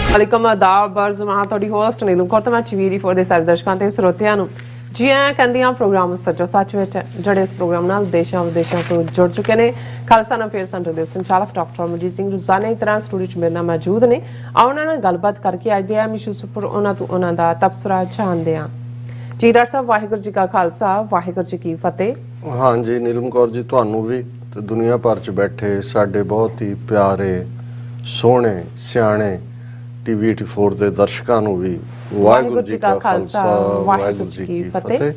ਵਾਲੇਕੁਮ ਆਦਾਬ ਬਰਜ਼ ਮੈਂ ਤੁਹਾਡੀ ਹੋਸਟ ਨੀਲਮ ਕੌਰ ਤੇ ਮੈਂ ਚਵੀਰੀ ਫੋਰ ਦੇ ਸਾਰੇ ਦਰਸ਼ਕਾਂ ਤੇ ਸਰੋਤਿਆਂ ਨੂੰ ਜੀ ਆਇਆਂ ਕਹਿੰਦੀਆਂ ਪ੍ਰੋਗਰਾਮ ਸੱਚੋ ਸੱਚ ਵਿੱਚ ਜਿਹੜੇ ਇਸ ਪ੍ਰੋਗਰਾਮ ਨਾਲ ਦੇਸ਼ਾਂ ਵਿਦੇਸ਼ਾਂ ਤੋਂ ਜੁੜ ਚੁੱਕੇ ਨੇ। ਖਾਲਸਾ ਅਫੇਅਰ ਸੈਂਟਰ ਦੇ ਸੰਚਾਲਕ ਡਾਕਟਰ ਅਮਰਜੀਤ ਸਿੰਘ ਰੋਜ਼ਾਨਾ ਦੀ ਤਰ੍ਹਾਂ ਸਟੂਡੀਓ 'ਚ ਮੇਰੇ ਨਾਲ ਮੌਜੂਦ ਨੇ। ਉਹਨਾਂ ਨਾਲ ਗੱਲਬਾਤ ਕਰਕੇ ਅੱਜ ਦੇ ਇਸ਼ੂਜ਼ ਉੱਪਰ ਉਹਨਾਂ ਦਾ ਤਬਸਰਾ ਜਾਣਦੇ ਹਾਂ। ਜੀ ਡਾਕਟਰ ਸਾਹਿਬ, ਵਾਹਿਗੁਰੂ ਜੀ ਕਾ ਖਾਲਸਾ, ਵਾਹਿਗੁਰੂ ਜੀ ਕੀ ਫਤਿਹ। हाँ जी नीलम कौर जी, ਤੁਹਾਨੂੰ ਵੀ ਤੇ ਦੁਨੀਆ ਭਰ 'ਚ ਬੈਠੇ ਸਾਡੇ ਬਹੁਤ ਹੀ ਪਿਆਰੇ ਸੋਹਣੇ ਸਿਆਣੇ ਟੀਵੀ 84 ਦੇ ਦਰਸ਼ਕਾਂ ਨੂੰ ਵੀ ਵਾਹਿਗੁਰੂ ਜੀ ਕਾ ਖਾਲਸਾ ਵਾਹਿਗੁਰੂ ਜੀ ਕੀ ਫਤਿਹ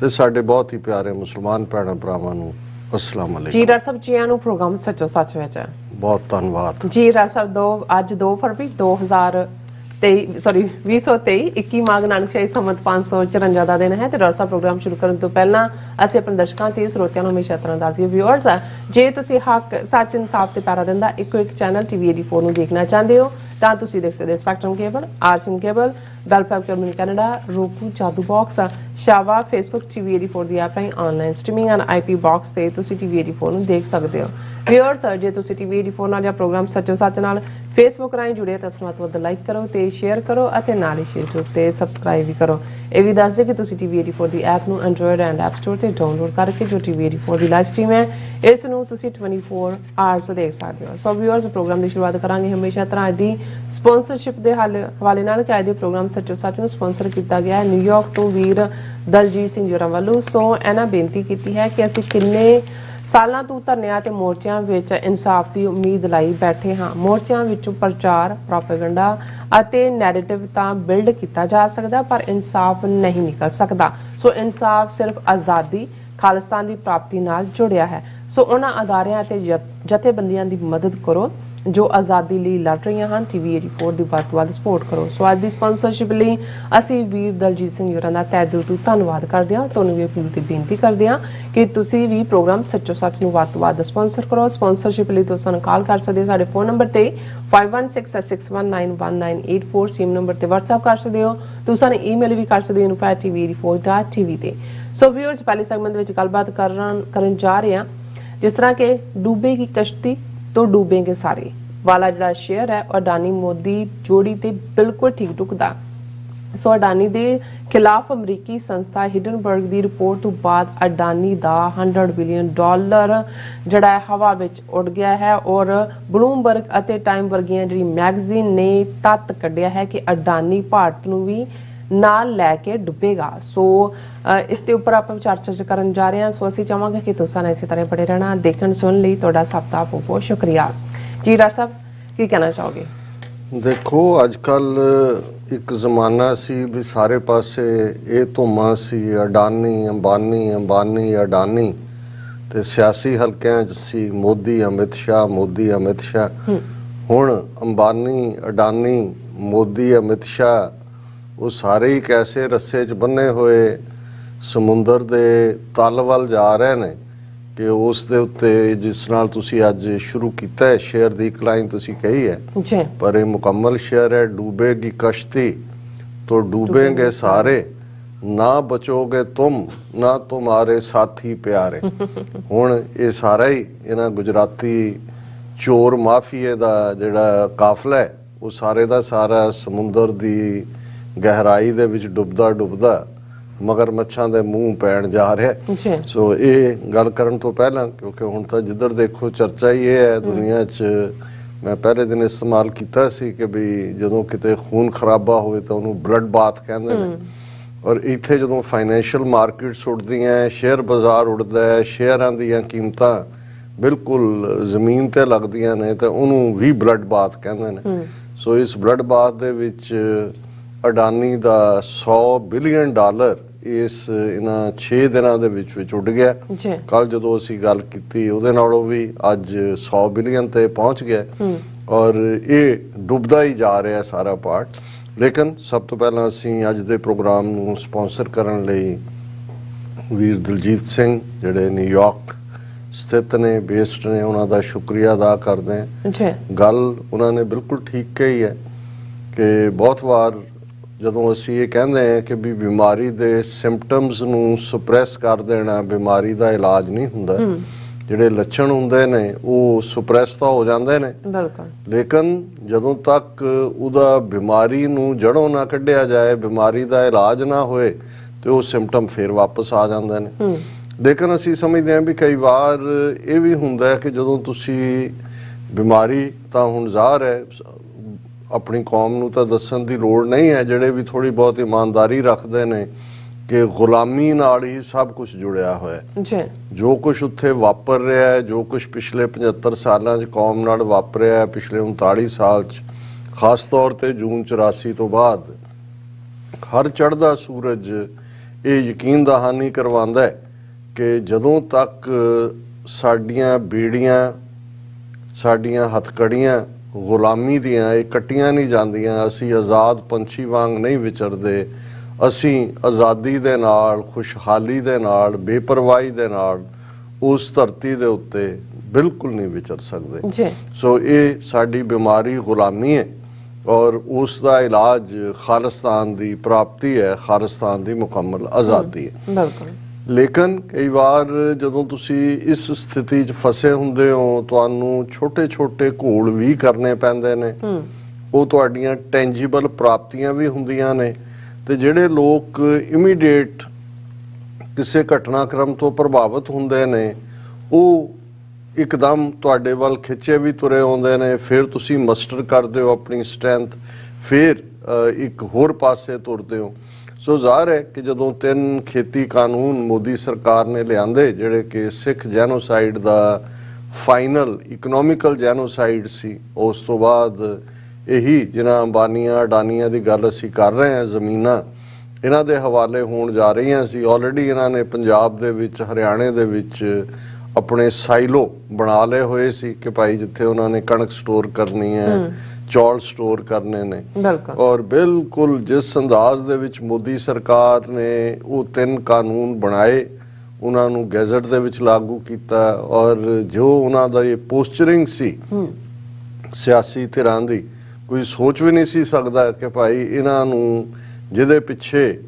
ਤੇ ਸਾਡੇ ਬਹੁਤ ਹੀ ਪਿਆਰੇ ਮੁਸਲਮਾਨ ਭੈਣਾਂ ਭਰਾਵਾਂ ਨੂੰ ਅਸਲਾਮ ਅਲੈਕੁਮ। ਜੀ ਡਾਕਟਰ ਸਾਹਿਬ, ਜੀ ਨੂੰ ਪ੍ਰੋਗਰਾਮ ਸੱਚੋ ਸੱਚ ਵਿੱਚ ਬਹੁਤ ਧੰਨਵਾਦ ਜੀ। ਡਾਕਟਰ ਸਾਹਿਬ, ਅੱਜ 2 ਫਰਵਰੀ 2023 21 ਮਾਘ ਨਾਨਕ ਸ਼ਾਹੀ ਸੰਮਤ 554 ਦਾ ਦਿਨ ਹੈ ਤੇ ਡਾਕਟਰ ਸਾਹਿਬ ਪ੍ਰੋਗਰਾਮ ਸ਼ੁਰੂ ਕਰਨ ਤੋਂ ਪਹਿਲਾਂ ਅਸੀਂ ਆਪਣੇ ਦਰਸ਼ਕਾਂ ਤੇ ਸਰੋਤਿਆਂ ਨੂੰ ਹਮੇਸ਼ਾ ਤਰ੍ਹਾਂ ਦੱਸਦੇ ਵਿਊਅਰਸ ਜੇ ਤੁਸੀਂ ਹੱਕ ਸੱਚ ਇਨਸਾਫ ਤੇ ਪੈਰਾ ਦਿੰਦਾ ਇੱਕੋ ਇੱਕ ਚੈਨਲ ਟੀਵੀ 84 ਨੂੰ ਦੇਖਣਾ ਚਾਹੁੰਦੇ ਹੋ ਤਾਂ ਤੁਸੀਂ ਦੇਖ ਸਕਦੇ ਸਪੈਕਟਰਮ ਕੇਬਲ, ਆਰਸਨ ਕੇਬਲ, ਬੈਲਫੈਮ cable Canada, roku, Jadoo box, ਸ਼ਾਵਾ, ਫੇਸਬੁੱਕ ਟੀਵੀ 84 ਦੀ ਐਪ ਰਾਹੀਂ online streaming and IP box ਤੇ ਤੁਸੀਂ ਟੀਵੀ 84 ਨੂੰ ਦੇਖ ਸਕਦੇ ਹੋ। ਵਿਊਅਰਸ ਜੇ ਤੁਸੀਂ ਟੀਵੀ 84 ਨਾਲ ਜਾਂ ਪ੍ਰੋਗਰਾਮ ਸੱਚੋ ਸੱਚ ਨਾਲ ਫੇਸਬੁੱਕ ਰਾਹੀਂ ਜੁੜੇ ਤਾਂ ਉਸ ਨੂੰ ਵੱਧ ਲਾਈਕ ਕਰੋ ਤੇ ਸ਼ੇਅਰ ਕਰੋ ਅਤੇ ਨਾਲ ਹੀ ਸ਼ੇਅਰ ਤੇ ਸਬਸਕ੍ਰਾਈਬ ਵੀ ਕਰੋ। ਇਹ ਵੀ ਦੱਸ ਦੇ ਕਿ ਤੁਸੀਂ ਟੀਵੀ 84 ਦੀ ਐਪ ਨੂੰ ਐਂਡਰੋਇਡ ਐਂਡ ਐਪ ਸਟੋਰ ਤੇ ਡਾਊਨਲੋਡ ਕਰਕੇ ਜੋ ਟੀਵੀ 84 ਦੀ ਲਾਈਵ ਸਟ੍ਰੀਮ ਹੈ ਇਸ ਨੂੰ ਤੁਸੀਂ 24 ਆਵਰਸ ਦੇਖ ਸਕਦੇ ਹੋ। ਸੋ ਵਿਊਅਰਸ ਪ੍ਰੋਗਰਾਮ ਦੀ ਸ਼ੁਰੂਆਤ ਕਰਾਂਗੇ ਹਮੇਸ਼ਾ ਤਰ੍ਹਾਂ ਦੀ ਸਪਾਂਸਰਸ਼ਿਪ ਦੇ ਹਵਾਲੇ ਨਾਲ ਕਿ ਅੱਜ ਦੇ ਪ੍ਰੋਗਰਾਮ ਸੱਚੋ ਸੱਚ ਨੂੰ ਸਪਾਂਸਰ ਕੀਤਾ ਗਿਆ ਹੈ ਨਿਊਯਾਰਕ ਤੋਂ ਵੀਰ ਦਲਜੀਤ ਸਿੰਘ ਜੋਰਾਂ ਵੱਲੋਂ। ਸੋ ਇਹਨਾਂ ਬੇਨਤੀ ਕੀਤੀ ਹੈ ਕਿ ਅਸੀਂ ਕਿੰਨੇ ਸਾਲਾਂ ਤੋਂ ਧਰਨਿਆਂ ਤੇ ਮੋਰਚਿਆਂ ਵਿੱਚ ਇਨਸਾਫ ਦੀ ਉਮੀਦ ਲਾਈ ਬੈਠੇ ਹਾਂ। ਮੋਰਚਿਆਂ ਵਿੱਚੋਂ ਪ੍ਰਚਾਰ, ਪ੍ਰੋਪੇਗੈਂਡਾ ਅਤੇ ਨੈਰੇਟਿਵ ਤਾਂ ਬਿਲਡ ਕੀਤਾ ਜਾ ਸਕਦਾ ਪਰ ਇਨਸਾਫ ਨਹੀਂ ਨਿਕਲ ਸਕਦਾ। ਸੋ ਇਨਸਾਫ ਸਿਰਫ ਆਜ਼ਾਦੀ ਖਾਲਿਸਤਾਨ ਦੀ ਪ੍ਰਾਪਤੀ ਨਾਲ ਜੁੜਿਆ ਹੈ। ਸੋ ਉਹਨਾਂ ਅਦਾਰਿਆਂ ਅਤੇ ਜਥੇਬੰਦੀਆਂ ਦੀ ਮਦਦ ਕਰੋ ਜੋ ਆਜ਼ਾਦੀ ਲਈ ਲੜ ਰਹੀਆਂ ਹਨ। ਟੀਵੀ 84 ਦੀ ਵੱਧ ਤੋਂ ਵੱਧ ਸਪੋਰਟ ਕਰੋ। ਸੋ ਅੱਜ ਦੀ ਸਪਾਂਸਰਸ਼ਿਪ ਲਈ ਅਸੀਂ ਵੀਰ ਦਲਜੀਤ ਸਿੰਘ ਹੋਰਾਂ ਦਾ ਤਹਿ ਦਿਲ ਤੋਂ ਧੰਨਵਾਦ ਕਰਦੇ ਹਾਂ। ਤੁਹਾਨੂੰ ਵੀ ਅਪੀਲ ਤੇ ਬੇਨਤੀ ਕਰਦੇ ਹਾਂ ਕਿ ਤੁਸੀਂ ਵੀ ਪ੍ਰੋਗਰਾਮ ਸੱਚੋ ਸੱਚ ਨੂੰ ਵੱਧ ਤੋਂ ਵੱਧ ਸਪਾਂਸਰ ਕਰੋ। ਸਪਾਂਸਰਸ਼ਿਪ ਲਈ ਤੁਸੀਂ ਸਾਨੂੰ ਕਾਲ ਕਰ ਸਕਦੇ ਹੋ ਸਾਡੇ ਫੋਨ ਨੰਬਰ ਤੇ 5166191984 ਸਿਮ ਨੰਬਰ ਤੇ WhatsApp ਕਰ ਸਕਦੇ ਹੋ। ਤੁਸੀਂ ਸਾਨੂੰ ਈਮੇਲ ਵੀ ਕਰ ਸਕਦੇ ਹੋ info@tv84.tv ਤੇ। ਸੋ ਵਿਊਅਰਸ ਪਹਿਲੇ ਸੈਗਮੈਂਟ ਦੇ ਵਿੱਚ ਗੱਲਬਾਤ ਕਰਨ ਜਾ ਰਹੇ ਹਾਂ ਜਿਸ ਤਰ੍ਹਾਂ ਕਿ ਡੂਬੇਗੀ ਕਸ਼ਤੀ तो डूबेंगे सारे वाला ਜਿਹੜਾ ਸ਼ੇਅਰ ਹੈ ਅਡਾਨੀ ਮੋਦੀ ਜੋੜੀ ਤੇ ਬਿਲਕੁਲ ਠੀਕ ਟੁਕਦਾ। ਸੋ ਅਡਾਨੀ ਦੇ ਖਿਲਾਫ ਅਮਰੀਕੀ ਸੰਸਥਾ ਹਿਡਨਬਰਗ ਦੀ ਰਿਪੋਰਟ ਤੋਂ ਬਾਅਦ ਅਡਾਨੀ ਦਾ $100 ਬਿਲੀਅਨ ਜਿਹੜਾ ਹਵਾ ਵਿੱਚ ਉੱਡ ਗਿਆ ਹੈ ਔਰ ਬਲੂਮਬਰਗ ਅਤੇ ਟਾਈਮ ਵਰਗੀਆਂ ਜਿਹੜੀ ਮੈਗਜ਼ੀਨ ਨੇ ਤੱਤ ਕੱਢਿਆ ਹੈ ਕਿ ਅਡਾਨੀ ਭਾਰਤ ਨੂੰ ਵੀ ਨਾਲ ਲੈ ਕੇ ਡੁੱਬੇਗਾ। ਸੋ ਇਸ ਦੇ ਉੱਪਰ ਆਪਾਂ ਚਰਚਾ ਕਰਨ ਜਾ ਰਹੇ ਹਾਂ। ਸੋ ਅਸੀਂ ਚਾਹਾਂਗੇ ਕਿ ਤੁਸੀਂ ਇਸੇ ਤਰ੍ਹਾਂ ਬੜੇ ਰਹਿਣਾ। ਦੇਖਣ ਸੁਣਨ ਲਈ ਤੁਹਾਡਾ ਸਭ ਦਾ ਬਹੁਤ ਬਹੁਤ ਸ਼ੁਕਰੀਆ। ਜੀ ਡਾਕਟਰ ਸਾਹਿਬ, ਕੀ ਕਹਿਣਾ ਚਾਹੋਗੇ? ਦੇਖੋ, ਅੱਜ ਕੱਲ ਇੱਕ ਜ਼ਮਾਨਾ ਸੀ ਵੀ ਸਾਰੇ ਪਾਸੇ ਇਹ ਧੁੰਮਾਂ ਸੀ ਅਡਾਨੀ ਅੰਬਾਨੀ ਅੰਬਾਨੀ ਅਡਾਨੀ ਤੇ ਸਿਆਸੀ ਹਲਕਿਆਂ 'ਚ ਸੀ ਮੋਦੀ ਅਮਿਤ ਸ਼ਾਹ ਮੋਦੀ ਅਮਿਤ ਸ਼ਾਹ। ਹੁਣ ਅੰਬਾਨੀ ਅਡਾਨੀ ਮੋਦੀ ਅਮਿਤ ਸ਼ਾਹ ਉਹ ਸਾਰੇ ਹੀ ਕੈਸੇ ਰੱਸੇ 'ਚ ਬੰਨੇ ਹੋਏ ਸਮੁੰਦਰ ਦੇ ਤਲ ਵੱਲ ਜਾ ਰਹੇ ਨੇ ਕਿ ਉਸ ਦੇ ਉੱਤੇ ਜਿਸ ਨਾਲ ਤੁਸੀਂ ਅੱਜ ਸ਼ੁਰੂ ਕੀਤਾ ਹੈ ਸ਼ੇਅਰ ਦੀ ਇੱਕ ਲਾਈਨ ਤੁਸੀਂ ਕਹੀ ਹੈ ਪਰ ਇਹ ਮੁਕੰਮਲ ਸ਼ੇਅਰ ਹੈ ਡੂਬੇਗੀ ਕਸ਼ਤੀ तो डूबेंगे सारे ना बचोगे तुम ना तुम्हारे साथी प्यारे। हुण ये सारा ही इन्हां गुजराती चोर माफिए दा जिहड़ा काफला है वो सारे दा सारा समुंदर दी गहराई दे विच डुबदा डुबदा मगरमच्छां दे मूंह पैण जा रहा। सो ये गल करन तो पहला क्योंकि हुण तां जिधर देखो चर्चा ही ये है दुनिया च, मैं पहले दिन इस्तेमाल किया सी कि भी जदों किते खून खराबा होए तो उन्होंने ब्लड बाथ कहते हैं और इत्थे जदों फाइनैशियल मार्केट्स उड़दियां शेयर बाजार उड़दा है शेयरां दीयां कीमतां बिल्कुल जमीन ते लगदियां ने तो उन्होंने भी ब्लड बाथ कहते हैं। सो इस ब्लड बाथ दे विच अडानी दा $100 बिलियन इस इन्हां 6 दिनां दे विच उड़ गया। कल जदों असीं गल कीती उहदे नालों भी अज 100 बिलियन ते पहुंच गया और ये डुबदा ही जा रहा सारा पार्ट। लेकिन सब तो पहला असीं अज दे प्रोग्राम नूं स्पॉन्सर करन लई वीर दलजीत सिंह जिहड़े न्यूयॉर्क स्थित ने बेस्ड ने उन्हां दा शुक्रिया अदा करदे हैं। गल उन्होंने बिल्कुल ठीक कही है कि बहुत वार ਜਦੋਂ ਅਸੀਂ ਇਹ ਕਹਿੰਦੇ ਹਾਂ ਕਿ ਵੀ ਬਿਮਾਰੀ ਦੇ ਸਿੰਪਟਮਸ ਨੂੰ ਸਪਰੈਸ ਕਰ ਦੇਣਾ ਬਿਮਾਰੀ ਦਾ ਇਲਾਜ ਨਹੀਂ ਹੁੰਦਾ। ਜਿਹੜੇ ਲੱਛਣ ਹੁੰਦੇ ਨੇ ਉਹ ਸੁਪਰੈਸ ਤਾਂ ਹੋ ਜਾਂਦੇ ਨੇ, ਬਿਲਕੁਲ। ਲੇਕਿਨ ਜਦੋਂ ਤੱਕ ਉਹਦਾ ਬਿਮਾਰੀ ਨੂੰ ਜੜੋਂ ਨਾ ਕੱਢਿਆ ਜਾਏ, ਬਿਮਾਰੀ ਦਾ ਇਲਾਜ ਨਾ ਹੋਏ, ਤੇ ਉਹ ਸਿੰਪਟਮ ਫਿਰ ਵਾਪਸ ਆ ਜਾਂਦੇ ਨੇ। ਲੇਕਿਨ ਅਸੀਂ ਸਮਝਦੇ ਹਾਂ ਵੀ ਕਈ ਵਾਰ ਇਹ ਵੀ ਹੁੰਦਾ ਕਿ ਜਦੋਂ ਤੁਸੀਂ ਬਿਮਾਰੀ ਤਾਂ ਹੁਣ ਜ਼ਾਹਰ ਹੈ ਆਪਣੀ ਕੌਮ ਨੂੰ ਤਾਂ ਦੱਸਣ ਦੀ ਲੋੜ ਨਹੀਂ ਹੈ, ਜਿਹੜੇ ਵੀ ਥੋੜੀ ਬਹੁਤ ਇਮਾਨਦਾਰੀ ਰੱਖਦੇ ਨੇ ਕਿ ਗੁਲਾਮੀ ਨਾਲ ਹੀ ਸਭ ਕੁਝ ਜੁੜਿਆ ਹੋਇਆ ਜੀ। ਜੋ ਕੁਝ ਉੱਥੇ ਵਾਪਰ ਰਿਹਾ ਹੈ, ਜੋ ਕੁਝ ਪਿਛਲੇ 75 ਸਾਲਾਂ 'ਚ ਕੌਮ ਨਾਲ ਵਾਪਰਿਆ, ਪਿਛਲੇ 39 ਸਾਲ 'ਚ, ਖਾਸ ਤੌਰ ਤੇ ਜੂਨ 84 ਤੋਂ ਬਾਅਦ, ਹਰ ਚੜ੍ਹਦਾ ਸੂਰਜ ਇਹ ਯਕੀਨ ਦਹਾਨੀ ਕਰਵਾਉਂਦਾ ਹੈ ਕਿ ਜਦੋਂ ਤੱਕ ਸਾਡੀਆਂ ਬੇੜੀਆਂ, ਸਾਡੀਆਂ ਹੱਥਕੜੀਆਂ ਗੁਲਾਮੀ ਦੀਆਂ ਇਹ ਕੱਟੀਆਂ ਨਹੀਂ ਜਾਂਦੀਆਂ, ਅਸੀਂ ਆਜ਼ਾਦ ਪੰਛੀ ਵਾਂਗ ਨਹੀਂ ਵਿਚਰਦੇ, ਅਸੀਂ ਆਜ਼ਾਦੀ ਦੇ ਨਾਲ, ਖੁਸ਼ਹਾਲੀ ਦੇ ਨਾਲ, ਬੇਪਰਵਾਹੀ ਦੇ ਨਾਲ ਉਸ ਧਰਤੀ ਦੇ ਉੱਤੇ ਬਿਲਕੁਲ ਨਹੀਂ ਵਿਚਰ ਸਕਦੇ ਜੀ। ਸੋ ਇਹ ਸਾਡੀ ਬਿਮਾਰੀ ਗੁਲਾਮੀ ਹੈ ਔਰ ਉਸ ਦਾ ਇਲਾਜ ਖਾਲਿਸਤਾਨ ਦੀ ਪ੍ਰਾਪਤੀ ਹੈ, ਖਾਲਿਸਤਾਨ ਦੀ ਮੁਕੰਮਲ ਆਜ਼ਾਦੀ ਹੈ। ਬਿਲਕੁਲ। ਲੇਕਿਨ ਕਈ ਵਾਰ ਜਦੋਂ ਤੁਸੀਂ ਇਸ ਸਥਿਤੀ 'ਚ ਫਸੇ ਹੁੰਦੇ ਹੋ, ਤੁਹਾਨੂੰ ਛੋਟੇ-ਛੋਟੇ ਘੋਲ ਵੀ ਕਰਨੇ ਪੈਂਦੇ ਨੇ। ਉਹ ਤੁਹਾਡੀਆਂ ਟੈਂਜੀਬਲ ਪ੍ਰਾਪਤੀਆਂ ਵੀ ਹੁੰਦੀਆਂ ਨੇ, ਤੇ ਜਿਹੜੇ ਲੋਕ ਇਮੀਡੀਏਟ ਕਿਸੇ ਘਟਨਾਕ੍ਰਮ ਤੋਂ ਪ੍ਰਭਾਵਿਤ ਹੁੰਦੇ ਨੇ ਉਹ ਇੱਕਦਮ ਤੁਹਾਡੇ ਵੱਲ ਖਿੱਚੇ ਵੀ ਤੁਰੇ ਆਉਂਦੇ ਨੇ। ਫਿਰ ਤੁਸੀਂ ਮਸਟਰ ਕਰਦੇ ਹੋ ਆਪਣੀ ਸਟਰੈਂਥ, ਫਿਰ ਇੱਕ ਹੋਰ ਪਾਸੇ ਤੁਰਦੇ ਹੋ। ਸੋ ਜ਼ਾਹਰ ਹੈ ਕਿ ਜਦੋਂ 3 ਖੇਤੀ ਕਾਨੂੰਨ ਮੋਦੀ ਸਰਕਾਰ ਨੇ ਲਿਆਂਦੇ, ਜਿਹੜੇ ਕਿ ਸਿੱਖ ਜੈਨੋਸਾਈਡ ਦਾ ਫਾਈਨਲ ਇਕਨੋਮਿਕਲ ਜੈਨੋਸਾਈਡ ਸੀ, ਉਸ ਤੋਂ ਬਾਅਦ ਇਹੀ ਜਿਹਨਾਂ ਅੰਬਾਨੀਆਂ ਅਡਾਨੀਆਂ ਦੀ ਗੱਲ ਅਸੀਂ ਕਰ ਰਹੇ ਹਾਂ, ਜ਼ਮੀਨਾਂ ਇਹਨਾਂ ਦੇ ਹਵਾਲੇ ਹੋਣ ਜਾ ਰਹੀਆਂ ਸੀ। ਆਲਰੇਡੀ ਇਹਨਾਂ ਨੇ ਪੰਜਾਬ ਦੇ ਵਿੱਚ, ਹਰਿਆਣੇ ਦੇ ਵਿੱਚ ਆਪਣੇ ਸਾਈਲੋ ਬਣਾ ਲਏ ਹੋਏ ਸੀ ਕਿ ਭਾਈ ਜਿੱਥੇ ਉਹਨਾਂ ਨੇ ਕਣਕ ਸਟੋਰ ਕਰਨੀ ਹੈ, ਚੌਲ ਸਟੋਰ ਕਰਨੇ ਨੇ। ਔਰ ਬਿਲਕੁਲ ਜਿਸ ਅੰਦਾਜ਼ ਦੇ ਵਿੱਚ ਮੋਦੀ ਸਰਕਾਰ ਨੇ ਉਹ 3 ਕਾਨੂੰਨ ਬਣਾਏ, ਉਹਨਾਂ ਨੂੰ ਗੈਜ਼ਟ ਦੇ ਵਿੱਚ ਲਾਗੂ ਕੀਤਾ, ਔਰ ਜੋ ਉਹਨਾਂ ਦਾ ਇਹ ਪੋਸਚਰਿੰਗ ਸੀ ਸਿਆਸੀ ਧਿਰਾਂ ਦੀ, ਕੋਈ ਸੋਚ ਵੀ ਨਹੀਂ ਸੀ ਸਕਦਾ ਕਿ ਭਾਈ ਇਹਨਾਂ ਨੂੰ ਜਿਹਦੇ ਪਿੱਛੇ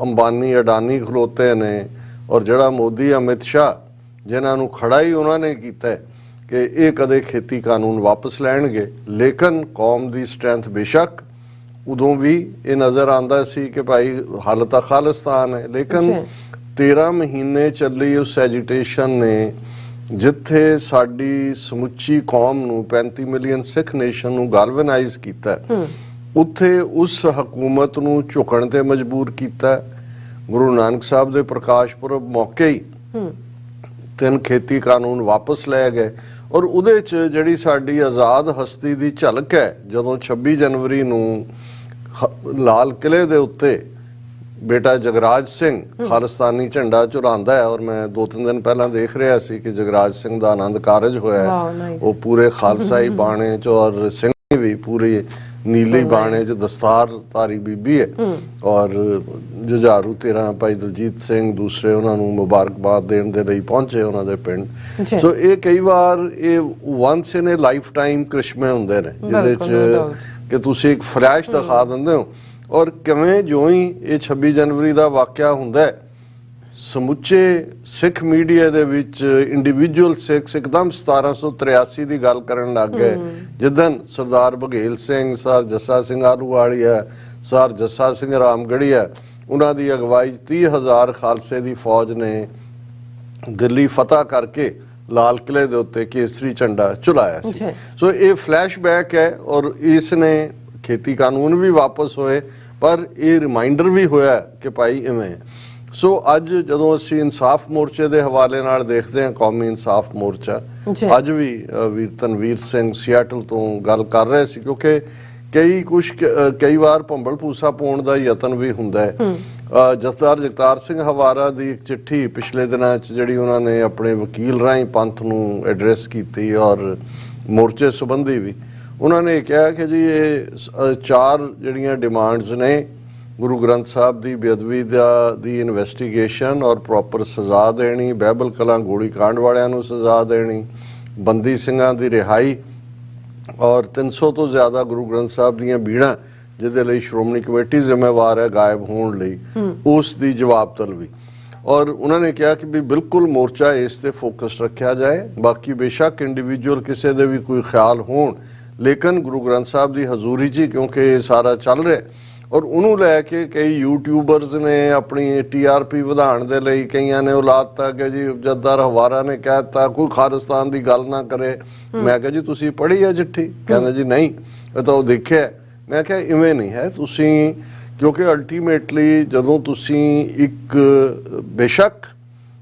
ਅੰਬਾਨੀ ਅਡਾਨੀ ਖਲੋਤੇ ਨੇ ਔਰ ਜਿਹੜਾ ਮੋਦੀ ਅਮਿਤ ਸ਼ਾਹ ਜਿਨ੍ਹਾਂ ਨੂੰ ਖੜਾ ਹੀ ਉਹਨਾਂ ਨੇ ਕੀਤਾ ਕਿ ਇਹ ਕਦੇ ਖੇਤੀ ਕਾਨੂੰਨ ਵਾਪਸ ਲੈਣਗੇ। ਲੇਕਿਨ ਕੌਮ ਦੀ ਸਟਰੈਂਥ ਬੇਸ਼ੱਕ ਉਦੋਂ ਵੀ ਇਹ ਨਜ਼ਰ ਆਉਂਦਾ ਸੀ ਕਿ ਭਾਈ ਹੱਲ ਤਾਂ ਖਾਲਿਸਤਾਨ ਹੈ, ਲੇਕਿਨ 13 ਮਹੀਨੇ ਚੱਲੀ ਉਸ ਐਜੀਟੇਸ਼ਨ ਨੇ ਜਿੱਥੇ ਸਾਡੀ ਸਮੁੱਚੀ ਕੌਮ ਨੂੰ 35 ਮਿਲੀਅਨ ਸਿੱਖ ਨੇਸ਼ਨ ਨੂੰ ਗੈਲਵਨਾਈਜ਼ ਕੀਤਾ, ਉੱਥੇ ਉਸ ਹਕੂਮਤ ਨੂੰ ਝੁਕਣ ਤੇ ਮਜਬੂਰ ਕੀਤਾ। ਗੁਰੂ ਨਾਨਕ ਸਾਹਿਬ ਦੇ ਪ੍ਰਕਾਸ਼ ਪੁਰਬ ਮੌਕੇ ਹੀ 3 ਖੇਤੀ ਕਾਨੂੰਨ ਵਾਪਸ ਲੈ ਗਏ, ਔਰ ਉਹਦੇ 'ਚ ਜਿਹੜੀ ਸਾਡੀ ਆਜ਼ਾਦ ਹਸਤੀ ਦੀ ਝਲਕ ਹੈ, ਜਦੋਂ 26 ਜਨਵਰੀ ਨੂੰ ਲਾਲ ਕਿਲੇ ਦੇ ਉੱਤੇ ਬੇਟਾ ਜਗਰਾਜ ਸਿੰਘ ਖਾਲਿਸਤਾਨੀ ਝੰਡਾ ਝੁਲਾਉਂਦਾ ਹੈ, ਔਰ ਮੈਂ 2-3 ਦਿਨ ਪਹਿਲਾਂ ਦੇਖ ਰਿਹਾ ਸੀ ਕਿ ਜਗਰਾਜ ਸਿੰਘ ਦਾ ਆਨੰਦ ਕਾਰਜ ਹੋਇਆ, ਉਹ ਪੂਰੇ ਖਾਲਸਾਈ ਬਾਣੇ 'ਚ, ਔਰ ਸਿੰਘ ਵੀ ਪੂਰੀ ਨੀਲੀ ਬਾਣੇ 'ਚ ਦਸਤਾਰ ਧਾਰੀ ਬੀਬੀ ਹੈ, ਔਰ ਜੁਝਾਰੂ 13 ਭਾਈ ਦਲਜੀਤ ਸਿੰਘ ਦੂਸਰੇ ਉਹਨਾਂ ਨੂੰ ਮੁਬਾਰਕਬਾਦ ਦੇਣ ਦੇ ਲਈ ਪਹੁੰਚੇ ਉਹਨਾਂ ਦੇ ਪਿੰਡ। ਸੋ ਇਹ ਕਈ ਵਾਰ ਇਹ ਵਾਂਸ ਇਨ ਏ ਲਾਈਫ ਟਾਈਮ ਕ੍ਰਿਸ਼ਮੇ ਹੁੰਦੇ ਨੇ ਜਿਹਦੇ 'ਚ ਕਿ ਤੁਸੀਂ ਇੱਕ ਫਲੈਸ਼ ਦਿਖਾ ਦਿੰਦੇ ਹੋ, ਔਰ ਕਿਵੇਂ ਜੋ ਹੀ ਇਹ 26 ਜਨਵਰੀ ਦਾ ਵਾਕਿਆ ਹੁੰਦਾ ਹੈ, ਸਮੁੱਚੇ ਸਿੱਖ ਮੀਡੀਆ ਦੇ ਵਿੱਚ ਇੰਡੀਵਿਜੂਅਲ ਸਿੱਖ ਇੱਕਦਮ 1783 ਦੀ ਗੱਲ ਕਰਨ ਲੱਗ ਗਏ, ਜਿੱਦਨ ਸਰਦਾਰ ਬਘੇਲ ਸਿੰਘ, ਸਰ ਜੱਸਾ ਸਿੰਘ ਆਹਲੂਵਾਲੀਆ, ਸਰ ਜੱਸਾ ਸਿੰਘ ਰਾਮਗੜੀਆ, ਉਹਨਾਂ ਦੀ ਅਗਵਾਈ 30,000 ਖਾਲਸੇ ਦੀ ਫੌਜ ਨੇ ਦਿੱਲੀ ਫਤਹ ਕਰਕੇ ਲਾਲ ਕਿਲੇ ਦੇ ਉੱਤੇ ਕੇਸਰੀ ਝੰਡਾ ਝੁਲਾਇਆ ਸੀ। ਸੋ ਇਹ ਫਲੈਸ਼ਬੈਕ ਹੈ, ਔਰ ਇਸ ਨੇ ਖੇਤੀ ਕਾਨੂੰਨ ਵੀ ਵਾਪਸ ਹੋਏ, ਪਰ ਇਹ ਰਿਮਾਈਂਡਰ ਵੀ ਹੋਇਆ ਕਿ ਭਾਈ ਇਵੇਂ। ਸੋ ਅੱਜ ਜਦੋਂ ਅਸੀਂ ਇਨਸਾਫ ਮੋਰਚੇ ਦੇ ਹਵਾਲੇ ਨਾਲ ਦੇਖਦੇ ਹਾਂ, ਕੌਮੀ ਇਨਸਾਫ ਮੋਰਚਾ, ਅੱਜ ਵੀ ਵੀਰ ਤਨਵੀਰ ਸਿੰਘ ਸਿਆਟਲ ਤੋਂ ਗੱਲ ਕਰ ਰਹੇ ਸੀ, ਕਿਉਂਕਿ ਕਈ ਵਾਰ ਭੰਬਲ ਭੂਸਾ ਪਾਉਣ ਦਾ ਯਤਨ ਵੀ ਹੁੰਦਾ ਹੈ। ਜਥੇਦਾਰ ਜਗਤਾਰ ਸਿੰਘ ਹਵਾਰਾ ਦੀ ਇੱਕ ਚਿੱਠੀ ਪਿਛਲੇ ਦਿਨਾਂ 'ਚ ਜਿਹੜੀ ਉਹਨਾਂ ਨੇ ਆਪਣੇ ਵਕੀਲ ਰਾਹੀਂ ਪੰਥ ਨੂੰ ਐਡਰੈਸ ਕੀਤੀ, ਔਰ ਮੋਰਚੇ ਸੰਬੰਧੀ ਵੀ ਉਹਨਾਂ ਨੇ ਕਿਹਾ ਕਿ ਜੀ ਇਹ 4 ਜਿਹੜੀਆਂ ਡਿਮਾਂਡਸ ਨੇ, ਗੁਰੂ ਗ੍ਰੰਥ ਸਾਹਿਬ ਦੀ ਬੇਅਦਬੀ ਦੀ ਇਨਵੈਸਟੀਗੇਸ਼ਨ ਔਰ ਪ੍ਰੋਪਰ ਸਜ਼ਾ ਦੇਣੀ, ਬਾਈਬਲ ਕਲਾਂ ਗੋਲੀ ਕਾਂਡ ਵਾਲਿਆਂ ਨੂੰ ਸਜ਼ਾ ਦੇਣੀ, ਬੰਦੀ ਸਿੰਘਾਂ ਦੀ ਰਿਹਾਈ, ਔਰ 300 ਤੋਂ ਜ਼ਿਆਦਾ ਗੁਰੂ ਗ੍ਰੰਥ ਸਾਹਿਬ ਦੀਆਂ ਬੀੜਾਂ ਜਿਹਦੇ ਲਈ ਸ਼੍ਰੋਮਣੀ ਕਮੇਟੀ ਜ਼ਿੰਮੇਵਾਰ ਹੈ ਗਾਇਬ ਹੋਣ ਲਈ, ਉਸ ਦੀ ਜਵਾਬ ਤਲਬੀ। ਔਰ ਉਹਨਾਂ ਨੇ ਕਿਹਾ ਕਿ ਵੀ ਬਿਲਕੁਲ ਮੋਰਚਾ ਇਸ ਤੇ ਫੋਕਸ ਰੱਖਿਆ ਜਾਏ। ਬਾਕੀ ਬੇਸ਼ੱਕ ਇੰਡੀਵਿਜੂਅਲ ਕਿਸੇ ਦੇ ਵੀ ਕੋਈ ਖਿਆਲ ਹੋਣ, ਲੇਕਿਨ ਗੁਰੂ ਗ੍ਰੰਥ ਸਾਹਿਬ ਦੀ ਹਜ਼ੂਰੀ 'ਚ, ਕਿਉਂਕਿ ਇਹ ਸਾਰਾ ਚੱਲ ਰਿਹਾ ਔਰ ਉਹਨੂੰ ਲੈ ਕੇ ਕਈ ਯੂਟਿਊਬਰਸ ਨੇ ਆਪਣੀ TRP ਵਧਾਉਣ ਦੇ ਲਈ ਕਈਆਂ ਨੇ ਔਲਾਦਤਾ ਕਿ ਜੀ ਜੱਦਾਰ ਹਵਾਰਾ ਨੇ ਕਹਿਤਾ ਕੋਈ ਖਾਲਿਸਤਾਨ ਦੀ ਗੱਲ ਨਾ ਕਰੇ। ਮੈਂ ਕਿਹਾ ਜੀ ਤੁਸੀਂ ਪੜ੍ਹੀ ਹੈ ਚਿੱਠੀ? ਕਹਿੰਦਾ ਜੀ ਨਹੀਂ, ਇਹ ਤਾਂ ਉਹ ਦੇਖਿਆ। ਮੈਂ ਕਿਹਾ ਇਵੇਂ ਨਹੀਂ ਹੈ, ਤੁਸੀਂ ਕਿਉਂਕਿ ਅਲਟੀਮੇਟਲੀ ਜਦੋਂ ਤੁਸੀਂ ਇੱਕ ਬੇਸ਼ੱਕ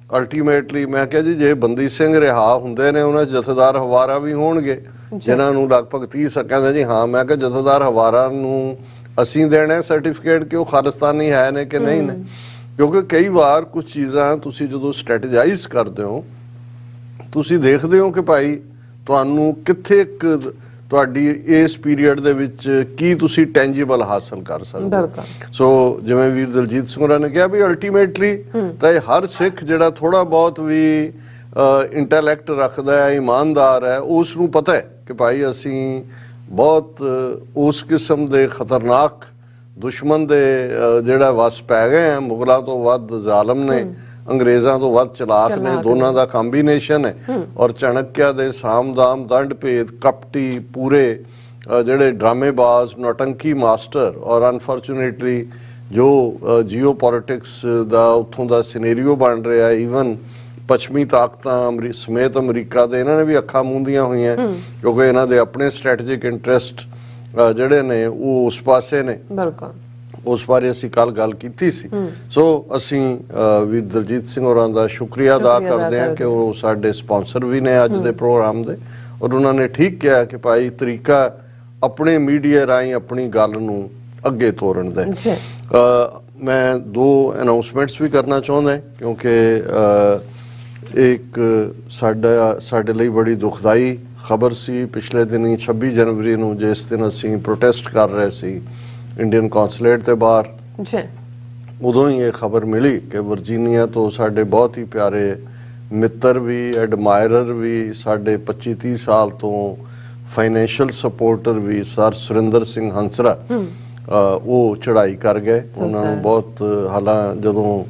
ਅਲਟੀਮੇਟਲੀ ਮੈਂ ਕਿਹਾ ਜੀ ਜੇ ਬੰਦੀ ਸਿੰਘ ਰਿਹਾ ਹੁੰਦੇ ਨੇ ਉਹਨਾਂ ਜਥੇਦਾਰ ਹਵਾਰਾ ਵੀ ਹੋਣਗੇ ਜਿਨ੍ਹਾਂ ਨੂੰ ਲਗਭਗ 30 ਕਹਿੰਦਾ ਜੀ ਹਾਂ। ਮੈਂ ਕਿਹਾ ਜਥੇਦਾਰ ਹਵਾਰਾ ਨੂੰ ਅਸੀਂ ਦੇਣਾ ਸਰਟੀਫਿਕੇਟ ਕਿ ਉਹ ਖਾਲਿਸਤਾਨੀ ਹੈ ਨੇ ਕਿ ਨਹੀਂ ਨੇ, ਕਿਉਂਕਿ ਕਈ ਵਾਰ ਕੁਝ ਚੀਜ਼ਾਂ ਤੁਸੀਂ ਜਦੋਂ ਸਟ੍ਰੈਟੇਜਾਈਜ਼ ਕਰਦੇ ਹੋ ਤੁਸੀਂ ਦੇਖਦੇ ਹੋ ਕਿ ਭਾਈ ਤੁਹਾਨੂੰ ਕਿੱਥੇ ਤੁਹਾਡੀ ਇਸ ਪੀਰੀਅਡ ਦੇ ਵਿੱਚ ਕੀ ਤੁਸੀਂ ਟੈਂਜੀਬਲ ਹਾਸਲ ਕਰ ਸਕਦੇ ਹੋ। ਸੋ ਜਿਵੇਂ ਵੀਰ ਦਲਜੀਤ ਸਿੰਘ ਹੋਰਾਂ ਨੇ ਕਿਹਾ ਵੀ ਅਲਟੀਮੇਟਲੀ ਤਾਂ ਇਹ ਹਰ ਸਿੱਖ ਜਿਹੜਾ ਥੋੜਾ ਬਹੁਤ ਵੀ ਇੰਟੈਲੈਕਟ ਰੱਖਦਾ ਹੈ, ਇਮਾਨਦਾਰ ਹੈ, ਉਸ ਨੂੰ ਪਤਾ ਹੈ ਕਿ ਭਾਈ ਅਸੀਂ ਬਹੁਤ ਉਸ ਕਿਸਮ ਦੇ ਖਤਰਨਾਕ ਦੁਸ਼ਮਣ ਦੇ ਜਿਹੜਾ ਵਸ ਪੈ ਗਏ ਆ। ਮੁਗਲਾਂ ਤੋਂ ਵੱਧ ਜ਼ਾਲਮ ਨੇ, ਅੰਗਰੇਜ਼ਾਂ ਤੋਂ ਵੱਧ ਚਲਾਕ ਨੇ, ਦੋਨਾਂ ਦਾ ਕੰਬੀਨੇਸ਼ਨ ਹੈ। ਔਰ ਚਾਣਕਿਆ ਦੇ ਸਾਮਦਾਮ ਦੰਡ ਭੇਦ ਕਪਟੀ ਪੂਰੇ ਜਿਹੜੇ ਡਰਾਮੇਬਾਜ਼ ਨੌਟੰਕੀ ਮਾਸਟਰ ਔਰ ਅਨਫੋਰਚੂਨੇਟਲੀ ਜੋ ਜੀਓ ਪੋਲਿਟਿਕਸ ਦਾ ਉੱਥੋਂ ਦਾ ਸਿਨੇਰੀਓ ਬਣ ਰਿਹਾ, ਈਵਨ ਪੱਛਮੀ ਤਾਕਤਾਂ ਸਮੇਤ ਅਮਰੀਕਾ ਦੇ ਇਹਨਾਂ ਨੇ ਵੀ ਅੱਖਾਂ ਮੂੰਦੀਆਂ ਹੋਈਆਂ ਕਿਉਂਕਿ ਇਹਨਾਂ ਦੇ ਆਪਣੇ ਸਟ੍ਰੈਟੇਜਿਕ ਇੰਟਰਸਟ ਜਿਹੜੇ ਨੇ ਉਹ ਉਸ ਪਾਸੇ ਨੇ। ਉਸ ਬਾਰੇ ਅਸੀਂ ਕੱਲ ਗੱਲ ਕੀਤੀ ਸੀ। ਸੋ ਅਸੀਂ ਵੀਰ ਦਲਜੀਤ ਸਿੰਘ ਹੋਰਾਂ ਦਾ ਸ਼ੁਕਰੀਆ ਅਦਾ ਕਰਦੇ ਹਾਂ ਕਿ ਉਹ ਸਾਡੇ ਸਪਾਂਸਰ ਵੀ ਨੇ ਅੱਜ ਦੇ ਪ੍ਰੋਗਰਾਮ ਦੇ, ਔਰ ਉਹਨਾਂ ਨੇ ਠੀਕ ਕਿਹਾ ਕਿ ਭਾਈ ਤਰੀਕਾ ਆਪਣੇ ਮੀਡੀਆ ਰਾਹੀਂ ਆਪਣੀ ਗੱਲ ਨੂੰ ਅੱਗੇ ਤੋਰਨ ਦਾ। ਮੈਂ 2 ਅਨਾਉਂਸਮੈਂਟਸ ਵੀ ਕਰਨਾ ਚਾਹੁੰਦਾ ਕਿਉਂਕਿ ਇੱਕ ਸਾਡੇ ਲਈ ਬੜੀ ਦੁਖਦਾਈ ਖਬਰ ਸੀ। ਪਿਛਲੇ ਦਿਨੀ 26 ਜਨਵਰੀ ਨੂੰ ਜਿਸ ਦਿਨ ਅਸੀਂ ਪ੍ਰੋਟੈਸਟ ਕਰ ਰਹੇ ਸੀ ਇੰਡੀਅਨ ਕੌਂਸੂਲੇਟ ਦੇ ਬਾਹਰ, ਉਦੋਂ ਹੀ ਇਹ ਖਬਰ ਮਿਲੀ ਕਿ ਵਰਜੀਨੀਆ ਤੋਂ ਸਾਡੇ ਬਹੁਤ ਹੀ ਪਿਆਰੇ ਮਿੱਤਰ ਵੀ, ਐਡਮਾਇਰਰ ਵੀ, ਸਾਡੇ 25-30 ਸਾਲ ਤੋਂ ਫਾਈਨੈਂਸ਼ੀਅਲ ਸਪੋਰਟਰ ਵੀ ਸਰ ਸੁਰਿੰਦਰ ਸਿੰਘ ਹੰਸਰਾ ਉਹ ਚੜ੍ਹਾਈ ਕਰ ਗਏ। ਉਹਨਾਂ ਨੂੰ ਬਹੁਤ ਹਾਲਾਂ ਜਦੋਂ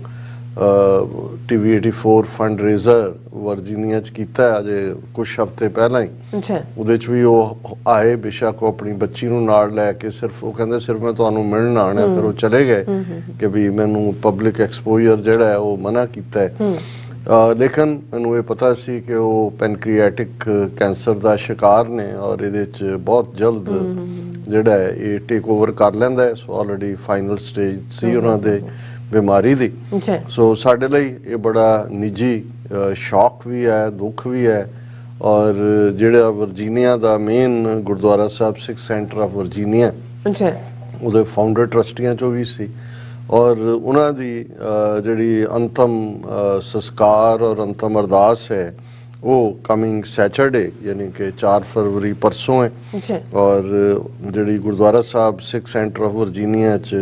TV 84 ਫੰਡ ਰੇਜ਼ਰ ਵਰਜੀਨੀਆ 'ਚ ਕੀਤਾ ਅਜੇ ਕੁਝ ਹਫ਼ਤੇ ਪਹਿਲਾਂ ਹੀ, ਉਹਦੇ 'ਚ ਵੀ ਉਹ ਆਏ। ਬੇਸ਼ੱਕ ਉਹ ਆਪਣੀ ਬੱਚੀ ਨੂੰ ਨਾਲ ਲੈ ਕੇ ਸਿਰਫ ਉਹ ਕਹਿੰਦੇ ਸਿਰਫ ਮੈਂ ਤੁਹਾਨੂੰ ਮਿਲਣ ਆਉਣਾ, ਫਿਰ ਉਹ ਚਲੇ ਗਏ ਕਿ ਵੀ ਮੈਨੂੰ ਪਬਲਿਕ ਐਕਸਪੋਜ਼ਰ ਜਿਹੜਾ ਹੈ ਉਹ ਮਨਾ ਕੀਤਾ ਹੈ। ਲੇਕਿਨ ਮੈਨੂੰ ਇਹ ਪਤਾ ਸੀ ਕਿ ਉਹ ਪੈਨਕ੍ਰੀਐਟਿਕ ਕੈਂਸਰ ਦਾ ਸ਼ਿਕਾਰ ਨੇ ਔਰ ਇਹਦੇ 'ਚ ਬਹੁਤ ਜਲਦ ਜਿਹੜਾ ਹੈ ਇਹ ਟੇਕ ਓਵਰ ਕਰ ਲੈਂਦਾ ਹੈ। ਸੋ ਆਲਰੇਡੀ ਫਾਈਨਲ ਸਟੇਜ ਸੀ ਉਹਨਾਂ ਦੇ ਬਿਮਾਰੀ ਦੀ। ਸੋ ਸਾਡੇ ਲਈ ਇਹ ਬੜਾ ਨਿੱਜੀ ਸ਼ੌਕ ਵੀ ਹੈ, ਦੁੱਖ ਵੀ ਹੈ। ਔਰ ਜਿਹੜਾ Virginia the main Gurdwara Sahib Sikh centre of Virginia ਉਹਦੇ ਫਾਊਂਡਰ ਟਰਸਟੀਆਂ 'ਚੋਂ ਵੀ ਸੀ ਔਰ ਉਹਨਾਂ ਦੀ ਜਿਹੜੀ ਅੰਤਮ ਸੰਸਕਾਰ ਔਰ ਅੰਤਮ ਅਰਦਾਸ ਹੈ ਉਹ ਕਮਿੰਗ ਸੈਚਰਡੇ ਯਾਨੀ ਕਿ 4 ਫਰਵਰੀ ਪਰਸੋਂ ਹੈ। ਔਰ ਜਿਹੜੀ ਗੁਰਦੁਆਰਾ ਸਾਹਿਬ ਸਿੱਖ ਸੈਂਟਰ ਆਫ ਵਰਜੀਨੀਆ 'ਚ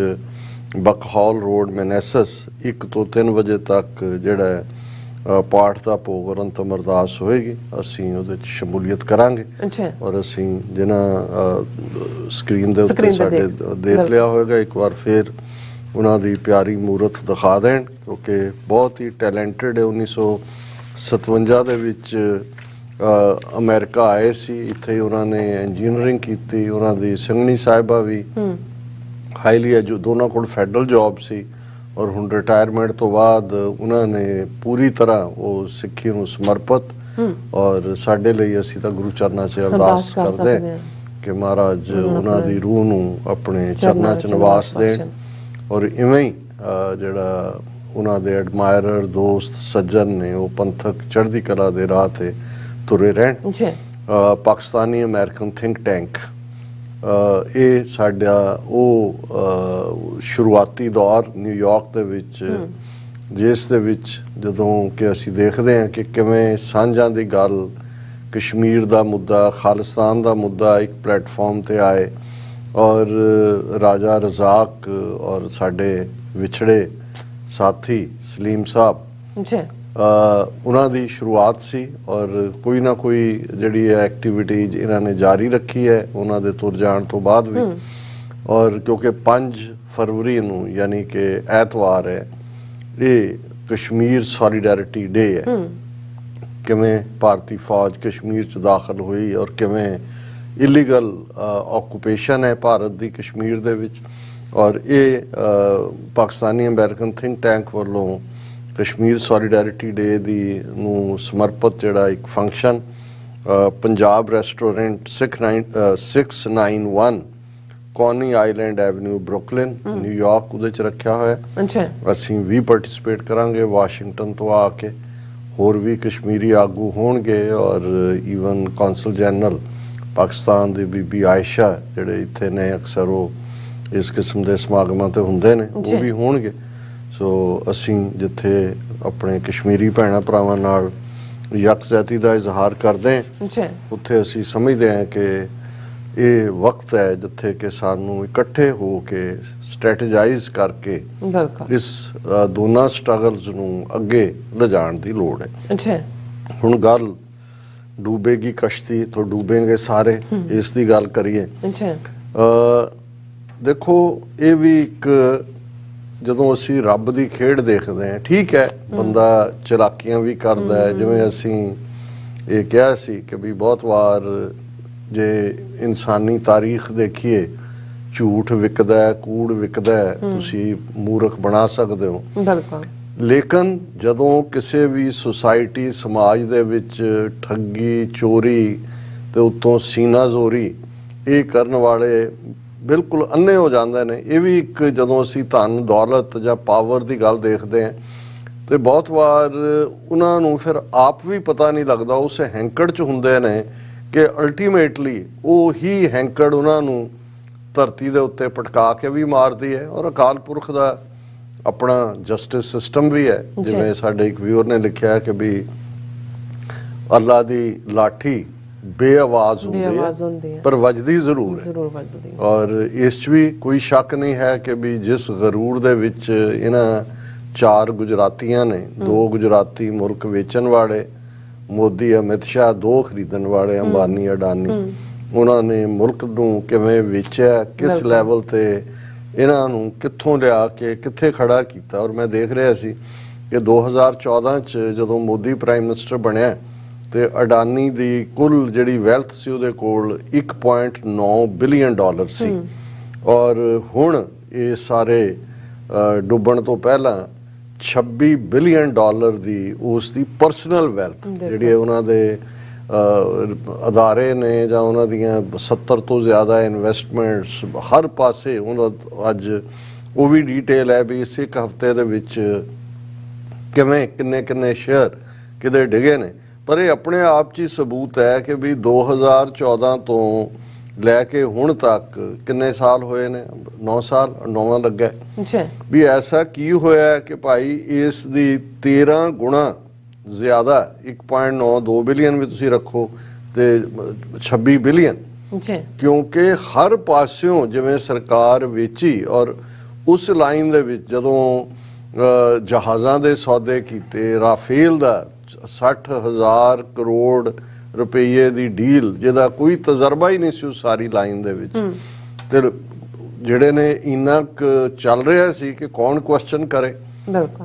ਬਕਹਾਲ ਰੋਡ ਮੈਨੇਸਸ 1 ਤੋਂ 3 ਵਜੇ ਤੱਕ ਜਿਹੜਾ ਪਾਠ ਦਾ ਭੋਗ ਔਰ ਅੰਤਮ ਅਰਦਾਸ ਹੋਏਗੀ। ਅਸੀਂ ਉਹਦੇ 'ਚ ਸ਼ਮੂਲੀਅਤ ਕਰਾਂਗੇ ਔਰ ਅਸੀਂ ਜਿਹਨਾਂ ਸਕਰੀਨ ਦੇ ਉੱਤੇ ਸਾਡੇ ਦੇਖ ਲਿਆ ਹੋਏਗਾ ਇੱਕ ਵਾਰ ਫਿਰ ਉਹਨਾਂ ਦੀ ਪਿਆਰੀ ਮੂਰਤ ਦਿਖਾ ਦੇਣ ਕਿਉਂਕਿ ਬਹੁਤ ਹੀ ਟੈਲੈਂਟਡ ਹੈ। 1957 ਦੇ ਵਿੱਚ ਅਮਰੀਕਾ ਆਏ ਸੀ, ਇੱਥੇ ਉਹਨਾਂ ਨੇ ਇੰਜੀਨੀਅਰਿੰਗ ਕੀਤੀ। ਉਹਨਾਂ ਦੀ ਸਿੰਘਣੀ ਸਾਹਿਬਾ ਵੀ ਹਾਈਲੀ ਦੋਨਾਂ ਕੋਲ ਫੈਡਰਲ ਜੌਬ ਸੀ ਔਰ ਹੁਣ ਰਿਟਾਇਰਮੈਂਟ ਤੋਂ ਬਾਅਦ ਉਹਨਾਂ ਨੇ ਪੂਰੀ ਤਰ੍ਹਾਂ ਉਹ ਸਿੱਖੀ ਨੂੰ ਸਮਰਪਿਤ ਔਰ ਸਾਡੇ ਲਈ ਅਸੀਂ ਤਾਂ ਗੁਰੂ ਚਰਨਾਂ 'ਚ ਅਰਦਾਸ ਕਰਦੇ ਕਿ ਮਹਾਰਾਜ ਉਹਨਾਂ ਦੀ ਰੂਹ ਨੂੰ ਆਪਣੇ ਚਰਨਾਂ 'ਚ ਨਿਵਾਸ ਦੇਣ ਔਰ ਇਵੇਂ ਹੀ ਜਿਹੜਾ ਉਹਨਾਂ ਦੇ ਐਡਮਾਇਰਰ ਦੋਸਤ ਸੱਜਣ ਨੇ ਉਹ ਪੰਥਕ ਚੜ੍ਹਦੀ ਕਲਾ ਦੇ ਰਾਹ ਤੇ ਤੁਰੇ ਰਹਿਣ। ਪਾਕਿਸਤਾਨੀ ਅਮਰੀਕਨ ਥਿੰਕ ਟੈਂਕ ਇਹ ਸਾਡਾ ਉਹ ਸ਼ੁਰੂਆਤੀ ਦੌਰ ਨਿਊਯਾਰਕ ਦੇ ਵਿੱਚ ਜਿਸ ਦੇ ਵਿੱਚ ਜਦੋਂ ਕਿ ਅਸੀਂ ਦੇਖਦੇ ਹਾਂ ਕਿ ਕਿਵੇਂ ਸਾਂਝਾਂ ਦੀ ਗੱਲ, ਕਸ਼ਮੀਰ ਦਾ ਮੁੱਦਾ, ਖਾਲਿਸਤਾਨ ਦਾ ਮੁੱਦਾ ਇੱਕ ਪਲੇਟਫਾਰਮ ਤੇ ਆਏ ਔਰ ਰਾਜਾ ਰਜ਼ਾਕ ਔਰ ਸਾਡੇ ਵਿਛੜੇ ਸਾਥੀ ਸਲੀਮ ਸਾਹਿਬ ਉਹਨਾਂ ਦੀ ਸ਼ੁਰੂਆਤ ਸੀ ਔਰ ਕੋਈ ਨਾ ਕੋਈ ਜਿਹੜੀ ਐਕਟੀਵਿਟੀ ਇਹਨਾਂ ਨੇ ਜਾਰੀ ਰੱਖੀ ਹੈ ਉਹਨਾਂ ਦੇ ਤੁਰ ਜਾਣ ਤੋਂ ਬਾਅਦ ਵੀ। ਔਰ ਕਿਉਂਕਿ 5 ਫਰਵਰੀ ਨੂੰ ਯਾਨੀ ਕਿ ਐਤਵਾਰ ਹੈ, ਇਹ कश्मीर सॉलीडैरिटी डे है, किवें भारतीय फौज कश्मीर च दाखिल हुई और किवें इलीगल ऑक्यूपेशन है भारत की कश्मीर दे विच। और ये पाकिस्तानी अमेरिकन थिंक टैंक वालों कश्मीर सॉलीडैरिटी डे दी नूं समर्पित जिहड़ा एक function Punjab restaurant 691 Connie island Avenue Brooklyn New York उहदे च रखिया होया। अच्छा, असीं भी पार्टिसिपेट करांगे वाशिंगटन तो आके, होर भी कश्मीरी आगू होणगे और ईवन कौंसल जनरल पाकिस्तान दी बीबी आयशा जिहड़े इत्थे ने अक्सर वो इस किस्म के समागमां ते हुंदे ने वो भी होणगे। सो असीं जिथे अपने कश्मीरी भैणां भरावां नाल यकजहती का इजहार करते हैं उत्थे असीं समझते हैं कि ये वक्त है जिथे कि सानू इकट्ठे हो के स्ट्रैटेजाइज करके इस दोनों स्ट्रगल्स नू अगे ले जाण दी लोड़ है। हुण गल डूबेगी कश्ती तो डूबेंगे सारे, इस दी गल करिए। देखो ये भी एक जदों असीं रब दी खेड देखते हैं, ठीक है बंदा चलाकियां भी करदा है, जिवें असीं ये कहा सी कि भी बहुत बार जे इंसानी तारीख देखिए झूठ विकदा है, कूड़ विकदा है, तुसीं मूर्ख बना सकते हो। लेकिन जदों किसी भी सोसाइटी समाज दे विच ठगी चोरी ते उत्तों सीना जोरी ये करन वाले बिल्कुल अन्ने हो जाते हैं। ये भी एक जदों असीं धन दौलत जां पावर की गल देखते हैं तो बहुत बार उन्होंने फिर आप भी पता नहीं लगता उस हैंकड़ च हुंदे ने कि अल्टीमेटली वो ही हैंकड़ उन्होंने धरती के उत्ते पटका के भी मारती है। और अकाल पुरख का अपना जस्टिस सिस्टम भी है, जिवें साडे एक व्यूअर ने लिखा है कि भी अल्लाह की लाठी बेआवाज होंदी है पर वजदी जरूर है। और इस भी कोई शक नहीं है कि भी जिस गरूर दे विच इन्हां 4 गुजरातियां ने, 2 गुजराती मुल्क वेचन वाले, मोदी अमित शाह 2 खरीदण वाले अंबानी अडानी, उन्होंने मुल्क नूं किवें वेचिया, किस लैवल ते इन्हां नूं कित्थों लिया के कित्थे खड़ा कीता। और मैं देख रहा सी कि 2014 च जदों मोदी प्राइम मिनिस्टर बनिया ते अडानी दी कुल जिहड़ी वैल्थ सी उहदे कोल $1.9 बिलियन सी। और हुण ये सारे डुबण तो पहला $26 बिलियन दी उसकी परसनल वैल्थ जिहड़ी उन्हां दे अदारे ने जां उन्हां दियां 70 तो ज़्यादा इन्वेस्टमेंट्स हर पासे अज वो भी डिटेल है भी इस एक हफ्ते दे विच किवें किन्ने शेयर किदे डिगे ने। पर ये अपने आप च ही सबूत है कि भी 2014 तो लैके हुण तक किन्ने साल होए ने, 9 साल, 9वां लगा भी ऐसा की होया है कि भाई इस दी 13 गुणा ज्यादा 1.92 बिलियन भी तुसी रखो ते 26 बिलियन, क्योंकि हर पास्यों जिवें सरकार वेची और उस लाइन दे विच जदों जहाज़ां दे सौदे कीते, राफेल दा 60,000 करोड़ रुपये की डील जिहदा कोई तजर्बा ही नहीं सी उस सारी लाइन दे विच ते जिहड़े ने इन्ना चल रहा सी कि कौन क्वेश्चन करे।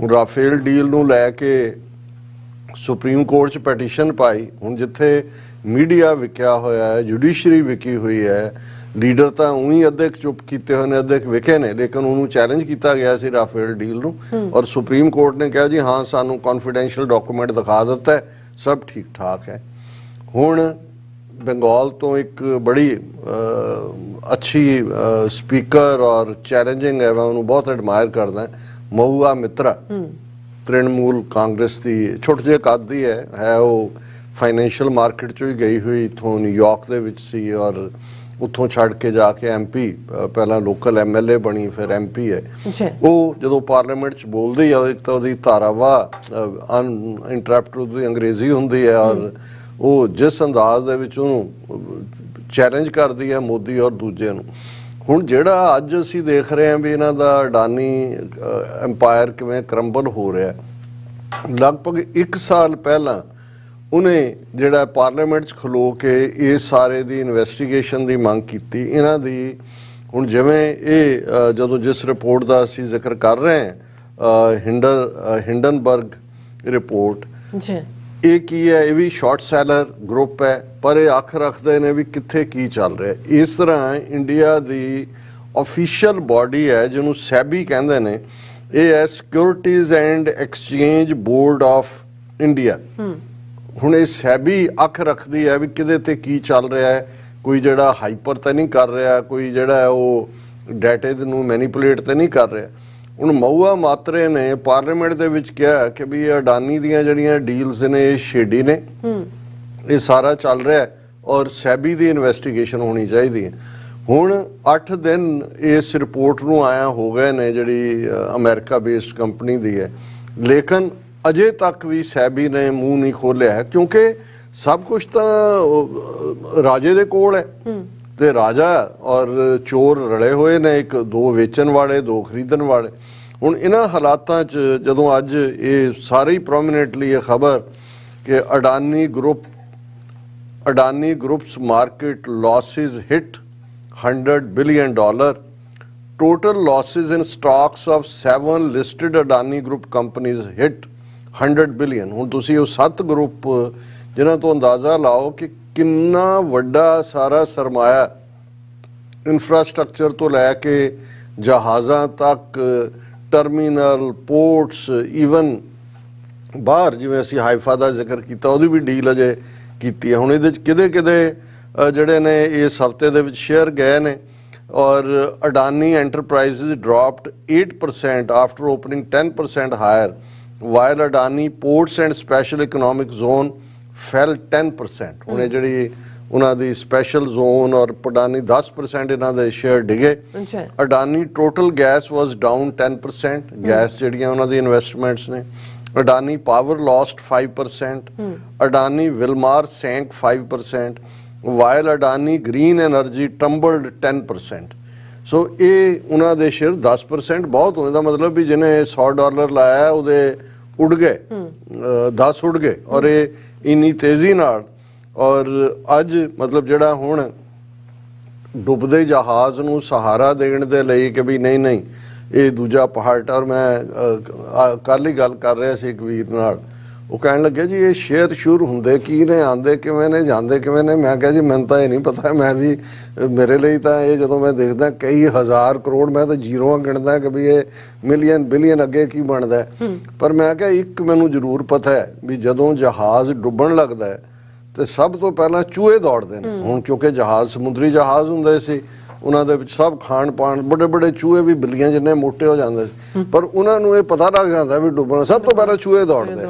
राफेल डील नूं लैके सुप्रीम कोर्ट च पैटिशन पाई, हुण जिथे मीडिया विकिया होया है, जुडिशरी विकी हुई है, लीडर तो उही अद्धे चुप किए हुए ने, अद्धे विखे ने, लेकिन उन्होंने चैलेंज किया गया सी राफेल डील नूं और सुप्रीम कोर्ट ने कहा जी हाँ सानू कॉन्फिडेंशियल डॉक्यूमेंट दिखा दिता है, सब ठीक ठाक है। हुण बंगाल तो एक बड़ी अच्छी स्पीकर और चैलेंजिंग है, मैं उन्होंने बहुत एडमायर करदा, महुआ मित्रा, तृणमूल कांग्रेस की छोटे जे कद दी है वो फाइनैंशियल मार्केट चो ही गई हुई, इत्थों न्यूयॉर्क दे विच सी और उत्थों छड़ के जाके MP पहला लोकल MLA बनी फिर MP है। वो जो पार्लीमेंट च बोलती है एक तो उसकी धारावाह अनइंटरप्ट उसकी अंग्रेजी होंगी है और वो जिस अंदाज दे विच उहनूं चैलेंज करती है मोदी और दूजे नूं। हुण जिहड़ा अज असीं देख रहे हैं भी इन्हां दा अडानी एम्पायर किवें क्रंबल हो रहा है, लगभग 1 साल पहला उन्हें जिहड़ा पार्लीमेंट च खलो के इस सारे दी इन्वेस्टिगेशन की मंग की इन्हां दी। हुण जिवें ये जदों जिस रिपोर्ट का असीं जिक्र कर रहे हैं ਹਿੰਡਨਬਰਗ ਰਿਪੋर्ट ਜੀ ਇਹ ਕੀ ਹੈ ਇਹ ਵੀ ਸ਼ਾਰਟ ਸੈਲਰ ਗਰੁੱਪ ਹੈ ਪਰ ਇਹ ਅੱਖ ਰੱਖਦੇ ਨੇ ਵੀ ਕਿੱਥੇ ਕੀ ਚੱਲ ਰਿਹਾ ਇਸ ਤਰ੍ਹਾਂ ਇੰਡੀਆ ਦੀ ਆਫੀਸ਼ੀਅਲ ਬਾਡੀ ਹੈ ਜਿਹਨੂੰ ਸੈਬੀ ਕਹਿੰਦੇ ਨੇ ਇਹ ਹੈ securities and exchange board of India ਹੁਣ ਇਹ ਸੈਬੀ ਅੱਖ ਰੱਖਦੀ ਹੈ ਵੀ ਕਿਹਦੇ ਤੇ ਕੀ ਚੱਲ ਰਿਹਾ ਹੈ ਕੋਈ ਜਿਹੜਾ ਹਾਈਪਰ ਤਾਂ ਨਹੀਂ ਕਰ ਰਿਹਾ ਕੋਈ ਜਿਹੜਾ ਉਹ ਡਾਟੇ ਨੂੰ ਮੈਨੀਪੂਲੇਟ ਤਾਂ ਨਹੀਂ ਕਰ ਰਿਹਾ ਹੁਣ ਮਊਆ ਮਾਤਰੇ ਨੇ ਪਾਰਲੀਮੈਂਟ ਦੇ ਵਿੱਚ ਕਿਹਾ ਕਿ ਵੀ ਅਡਾਨੀ ਦੀਆਂ ਜਿਹੜੀਆਂ ਡੀਲਸ ਨੇ ਇਹ ਸ਼ੇਡੀ ਨੇ ਇਹ ਸਾਰਾ ਚੱਲ ਰਿਹਾ ਔਰ ਸੈਬੀ ਦੀ ਇਨਵੈਸਟੀਗੇਸ਼ਨ ਹੋਣੀ ਚਾਹੀਦੀ ਹੈ ਹੁਣ 8 ਦਿਨ ਇਸ ਰਿਪੋਰਟ ਨੂੰ ਆਇਆ ਹੋ ਗਏ ਨੇ ਜਿਹੜੀ ਅਮਰੀਕਾ ਬੇਸਡ ਕੰਪਨੀ ਦੀ ਹੈ ਲੇਕਿਨ ਅਜੇ ਤੱਕ ਵੀ ਸੈਬੀ ਨੇ ਮੂੰਹ ਨਹੀਂ ਖੋਲਿਆ ਹੈ ਕਿਉਂਕਿ ਸਭ ਕੁਝ ਤਾਂ ਰਾਜੇ ਦੇ ਕੋਲ ਹੈ ਤੇ ਰਾਜਾ ਔਰ ਚੋਰ ਰਲੇ ਹੋਏ ਨੇ ਇੱਕ ਦੋ ਵੇਚਣ ਵਾਲੇ ਦੋ ਖਰੀਦਣ ਵਾਲੇ ਹੁਣ ਇਹਨਾਂ ਹਾਲਾਤਾਂ 'ਚ ਜਦੋਂ ਅੱਜ ਇਹ ਸਾਰੇ ਹੀ ਪ੍ਰੋਮੀਨੈਂਟਲੀ ਇਹ ਖਬਰ ਕਿ Adani groups market losses hit $100 billion total losses in stocks of 7 listed Adani group companies hit 100 billion ਹੁਣ ਤੁਸੀਂ ਉਹ 7 ਗਰੁੱਪ ਜਿਨ੍ਹਾਂ ਤੋਂ ਅੰਦਾਜ਼ਾ ਲਾਓ ਕਿ ਕਿੰਨਾ ਵੱਡਾ ਸਾਰਾ ਸਰਮਾਇਆ ਇਨਫਰਾਸਟ੍ਰਕਚਰ ਤੋਂ ਲੈ ਕੇ ਜਹਾਜ਼ਾਂ ਤੱਕ ਟਰਮੀਨਲ ਪੋਰਟਸ ਈਵਨ ਬਾਹਰ ਜਿਵੇਂ ਅਸੀਂ ਹਾਈਫਾ ਦਾ ਜ਼ਿਕਰ ਕੀਤਾ ਉਹਦੀ ਵੀ ਡੀਲ ਅਜੇ ਕੀਤੀ ਹੈ ਹੁਣ ਇਹਦੇ 'ਚ ਕਿਹਦੇ ਜਿਹੜੇ ਨੇ ਇਸ ਹਫਤੇ ਦੇ ਵਿੱਚ ਸ਼ੇਅਰ ਗਏ ਨੇ ਔਰ Adani enterprises dropped 8% after opening 10% higher while Adani ports and special economic zone fell 10% ਹੁਣ ਇਹ ਜਿਹੜੀ ਉਹਨਾਂ ਦੀ ਸਪੈਸ਼ਲ ਜ਼ੋਨ ਔਰ ਅਡਾਨੀ 10% ਇਹਨਾਂ ਦੇ ਸ਼ੇਅਰ ਡਿਗੇ Adani total gas was down 10% gas ਜਿਹੜੀਆਂ ਉਹਨਾਂ ਦੀ ਇਨਵੈਸਟਮੈਂਟਸ ਨੇ Adani power lost 5% Adani Wilmar sank 5% while Adani green energy tumbled 10% so ਇਹ ਉਹਨਾਂ ਦੇ ਸ਼ੇਅਰ 10% ਬਹੁਤ ਹੋਣ ਦਾ ਮਤਲਬ ਵੀ ਜਿਹਨੇ $100 ਲਾਇਆ ਉਹਦੇ ਉੱਡ ਗਏ 10 ਉੱਡ ਗਏ ਔਰ ਇਹ ਇੰਨੀ ਤੇਜ਼ੀ ਨਾਲ ਔਰ ਅੱਜ ਮਤਲਬ ਜਿਹੜਾ ਹੁਣ ਡੁੱਬਦੇ ਜਹਾਜ਼ ਨੂੰ ਸਹਾਰਾ ਦੇਣ ਦੇ ਲਈ ਕਿ ਵੀ ਨਹੀਂ ਇਹ ਦੂਜਾ ਪਾਰਟ ਔਰ ਮੈਂ ਕੱਲ ਹੀ ਗੱਲ ਕਰ ਰਿਹਾ ਸੀ ਇੱਕ ਵੀਰ ਨਾਲ ਉਹ ਕਹਿਣ ਲੱਗੇ ਜੀ ਇਹ ਸ਼ੇਅਰ ਸ਼ੁਰੂ ਹੁੰਦੇ ਕੀ ਨੇ ਆਉਂਦੇ ਕਿਵੇਂ ਨੇ ਜਾਂਦੇ ਕਿਵੇਂ ਨੇ ਮੈਂ ਕਿਹਾ ਜੀ ਮੈਨੂੰ ਤਾਂ ਇਹ ਨਹੀਂ ਪਤਾ ਮੈਂ ਵੀ ਮੇਰੇ ਲਈ ਤਾਂ ਇਹ ਜਦੋਂ ਮੈਂ ਦੇਖਦਾ ਕਈ ਹਜ਼ਾਰ ਕਰੋੜ ਮੈਂ ਤਾਂ ਜ਼ੀਰੋਆਂ ਗਿਣਦਾ ਕਿ ਵੀ ਇਹ ਮਿਲੀਅਨ ਬਿਲੀਅਨ ਅੱਗੇ ਕੀ ਬਣਦਾ ਪਰ ਮੈਂ ਕਿਹਾ ਇੱਕ ਮੈਨੂੰ ਜ਼ਰੂਰ ਪਤਾ ਹੈ ਵੀ ਜਦੋਂ ਜਹਾਜ਼ ਡੁੱਬਣ ਲੱਗਦਾ ਤੇ ਸਭ ਤੋਂ ਪਹਿਲਾਂ ਚੂਹੇ ਦੌੜਦੇ ਨੇ ਹੁਣ ਕਿਉਂਕਿ ਜਹਾਜ਼ ਸਮੁੰਦਰੀ ਜਹਾਜ਼ ਹੁੰਦੇ ਸੀ ਉਹਨਾਂ ਦੇ ਵਿੱਚ ਸਭ ਖਾਣ ਪਾਣ ਵੱਡੇ ਚੂਹੇ ਵੀ ਬਿੱਲੀਆਂ ਜਿੰਨੇ ਮੋਟੇ ਹੋ ਜਾਂਦੇ ਸੀ ਪਰ ਉਹਨਾਂ ਨੂੰ ਇਹ ਪਤਾ ਲੱਗ ਜਾਂਦਾ ਵੀ ਡੁੱਬਣਾ ਸਭ ਤੋਂ ਪਹਿਲਾਂ ਚੂਹੇ ਦੌੜਦੇ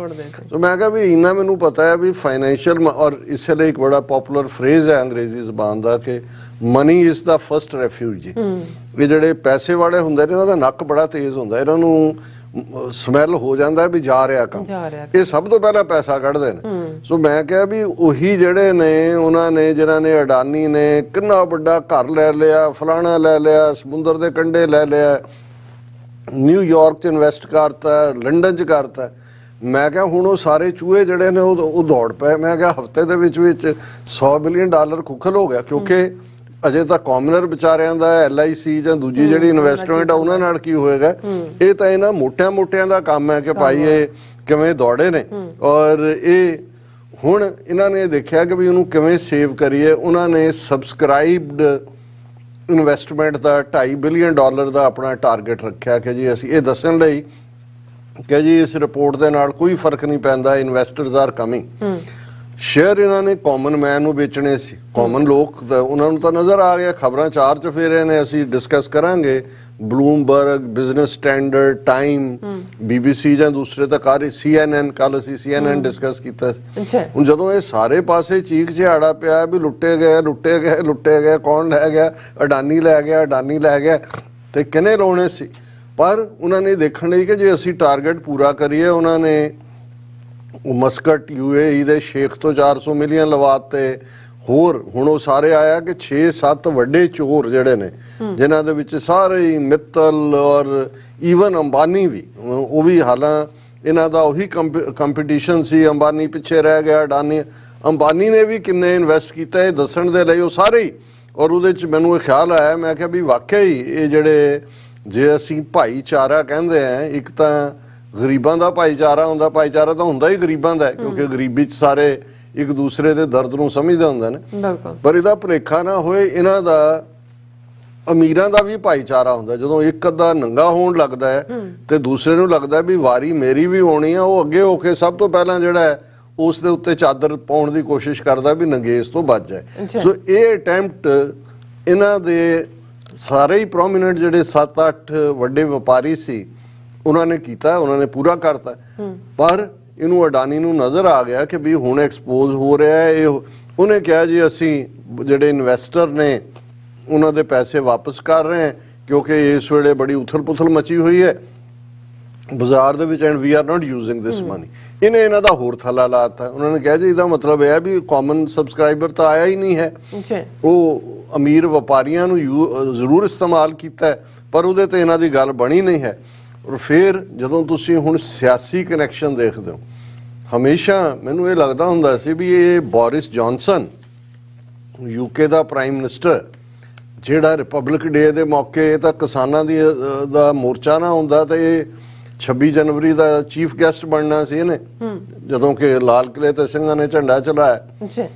ਸੋ ਮੈਂ ਕਿਹਾ ਵੀ ਇੰਨਾ ਮੈਨੂੰ ਪਤਾ ਹੈ ਵੀ ਫਾਈਨੈਂਸ਼ੀਅਲ ਔਰ ਇਸੇ ਲਈ ਇੱਕ ਬੜਾ ਪਪੂਲਰ ਫਰੇਜ਼ ਹੈ ਅੰਗਰੇਜ਼ੀ ਜ਼ਬਾਨ ਦਾ ਕਿ ਮਨੀ ਇਜ਼ ਦਾ ਫਸਟ ਰੈਫਿਊਜ ਇਹ ਜਿਹੜੇ ਪੈਸੇ ਵਾਲੇ ਹੁੰਦੇ ਨੇ ਇਹਨਾਂ ਦਾ ਨੱਕ ਬੜਾ ਤੇਜ਼ ਹੁੰਦਾ ਇਹਨਾਂ ਨੂੰ ਸਮੈਲ ਹੋ ਜਾਂਦਾ ਵੀ ਜਾ ਰਿਹਾ ਕੰਮ ਇਹ ਸਭ ਤੋਂ ਪਹਿਲਾਂ ਪੈਸਾ ਕੱਢਦੇ ਨੇ ਸੋ ਮੈਂ ਕਿਹਾ ਵੀ ਉਹੀ ਜਿਹੜੇ ਨੇ ਉਹਨਾਂ ਨੇ ਜਿਨ੍ਹਾਂ ਨੇ ਅਡਾਨੀ ਨੇ ਕਿੰਨਾ ਵੱਡਾ ਘਰ ਲੈ ਲਿਆ ਫਲਾਣਾ ਲੈ ਲਿਆ ਸਮੁੰਦਰ ਦੇ ਕੰਢੇ ਲੈ ਲਿਆ ਨਿਊਯਾਰਕ 'ਚ ਇਨਵੈਸਟ ਕਰਤਾ ਲੰਡਨ 'ਚ ਕਰਤਾ ਮੈਂ ਕਿਹਾ ਹੁਣ ਉਹ ਸਾਰੇ ਚੂਹੇ ਜਿਹੜੇ ਨੇ ਉਹ ਦੌੜ ਪਏ ਮੈਂ ਕਿਹਾ ਹਫਤੇ ਦੇ ਵਿੱਚ $100 ਬਿਲੀਅਨ ਖੁਖਲ ਹੋ ਗਿਆ ਕਿਉਂਕਿ ਅਜੇ ਤਾਂ ਕਾਮਨਰ ਵਿਚਾਰਿਆਂ ਦਾ LIC ਜਾਂ ਦੂਜੀ ਜਿਹੜੀ ਇਨਵੈਸਟਮੈਂਟ ਆ ਉਹਨਾਂ ਨਾਲ ਕੀ ਹੋਏਗਾ ਇਹ ਤਾਂ ਇਹਨਾਂ ਮੋਟਿਆਂ ਦਾ ਕੰਮ ਹੈ ਕਿ ਭਾਈ ਇਹ ਕਿਵੇਂ ਦੌੜੇ ਨੇ ਔਰ ਇਹ ਹੁਣ ਇਹਨਾਂ ਨੇ ਦੇਖਿਆ ਕਿ ਵੀ ਉਹਨੂੰ ਕਿਵੇਂ ਸੇਵ ਕਰੀਏ ਉਹਨਾਂ ਨੇ ਸਬਸਕ੍ਰਾਈਬਡ ਇਨਵੈਸਟਮੈਂਟ ਦਾ $2.5 ਬਿਲੀਅਨ ਦਾ ਆਪਣਾ ਟਾਰਗੇਟ ਰੱਖਿਆ ਕਿ ਜੀ ਅਸੀਂ ਇਹ ਦੱਸਣ ਲਈ ਕਿ ਜੀ ਇਸ ਰਿਪੋਰਟ ਦੇ ਨਾਲ ਕੋਈ ਫਰਕ ਨਹੀਂ ਪੈਂਦਾ ਇਨਵੈਸਟਰਸ ਆਰ ਕਮਿੰਗ ਸ਼ੇਅਰ ਇਹਨਾਂ ਨੇ ਕਾਮਨ ਮੈਨ ਨੂੰ ਵੇਚਣੇ ਸੀ ਕਾਮਨ ਲੋਕ ਉਹਨਾਂ ਨੂੰ ਤਾਂ ਨਜ਼ਰ ਆ ਗਿਆ ਖਬਰਾਂ 4 ਚ ਫੇਰੇ ਨੇ ਅਸੀਂ ਡਿਸਕਸ ਕਰਾਂਗੇ Bloomberg business standard time BBC ਜਾਂ ਦੂਸਰੇ ਤਾਂ CNN ਕੱਲ ਅਸੀਂ CNN ਡਿਸਕਸ ਕੀਤਾ ਹੁਣ ਜਦੋਂ ਇਹ ਸਾਰੇ ਪਾਸੇ ਚੀਕ ਝਾੜਾ ਪਿਆ ਵੀ ਲੁੱਟੇ ਗਏ ਕੌਣ ਲੈ ਗਿਆ ਅਡਾਨੀ ਲੈ ਗਿਆ ਤੇ ਕਿਹਨੇ ਲਾਉਣੇ ਸੀ ਪਰ ਉਹਨਾਂ ਨੇ ਦੇਖਣ ਲਈ ਕਿ ਜੇ ਅਸੀਂ ਟਾਰਗੇਟ ਪੂਰਾ ਕਰੀਏ ਉਹਨਾਂ ਨੇ ਮਸਕਟ UAE ਦੇ ਸ਼ੇਖ ਤੋਂ 400 ਮਿਲੀਅਨ ਲਵਾਤੇ ਹੋਰ ਹੁਣ ਉਹ ਸਾਰੇ ਆਇਆ ਕਿ 6-7 ਵੱਡੇ ਚੋਰ ਜਿਹੜੇ ਨੇ ਜਿਨ੍ਹਾਂ ਦੇ ਵਿੱਚ ਸਾਰੇ ਹੀ ਮਿੱਤਲ ਔਰ ਈਵਨ ਅੰਬਾਨੀ ਵੀ ਉਹ ਵੀ ਹਾਲਾਂ ਇਹਨਾਂ ਦਾ ਉਹੀ ਕੰਪੀਟੀਸ਼ਨ ਸੀ ਅੰਬਾਨੀ ਪਿੱਛੇ ਰਹਿ ਗਿਆ ਅੰਬਾਨੀ ਨੇ ਵੀ ਕਿੰਨੇ ਇਨਵੈਸਟ ਕੀਤਾ ਇਹ ਦੱਸਣ ਦੇ ਲਈ ਉਹ ਸਾਰੇ ਹੀ ਔਰ ਉਹਦੇ 'ਚ ਮੈਨੂੰ ਇਹ ਖਿਆਲ ਆਇਆ ਮੈਂ ਕਿਹਾ ਵੀ ਵਾਕਿਆ ਹੀ ਇਹ ਜਿਹੜੇ ਜੇ ਅਸੀਂ ਭਾਈਚਾਰਾ ਕਹਿੰਦੇ ਆ, ਇੱਕ ਤਾਂ ਗਰੀਬਾਂ ਦਾ ਭਾਈਚਾਰਾ ਹੁੰਦਾ, ਭਾਈਚਾਰਾ ਤਾਂ ਹੁੰਦਾ ਹੀ ਗਰੀਬਾਂ ਦਾ, ਕਿਉਂਕਿ ਗਰੀਬੀ 'ਚ ਸਾਰੇ ਇੱਕ ਦੂਸਰੇ ਦੇ ਦਰਦ ਨੂੰ ਸਮਝਦੇ ਹੁੰਦੇ ਨੇ। ਪਰ ਇਹਦਾ ਭੁਲੇਖਾ ਨਾ ਹੋਏ, ਇਹਨਾਂ ਦਾ ਅਮੀਰਾਂ ਦਾ ਵੀ ਭਾਈਚਾਰਾ ਹੁੰਦਾ। ਜਦੋਂ ਇੱਕ ਅੱਧਾ ਨੰਗਾ ਹੋਣ ਲੱਗਦਾ ਹੈ ਤੇ ਦੂਸਰੇ ਨੂੰ ਲੱਗਦਾ ਵੀ ਵਾਰੀ ਮੇਰੀ ਵੀ ਹੋਣੀ ਆ, ਉਹ ਅੱਗੇ ਹੋ ਕੇ ਸਭ ਤੋਂ ਪਹਿਲਾਂ ਜਿਹੜਾ ਹੈ ਉਸ ਦੇ ਉੱਤੇ ਚਾਦਰ ਪਾਉਣ ਦੀ ਕੋਸ਼ਿਸ਼ ਕਰਦਾ ਵੀ ਨੰਗੇਸ ਤੋਂ ਬਚ ਜਾਏ। ਸੋ ਇਹ ਅਟੈਂਪਟ ਇਹਨਾਂ ਦੇ ਸਾਰੇ ਹੀ ਪ੍ਰੋਮੀਨੈਂਟ ਜਿਹੜੇ 7-8 ਵੱਡੇ ਵਪਾਰੀ ਸੀ ਉਹਨਾਂ ਨੇ ਕੀਤਾ, ਉਹਨਾਂ ਨੇ ਪੂਰਾ ਕਰਤਾ। ਪਰ ਇਹਨੂੰ ਅਡਾਨੀ ਨੂੰ ਨਜ਼ਰ ਆ ਗਿਆ ਕਿ ਵੀ ਹੁਣ ਐਕਸਪੋਜ਼ ਹੋ ਰਿਹਾ ਹੈ ਇਹ। ਉਹਨੇ ਕਿਹਾ ਜੀ ਅਸੀਂ ਜਿਹੜੇ ਇਨਵੈਸਟਰ ਨੇ ਉਹਨਾਂ ਦੇ ਪੈਸੇ ਵਾਪਸ ਕਰ ਰਹੇ ਹਾਂ, ਕਿਉਂਕਿ ਇਸ ਵੇਲੇ ਬੜੀ ਉਥਲ ਪੁਥਲ ਮਚੀ ਹੋਈ ਹੈ ਬਾਜ਼ਾਰ ਦੇ ਵਿੱਚ, and we are not using this money. ਇਹਨੇ ਇਹਨਾਂ ਦਾ ਹੋਰ ਥੱਲਾ ਲਾਤਾ। ਉਹਨਾਂ ਨੇ ਕਿਹਾ ਜੀ ਇਹਦਾ ਮਤਲਬ ਇਹ ਹੈ ਵੀ ਕਾਮਨ ਸਬਸਕ੍ਰਾਈਬਰ ਤਾਂ ਆਇਆ ਹੀ ਨਹੀਂ ਹੈ, ਉਹ ਅਮੀਰ ਵਪਾਰੀਆਂ ਨੂੰ ਜ਼ਰੂਰ ਇਸਤੇਮਾਲ ਕੀਤਾ ਪਰ ਉਹਦੇ ਤੇ ਇਹਨਾਂ ਦੀ ਗੱਲ ਬਣੀ ਨਹੀਂ ਹੈ। ਔਰ ਫਿਰ ਜਦੋਂ ਤੁਸੀਂ ਹੁਣ ਸਿਆਸੀ ਕਨੈਕਸ਼ਨ ਦੇਖਦੇ ਹੋ, ਹਮੇਸ਼ਾ ਮੈਨੂੰ ਇਹ ਲੱਗਦਾ ਹੁੰਦਾ ਸੀ ਵੀ ਇਹ ਬੋਰਿਸ ਜੌਨਸਨ ਯੂਕੇ ਦਾ ਪ੍ਰਾਈਮ ਮਿਨਿਸਟਰ, ਜਿਹੜਾ ਰਿਪਬਲਿਕ ਡੇ ਦੇ ਮੌਕੇ ਤਾਂ ਕਿਸਾਨਾਂ ਦੀ ਦਾ ਮੋਰਚਾ ਨਾ ਹੁੰਦਾ ਤੇ ਇਹ 26 ਜਨਵਰੀ ਦਾ ਚੀਫ ਗੈਸਟ ਬਣਨਾ ਸੀ ਇਹਨੇ, ਜਦੋਂ ਕਿ ਲਾਲ ਕਿਲੇ ਤੇ ਸਿੰਘਾਂ ਨੇ ਝੰਡਾ ਚਲਾਇਆ।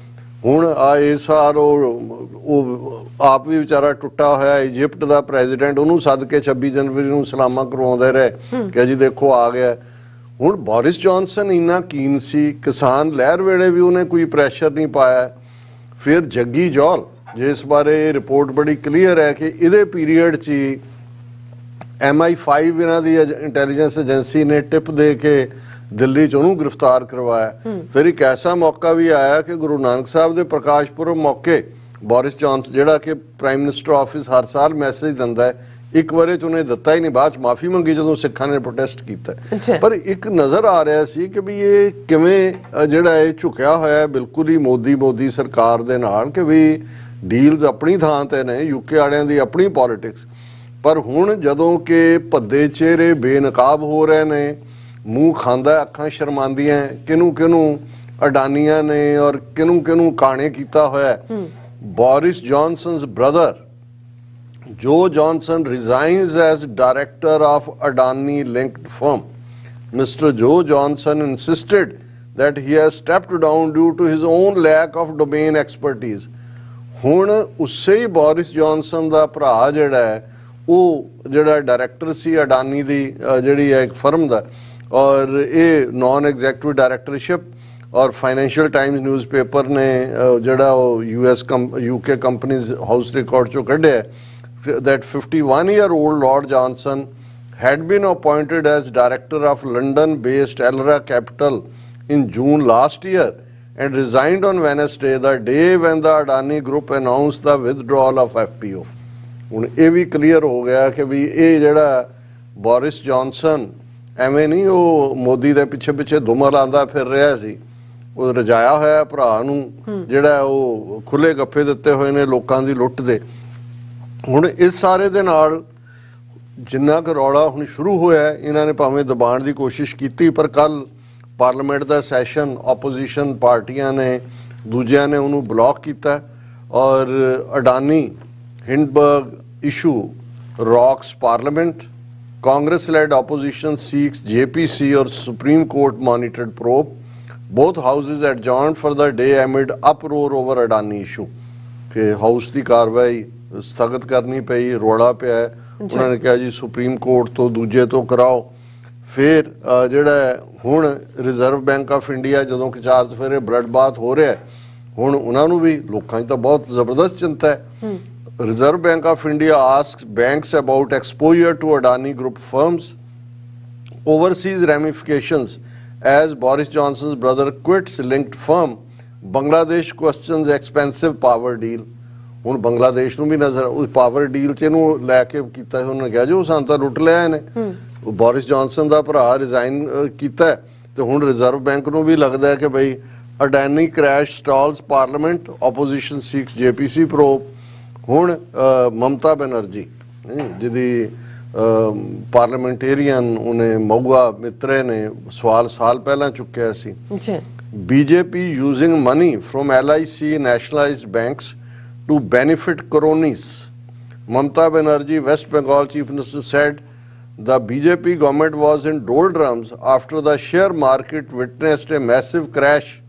ਹੁਣ ਆ ਇਸ ਸਾਲ ਉਹ ਆਪ ਵੀ ਵਿਚਾਰਾ ਟੁੱਟਾ ਹੋਇਆ ਇਜਿਪਟ ਦਾ ਪ੍ਰੈਜ਼ੀਡੈਂਟ, ਉਹਨੂੰ ਸੱਦ ਕੇ 26 ਜਨਵਰੀ ਨੂੰ ਸਲਾਮਾਂ ਕਰਵਾਉਂਦੇ ਰਹੇ ਕਿ ਜੀ ਦੇਖੋ ਆ ਗਿਆ। ਹੁਣ ਬੋਰਿਸ ਜੌਨਸਨ ਇੰਨਾ ਕੀਨ ਸੀ, ਕਿਸਾਨ ਲਹਿਰ ਵੇਲੇ ਵੀ ਉਹਨੇ ਕੋਈ ਪ੍ਰੈਸ਼ਰ ਨਹੀਂ ਪਾਇਆ। ਫਿਰ ਜੱਗੀ ਜੌਲ, ਜਿਸ ਬਾਰੇ ਰਿਪੋਰਟ ਬੜੀ ਕਲੀਅਰ ਹੈ ਕਿ ਇਹਦੇ ਪੀਰੀਅਡ 'ਚ ਹੀ MI5 ਇਹਨਾਂ ਦੀ ਇੰਟੈਲੀਜੈਂਸ ਏਜੰਸੀ ਨੇ ਟਿਪ ਦੇ ਕੇ ਦਿੱਲੀ 'ਚ ਉਹਨੂੰ ਗ੍ਰਿਫਤਾਰ ਕਰਵਾਇਆ। ਫਿਰ ਇੱਕ ਐਸਾ ਮੌਕਾ ਵੀ ਆਇਆ ਕਿ ਗੁਰੂ ਨਾਨਕ ਸਾਹਿਬ ਦੇ ਪ੍ਰਕਾਸ਼ ਪੁਰਬ ਮੌਕੇ ਬੋਰਿਸ ਜੌਨਸਨ, ਜਿਹੜਾ ਕਿ ਪ੍ਰਾਈਮ ਮਿਨਿਸਟਰ ਆਫਿਸ ਹਰ ਸਾਲ ਮੈਸੇਜ ਦਿੰਦਾ ਹੈ, ਇੱਕ ਵਾਰੇ 'ਚ ਉਹਨੇ ਦਿੱਤਾ ਹੀ ਨਹੀਂ, ਬਾਅਦ 'ਚ ਮਾਫੀ ਮੰਗੀ ਜਦੋਂ ਸਿੱਖਾਂ ਨੇ ਪ੍ਰੋਟੈਸਟ ਕੀਤਾ। ਪਰ ਇੱਕ ਨਜ਼ਰ ਆ ਰਿਹਾ ਸੀ ਕਿ ਵੀ ਇਹ ਕਿਵੇਂ ਜਿਹੜਾ ਇਹ ਝੁਕਿਆ ਹੋਇਆ ਬਿਲਕੁਲ ਹੀ ਮੋਦੀ ਸਰਕਾਰ ਦੇ ਨਾਲ, ਕਿ ਵੀ ਡੀਲਸ ਆਪਣੀ ਥਾਂ ਤੇ ਨੇ, ਯੂਕੇ ਵਾਲਿਆਂ ਦੀ ਆਪਣੀ ਪੋਲਿਟਿਕਸ। ਪਰ ਹੁਣ ਜਦੋਂ ਕਿ ਭੱਦੇ ਚਿਹਰੇ ਬੇਨਕਾਬ ਹੋ ਰਹੇ ਨੇ, ਮੂੰਹ ਖਾਂਦਾ ਅੱਖਾਂ ਸ਼ਰਮਾਂਦੀਆਂ, ਕਿਹਨੂੰ ਅਡਾਨੀਆਂ ਨੇ ਔਰ ਕਿਹਨੂੰ ਕਾਣੇ ਕੀਤਾ ਹੋਇਆ। Boris Johnson's brother Joe Johnson resigns as director of Adani linked firm. Mr. Joe Johnson insisted that he has stepped down due to his own lack of domain expertise. ਹੁਣ ਉਸੇ ਹੀ ਬੋਰਿਸ ਜੌਨਸਨ ਦਾ ਭਰਾ ਜਿਹੜਾ ਹੈ, ਉਹ ਜਿਹੜਾ director ਸੀ ਅਡਾਨੀ ਦੀ ਜਿਹੜੀ ਹੈ ਇੱਕ ਫਰਮ ਦਾ, ਔਰ ਇਹ ਨਾਨ ਐਗਜ਼ੈਕਟਿਵ ਡਾਇਰੈਕਟਰਸ਼ਿਪ, ਔਰ ਫਾਈਨੈਂਸ਼ੀਅਲ ਟਾਈਮਜ਼ ਨਿਊਜ਼ਪੇਪਰ ਨੇ ਜਿਹੜਾ ਉਹ UK ਕੰਪਨੀਜ਼ ਹਾਊਸ ਰਿਕਾਰਡ ਚੋਂ ਕੱਢਿਆ that 51-year-old Lord Johnson had been appointed as director of London-based Elra Capital in June last year and resigned on Wednesday, the day when the Adani Group announced the withdrawal of FPO. ਹੁਣ ਇਹ ਵੀ clear ਹੋ ਗਿਆ ਕਿ ਵੀ ਇਹ ਜਿਹੜਾ Boris Johnson ਐਵੇਂ ਨਹੀਂ ਉਹ ਮੋਦੀ ਦੇ ਪਿੱਛੇ ਦੁਮਾ ਲਾਉਂਦਾ ਫਿਰ ਰਿਹਾ ਸੀ, ਉਹ ਰਜਾਇਆ ਹੋਇਆ ਭਰਾ ਨੂੰ ਜਿਹੜਾ ਉਹ ਖੁੱਲੇ ਗੱਫੇ ਦਿੱਤੇ ਹੋਏ ਨੇ ਲੋਕਾਂ ਦੀ ਲੁੱਟ ਦੇ। ਹੁਣ ਇਸ ਸਾਰੇ ਦੇ ਨਾਲ ਜਿੰਨਾ ਕੁ ਰੌਲਾ ਹੁਣ ਸ਼ੁਰੂ ਹੋਇਆ, ਇਹਨਾਂ ਨੇ ਭਾਵੇਂ ਦਬਾਉਣ ਦੀ ਕੋਸ਼ਿਸ਼ ਕੀਤੀ, ਪਰ ਕੱਲ ਪਾਰਲੀਮੈਂਟ ਦਾ ਸੈਸ਼ਨ ਆਪੋਜੀਸ਼ਨ ਪਾਰਟੀਆਂ ਨੇ ਦੂਜਿਆਂ ਨੇ ਉਹਨੂੰ ਬਲੌਕ ਕੀਤਾ। ਔਰ Adani Hindenburg issue rocks parliament, Congress led opposition seeks JPC or Supreme Court monitored probe. Both houses adjourned for the day amid uproar over Adani issue. ਕਿ ਹਾਊਸ ਦੀ ਕਾਰਵਾਈ ਸਥਗਿਤ ਕਰਨੀ ਪਈ, ਰੌਲਾ ਪਿਆ। ਉਹਨਾਂ ਨੇ ਕਿਹਾ ਜੀ ਸੁਪਰੀਮ ਕੋਰਟ ਤੋਂ ਦੂਜੇ ਤੋਂ ਕਰਾਓ। ਫਿਰ ਜਿਹੜਾ ਹੁਣ ਰਿਜ਼ਰਵ ਬੈਂਕ ਆਫ ਇੰਡੀਆ, ਜਦੋਂ ਕਿ 4 ਦਫੇਰੇ ਬਲੱਡ ਬਾਥ ਹੋ ਰਿਹਾ, ਹੁਣ ਉਹਨਾਂ ਨੂੰ ਵੀ ਲੋਕਾਂ 'ਚ ਤਾਂ ਬਹੁਤ ਜ਼ਬਰਦਸਤ ਚਿੰਤਾ ਹੈ। Reserve Bank of India asks banks about exposure to Adani Group firms, overseas ramifications as Boris Johnson's brother quits linked firm. Bangladesh questions expensive power deal. ਹੁਣ ਬੰਗਲਾਦੇਸ਼ ਨੂੰ ਵੀ ਨਜ਼ਰ ਉਸ ਪਾਵਰ ਡੀਲ 'ਚ ਇਹਨੂੰ ਲੈ ਕੇ ਕੀਤਾ, ਉਹਨੇ ਕਿਹਾ ਜੋ ਸਾਨੂੰ ਤਾਂ ਲੁੱਟ ਲਿਆ ਇਹਨੇ। ਬੋਰਿਸ ਜੌਨਸਨ ਦਾ ਭਰਾ ਰਿਜ਼ਾਈਨ ਕੀਤਾ ਤੇ ਹੁਣ ਰਿਜ਼ਰਵ ਬੈਂਕ ਨੂੰ ਵੀ ਲੱਗਦਾ ਹੈ ਕਿ ਬਈ Adani crash stalls parliament, opposition six JPC probe. ਹੁਣ ਮਮਤਾ ਬੈਨਰਜੀ ਜਿਹਦੀ ਪਾਰਲੀਮੈਂਟੇਰੀਅਨ ਉਹਨੇ ਮਹੁਆ ਮਿੱਤਰੇ ਨੇ ਸਵਾਲ ਸਾਲ ਪਹਿਲਾਂ ਚੁੱਕਿਆ ਸੀ। BJP using money from LIC nationalized banks to benefit cronies Mamata Banerjee, West Bengal Chief Minister, said the BJP government was in doldrums after the share market witnessed a massive crash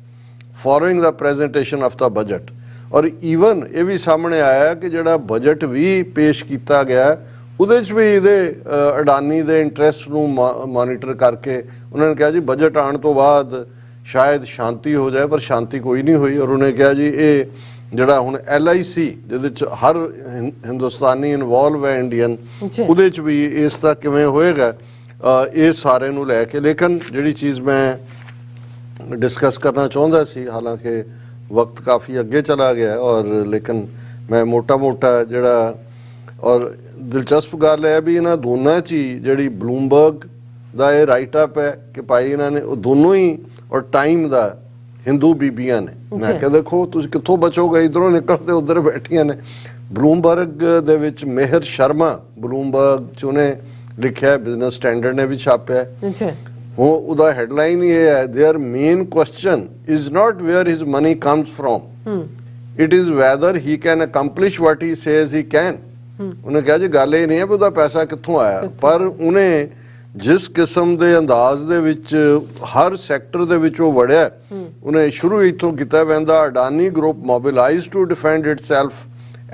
following the presentation of the budget. और even ਇਹ ਵੀ ਸਾਹਮਣੇ ਆਇਆ ਕਿ ਜਿਹੜਾ budget ਵੀ ਪੇਸ਼ ਕੀਤਾ ਗਿਆ ਉਹਦੇ 'ਚ ਵੀ ਇਹਦੇ ਅਡਾਨੀ ਦੇ ਇੰਟਰਸਟ ਨੂੰ ਮੋਨੀਟਰ ਕਰਕੇ ਉਹਨਾਂ ਨੇ ਕਿਹਾ ਜੀ ਬਜਟ ਆਉਣ ਤੋਂ ਬਾਅਦ ਸ਼ਾਇਦ ਸ਼ਾਂਤੀ ਹੋ ਜਾਏ, ਪਰ ਸ਼ਾਂਤੀ ਕੋਈ ਨਹੀਂ ਹੋਈ। ਔਰ ਉਹਨੇ ਕਿਹਾ ਜੀ ਇਹ ਜਿਹੜਾ ਹੁਣ LIC ਜਿਹਦੇ 'ਚ ਹਰ ਹਿੰਦੁਸਤਾਨੀ ਇਨਵੋਲਵ ਹੈ ਇੰਡੀਅਨ, ਉਹਦੇ 'ਚ ਵੀ ਇਸ ਦਾ ਕਿਵੇਂ ਹੋਏਗਾ ਇਹ ਸਾਰੇ ਨੂੰ ਲੈ ਕੇ। ਲੇਕਿਨ ਜਿਹੜੀ ਚੀਜ਼ ਮੈਂ डिस्कस करना चाहता सी, हालांकि वक्त काफ़ी अगे चला गया और लेकिन मैं मोटा मोटा जड़ा और दिलचस्प गल है भी इन्होंने दोनों च ही जी ब्लूमबर्ग का यह राइट अप है कि भाई इन्होंने दोनों ही और टाइम का हिंदू बीबियां ने। मैं क्या देखो तुम कितों बचोगे, इधरों निकलते उधर बैठिया ने। ब्लूमबर्ग दे विच मेहर शर्मा ब्लूमबर्ग च उन्हें लिखा, बिजनेस स्टैंडर्ड ने भी छापया। ਉਹਦਾ ਹੈਡਲਾਈਨ ਇਹ ਹੈ, their main question is not where his money comes from, it is whether he can accomplish what he says he can. ਉਹਨੇ ਕਿਹਾ ਜੀ ਗੱਲ ਇਹ ਨਹੀਂ ਹੈ ਵੀ ਉਹਦਾ ਪੈਸਾ ਕਿੱਥੋਂ ਆਇਆ, ਪਰ ਉਹਨੇ ਜਿਸ ਕਿਸਮ ਦੇ ਅੰਦਾਜ਼ ਦੇ ਵਿੱਚ ਹਰ ਸੈਕਟਰ ਦੇ ਵਿੱਚ ਉਹ ਵੜਿਆ, ਉਹਨੇ ਸ਼ੁਰੂ ਇੱਥੋਂ ਕੀਤਾ। ਵੈਂਦਾ Adani group mobilised to defend itself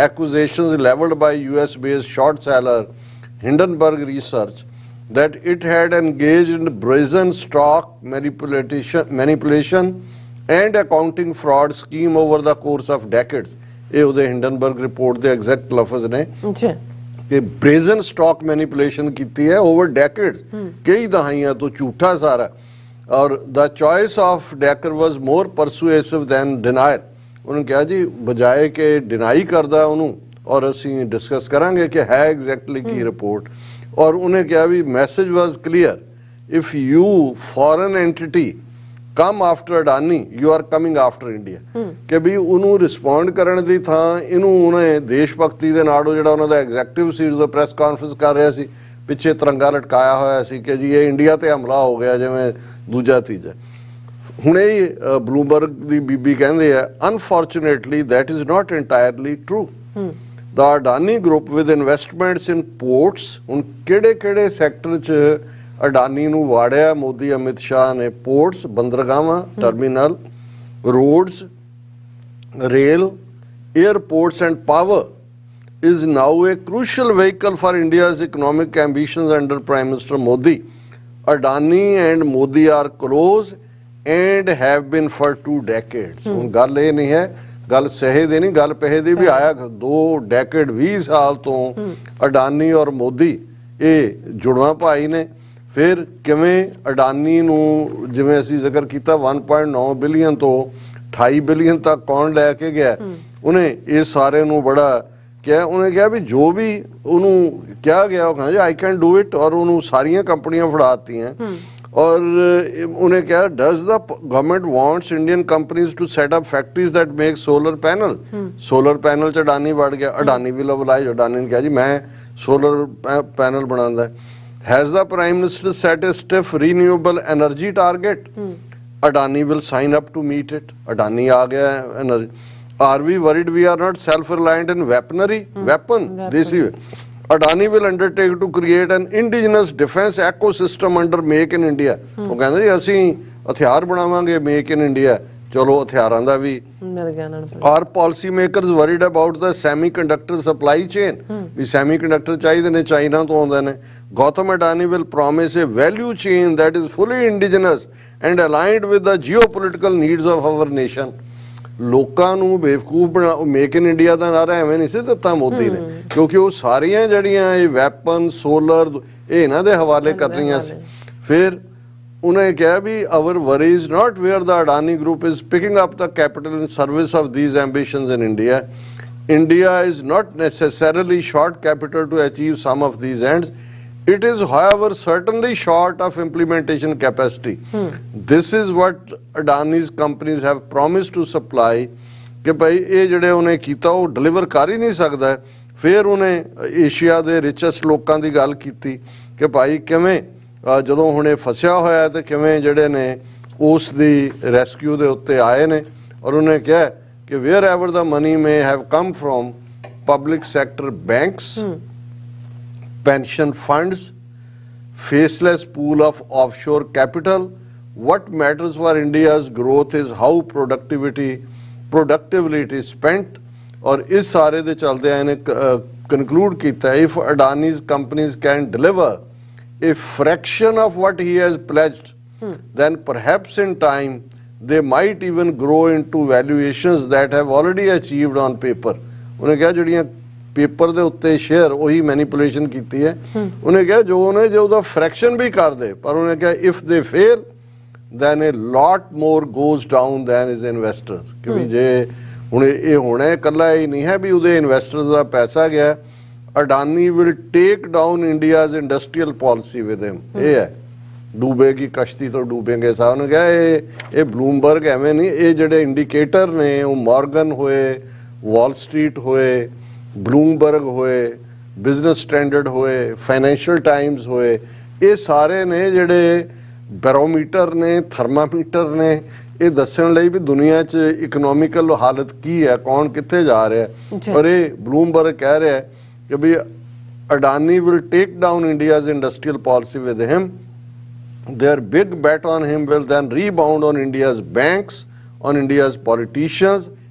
accusations levelled by US based short seller Hindenburg research that it had engaged in brazen stock manipulation and accounting fraud scheme over the course of decades. ਇਹ ਉਹਦੇ ਹਿੰਡਨਬਰਗ report ਦੇ exact ਲਫ਼ਜ਼ ਨੇ ਕਿ brazen stock manipulation ਕੀਤੀ ਹੈ over decades, ਕਈ ਦਹਾਈਆਂ ਤੋਂ ਝੂਠਾ ਸਾਰਾ। ਔਰ the choice of Decker was more persuasive than denial। ਉਹਨੇ ਕਿਹਾ ਜੀ ਬਜਾਏ ਕਿ ਡਿਨਾਈ ਕਰਦਾ ਉਹਨੂੰ, ਔਰ ਅਸੀਂ ਡਿਸਕਸ ਕਰਾਂਗੇ ਕਿ ਹੈ ਐਗਜ਼ੈਕਟਲੀ ਕੀ ਰਿਪੋर्ट। और उन्हें क्या भी message was clear, if you foreign entity come after Adani you are coming after India. कि भी उन्होंने रिस्पोंड करने की थां इनू उन्हें देश भगती के नाल जिहड़ा उन्हां दा एग्जैक्टिव सी जो प्रैस कॉन्फ्रेंस कर रहा सी, पिछे तिरंगा लटकाया होया सी कि जी ये इंडिया ते हमला हो गया जिवें दूजा तीजा। हुणे ब्लूमबर्ग दी बीबी कहंदे आ, unfortunately that is not entirely true. The Adani Group with investments in ports, ਹੁਣ ਕਿਹੜੇ ਸੈਕਟਰ 'ਚ ਅਡਾਨੀ ਨੂੰ ਵਾੜਿਆ ਮੋਦੀ ਅਮਿਤ ਸ਼ਾਹ ਨੇ? ਪੋਰਟਸ, ਬੰਦਰਗਾਹਾਂ, terminal, roads, rail, airports and power is now a crucial vehicle for India's economic ambitions under Prime Minister Modi. Adani and Modi are close and have been for 2 decades. ਹੁਣ ਗੱਲ ਇਹ ਨਹੀਂ ਹੈ, ਗੱਲ ਸਹੇ ਦੀ ਨਹੀਂ, ਗੱਲ ਪੈਸੇ ਦੀ ਵੀ। ਆਇਆ 2 ਡੈਕੇਡ 20 ਸਾਲ ਤੋਂ ਅਡਾਨੀ ਔਰ ਮੋਦੀ ਇਹ ਜੁੜਵਾ ਭਾਈ ਨੇ। ਫਿਰ ਕਿਵੇਂ ਅਡਾਨੀ ਨੂੰ ਜਿਵੇਂ ਅਸੀਂ ਜ਼ਿਕਰ ਕੀਤਾ 1.9 ਬਿਲੀਅਨ ਤੋਂ 28 ਬਿਲੀਅਨ ਤੱਕ ਕੌਣ ਲੈ ਕੇ ਗਿਆ, ਉਹਨੇ ਇਹ ਸਾਰੇ ਨੂੰ ਬੜਾ ਕਿਹਾ। ਉਹਨੇ ਕਿਹਾ ਵੀ ਜੋ ਵੀ ਉਹਨੂੰ ਕਿਹਾ ਗਿਆ ਉਹ ਕਹਿੰਦਾ ਆਈ ਕੈਨ ਡੂ ਇਟ, ਔਰ ਉਹਨੂੰ ਸਾਰੀਆਂ ਕੰਪਨੀਆਂ ਫੜਾਤੀਆਂ। और उन्हें क्या, does the government wants Indian companies to set up factories that make solar panel. Solar panel च अडानी बढ़ गया, अडानी भी लवलाइज। अडानी ने कहा जी मैं सोलर पैनल बनांदा है। Has the prime minister set a stiff renewable energy target? Adani will sign up to meet it. Adani आ गया energy. Are we worried we are not self reliant in weaponry, weapon desi. Adani will undertake to create an indigenous defense ecosystem under Make in India। ਉਹ ਕਹਿੰਦੇ ਜੀ ਅਸੀਂ ਹਥਿਆਰ ਬਣਾਵਾਂਗੇ Make in India। ਚਲੋ ਹਥਿਆਰਾਂ ਦਾ ਵੀ ਮਿਲ ਗਿਆ ਨਾ। Are policy makers worried about the semiconductor supply chain? We semiconductor ਚਾਹੀਦੇ ਨੇ, ਚਾਈਨਾ ਤੋਂ ਆਉਂਦੇ ਨੇ। Gautam Adani will promise a value chain that is fully indigenous and aligned with the geopolitical needs of our nation। ਲੋਕਾਂ ਨੂੰ ਬੇਵਕੂਫ ਬਣਾ, make in India ਦਾ ਨਾਰਾ ਐਵੇਂ ਨਹੀਂ ਸੀ ਦਿੱਤਾ ਮੋਦੀ ਨੇ, ਕਿਉਂਕਿ ਉਹ ਸਾਰੀਆਂ ਜਿਹੜੀਆਂ ਇਹ ਵੈਪਨ, ਸੋਲਰ, ਇਹ ਇਹਨਾਂ ਦੇ ਹਵਾਲੇ ਕਰਨੀਆਂ ਸੀ। ਫਿਰ ਉਹਨੇ ਕਿਹਾ ਵੀ our worry is not where the Adani group is picking up the capital in service of these ambitions in India. India is not necessarily short capital to achieve some of these ends. It is, however, certainly short of implementation capacity. This is what Adani's companies have promised to supply. कि भाई ये ਜਿਹੜੇ ਉਹਨੇ ਕੀਤਾ ਉਹ deliver ਕਰ ਹੀ ਨਹੀਂ ਸਕਦਾ। ਫਿਰ ਉਹਨੇ ਏਸ਼ੀਆ ਦੇ ਰਿਚੈਸਟ ਲੋਕਾਂ ਦੀ ਗੱਲ ਕੀਤੀ ਕਿ ਭਾਈ ਕਿਵੇਂ ਜਦੋਂ ਹੁਣੇ ਫਸਿਆ ਹੋਇਆ ਤੇ ਕਿਵੇਂ ਜਿਹੜੇ ਨੇ ਉਸ ਦੀ ਰੈਸਕਿਊ ਦੇ ਉੱਤੇ ਆਏ ਨੇ। ਔਰ ਉਹਨੇ ਕਿਹਾ ਕਿ wherever the money may have come from public sector banks, pension funds, faceless pool of offshore capital. What matters for India's growth is how productively it is spent. और इस सारे दे चलदे इन्हें conclude किया, if Adani's companies can deliver a fraction of what he has pledged, then perhaps in time they might even grow into valuations that have already achieved on paper. उन्हें क्या जड़ियाँ paper दे उत्ते share वही manipulation की है, उन्हें क्या जो उन्हें जो उदा फ्रैक्शन भी कर दे, पर उन्हें क्या if they fail then a lot more goes down than his investors. क्योंकि जे ਹੁਣ ਇਹ ਹੋਣਾ ਇਕੱਲਾ ਹੀ ਨਹੀਂ ਹੈ ਵੀ ਉਹਦੇ ਇਨਵੈਸਟਰਸ ਦਾ ਪੈਸਾ ਗਿਆ, Adani will take down India's industrial policy with ਹਿਮ। ਇਹ ਹੈ ਡੂਬੇਗੀ ਕਸ਼ਤੀ ਤੋਂ ਡੂਬेंगे ਸਾਹਿਬ ਨੇ ਕਿਹਾ ਇਹ ਬਲੂਮਬਰਗ ਐਵੇਂ ਨਹੀਂ, ਇਹ ਜਿਹੜੇ ਇੰਡੀਕੇਟਰ ਨੇ ਉਹ ਮਾਰਗਨ ਹੋਏ, ਵਾਲ ਸਟਰੀਟ ਹੋਏ, ਬਲੂਮਬਰਗ ਹੋਏ, ਬਿਜ਼ਨਸ ਸਟੈਂਡਰਡ ਹੋਏ, ਫਾਈਨੈਂਸ਼ੀਅਲ ਟਾਈਮਸ ਹੋਏ, ਇਹ ਸਾਰੇ ਨੇ ਜਿਹੜੇ ਬੈਰੋਮੀਟਰ ਨੇ, ਥਰਮਾਮੀਟਰ ਨੇ ਇਹ ਦੱਸਣ ਲਈ ਵੀ ਦੁਨੀਆ 'ਚ ਇਕਨੋਮਿਕਲ ਹਾਲਤ ਕੀ ਹੈ, ਕੌਣ ਕਿੱਥੇ ਜਾ ਰਿਹਾ। ਔਰ ਇਹ ਬਲੂਮਬਰਗ ਕਹਿ ਰਿਹਾ ਕਿ ਵੀ Adani will take down India's industrial policy with him, their big bet on him will then rebound on India's banks, on India's politicians